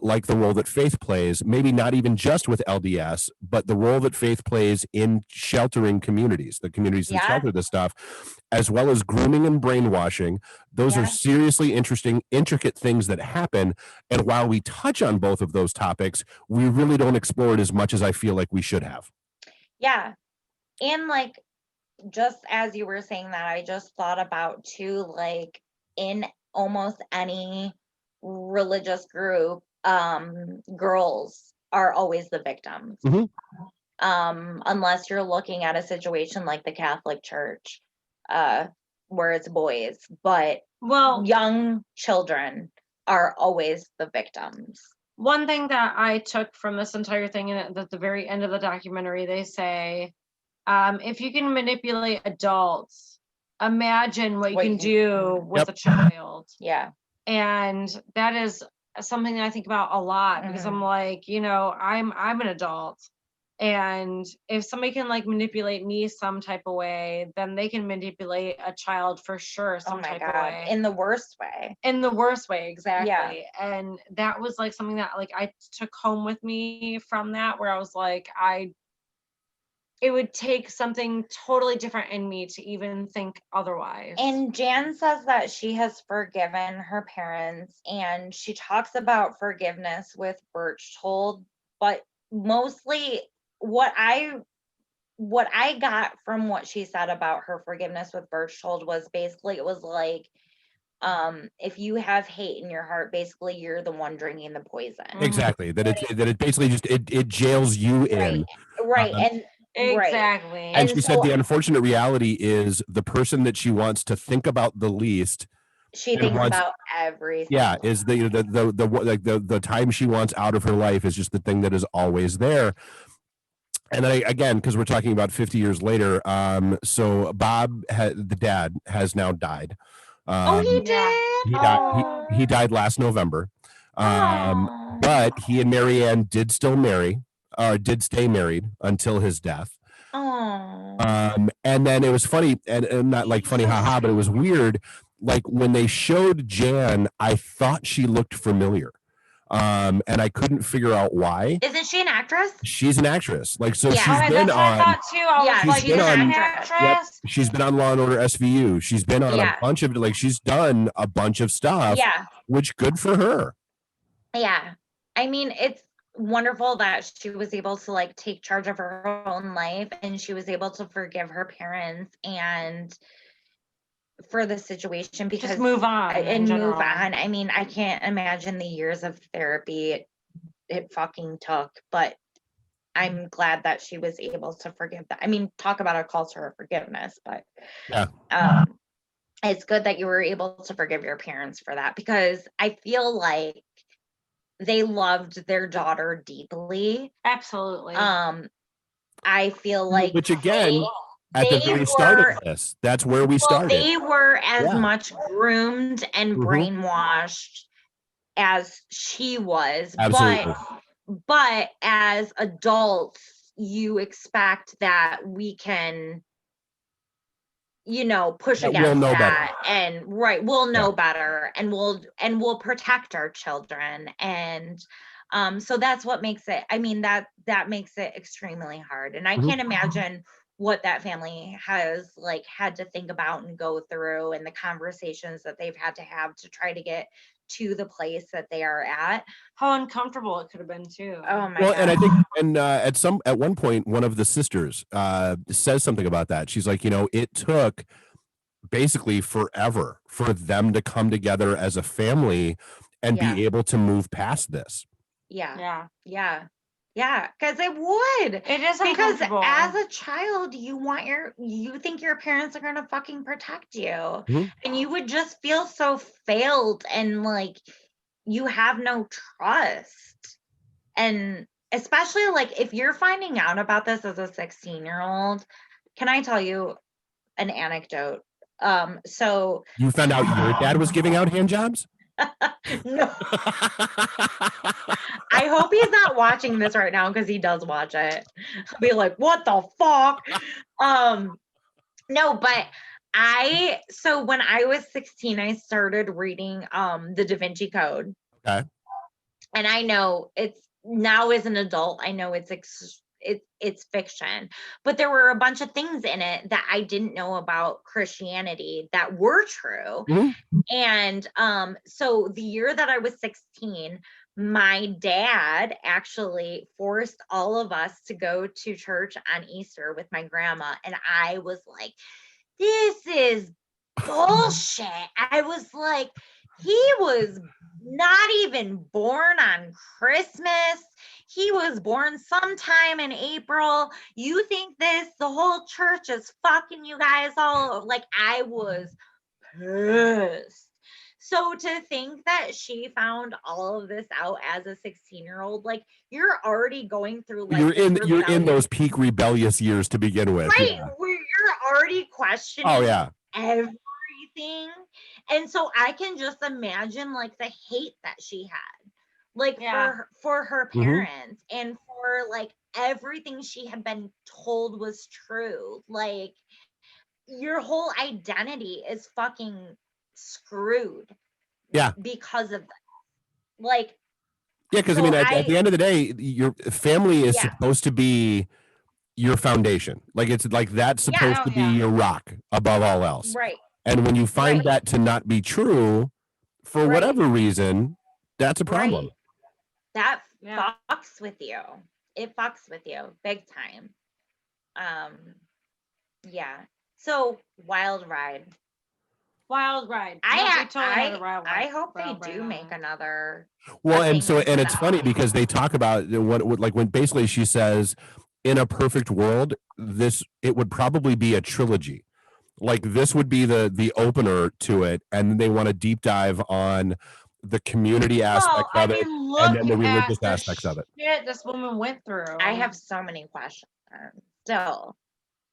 like the role that faith plays, maybe not even just with LDS, but the role that faith plays in sheltering communities, the communities that shelter this stuff, as well as grooming and brainwashing. Those are seriously interesting, intricate things that happen. And while we touch on both of those topics, we really don't explore it as much as I feel like we should have. Yeah. And like, just as you were saying that, I just thought about too, like in almost any religious group, girls are always the victims. Unless you're looking at a situation like the Catholic Church, where it's boys, but young children are always the victims. One thing that I took from this entire thing, and at the very end of the documentary, they say, if you can manipulate adults, imagine what you can do with a child. Yeah. And that is something that I think about a lot, because I'm like, you know, I'm an adult, and if somebody can like manipulate me some type of way, then they can manipulate a child for sure some type of way. In the worst way. In the worst way, exactly. Yeah. And that was like something that like I took home with me from that, where I was like, it would take something totally different in me to even think otherwise. And Jan says that she has forgiven her parents, and she talks about forgiveness with Berchtold, but mostly what I got from what she said about her forgiveness with Berchtold was basically, it was like, if you have hate in your heart, basically you're the one drinking the poison. Exactly. That it basically just it jails you in. Right. And exactly. And she said the unfortunate reality is the person that she wants to think about the least, she thinks about everything. Yeah, is the time she wants out of her life is just the thing that is always there. And then again, because we're talking about 50 years later, so Bob, the dad, has now died. He did? He died last November. But he and Marianne did stay married until his death. And then it was funny, and not like funny, haha, but it was weird. Like when they showed Jan, I thought she looked familiar. And I couldn't figure out why. Isn't she an actress? She's an actress. Like, so she's been on. She's been on. Yep, she's been on Law and Order SVU. She's been on a bunch of, like, she's done a bunch of stuff. Yeah. Which good for her. Yeah. I mean, it's wonderful that she was able to like take charge of her own life, and she was able to forgive her parents and for the situation, because just move on and move on. I mean, I can't imagine the years of therapy it fucking took, but I'm glad that she was able to forgive that. I mean, talk about a culture of forgiveness, but it's good that you were able to forgive your parents for that, because I feel like they loved their daughter deeply. Absolutely. I feel like, which again, at the very start of this, that's where we started. They were as much groomed and brainwashed as she was. Absolutely. But as adults, you expect that we can, you know, push against that, and we'll know better, and we'll protect our children, and so that's what makes it. I mean, that makes it extremely hard, and I can't imagine what that family has like had to think about and go through, and the conversations that they've had to have to try to get to the place that they are at. How uncomfortable it could have been too. Oh my God. And I think, and at one point, one of the sisters says something about that. She's like, you know, it took basically forever for them to come together as a family and be able to move past this. Yeah, because it would. It is because as a child, you think your parents are gonna fucking protect you, and you would just feel so failed, and like you have no trust, and especially like if you're finding out about this as a 16-year-old. Can I tell you an anecdote? So you found out your dad was giving out hand jobs? No. I hope he's not watching this right now, because he does watch it. I'll be like, what the fuck? No, but so when I was 16, I started reading the Da Vinci Code. Okay. And I know it's now as an adult, I know it's fiction, but there were a bunch of things in it that I didn't know about Christianity that were true. Mhm. And so the year that I was 16, my dad actually forced all of us to go to church on Easter with my grandma. And I was like, this is bullshit. I was like, he was not even born on Christmas. He was born sometime in April. You think the whole church is fucking you guys all? Like, I was pissed. So to think that she found all of this out as a 16-year-old, like, you're already going through like You're in rebellion. those peak rebellious years to begin with. Right, Yeah. where you're already questioning Oh yeah. everything. And so I can just imagine like the hate that she had, like for her parents and for like everything she had been told was true. Like, your whole identity is fucking screwed. Yeah. Because of that. Like, yeah, because so I mean, at the end of the day, your family is supposed to be your foundation. Like, it's like that's supposed to be your rock above all else. Right. And when you find that to not be true for whatever reason, that's a problem. Right. That fucks with you. It fucks with you big time. Yeah. So Wild Ride. I hope they do make another. Well, and it's funny because they talk about what like when basically she says, in a perfect world, it would probably be a trilogy. Like, this would be the opener to it, and then they want to deep dive on the community aspect of it, and then the religious aspects of it. Shit, this woman went through. I have so many questions. Still,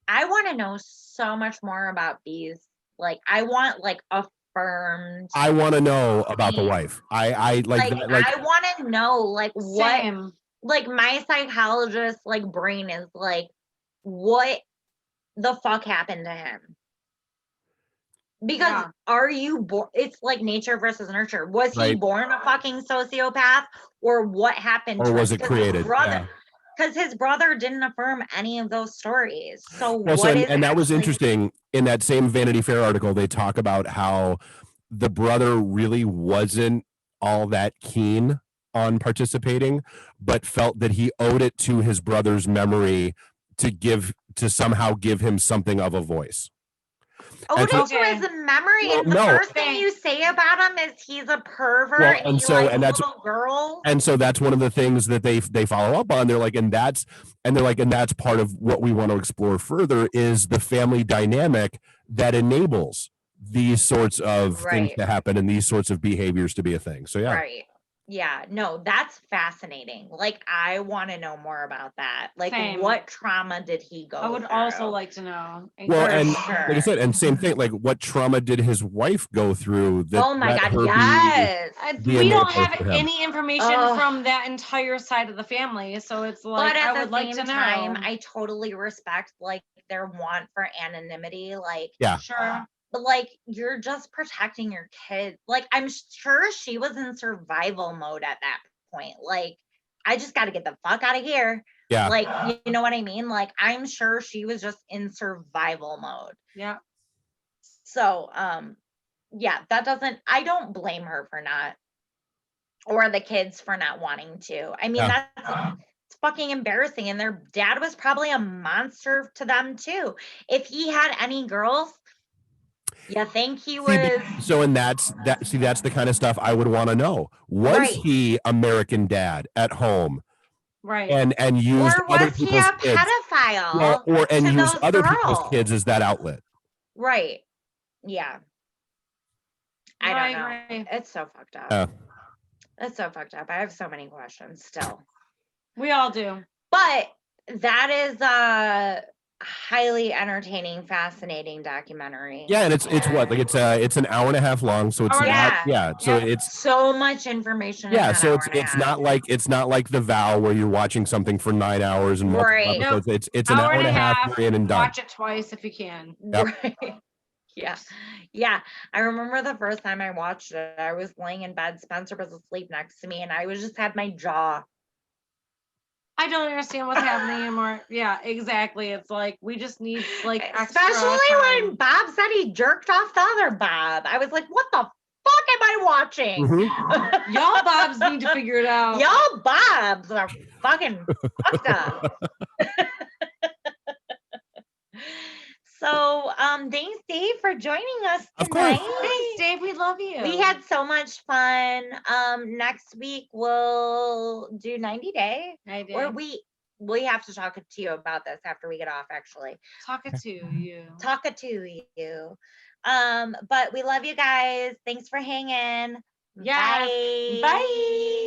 I want to know so much more about these. Like, I want like affirmed. I want to know about the wife. I like I want to know like what. Same. Like, my psychologist like brain is like, what the fuck happened to him? Because are you born? It's like nature versus nurture. Was he born a fucking sociopath, or what happened? Or was it created? Because his brother didn't affirm any of those stories. So and that was interesting. In that same Vanity Fair article, they talk about how the brother really wasn't all that keen on participating, but felt that he owed it to his brother's memory to somehow give him something of a voice. It to his memory, and the first thing you say about him is he's a pervert, and that's little girl. And so that's one of the things that they follow up on. They're like, and that's part of what we want to explore further is the family dynamic that enables these sorts of things to happen and these sorts of behaviors to be a thing. So yeah, no, that's fascinating. Like, I want to know more about that. Like, what trauma did he go through? I would also like to know. Well, and like I said, and same thing, like, what trauma did his wife go through? Oh my God, yes. We don't have any information from that entire side of the family, so it's like, I would like to know. I totally respect like their want for anonymity. Like, sure. But like, you're just protecting your kid. Like, I'm sure she was in survival mode at that point. Like, I just got to get the fuck out of here. Yeah. Like, you know what I mean? Like, I'm sure she was just in survival mode. Yeah. So, yeah, I don't blame her for not, or the kids for not wanting to. I mean, it's fucking embarrassing. And their dad was probably a monster to them too. If he had any girls, you think he was? So, and that's the kind of stuff I would want to know. Was he American Dad at home? Right. And used or was he a pedophile? Use other people's kids as that outlet. Right. Yeah. I don't know. Right. It's so fucked up. It's so fucked up. I have so many questions still. We all do. But that is highly entertaining, fascinating documentary. Yeah, and it's what, like it's an hour and a half long, so it's Hour and a not half. so Yeah. it's so much information. In that so hour and a it's half. not like The Vow where you're watching something for 9 hours and multiple Right. episodes. It's an hour and a half, you're in and done. Watch it twice if you can. Yep. Right. Yeah. I remember the first time I watched it, I was laying in bed. Spencer was asleep next to me, and I was just had my jaw. I don't understand what's happening anymore. Yeah, exactly. It's like we just need like extra Especially time. when Bob said he jerked off the other Bob. I was like, what the fuck am I watching? Mhm. Y'all Bobs need to figure it out. Y'all Bobs are fucking fucked up. So thanks Dave for joining us Of course. tonight. Thanks, Dave. We love you. We had so much fun. Next week we'll do 90 Day. Or we have to talk to you about this after we get off, actually. Talk it to you. Talk it to you. But we love you guys. Thanks for hanging. Yes. Bye. Bye.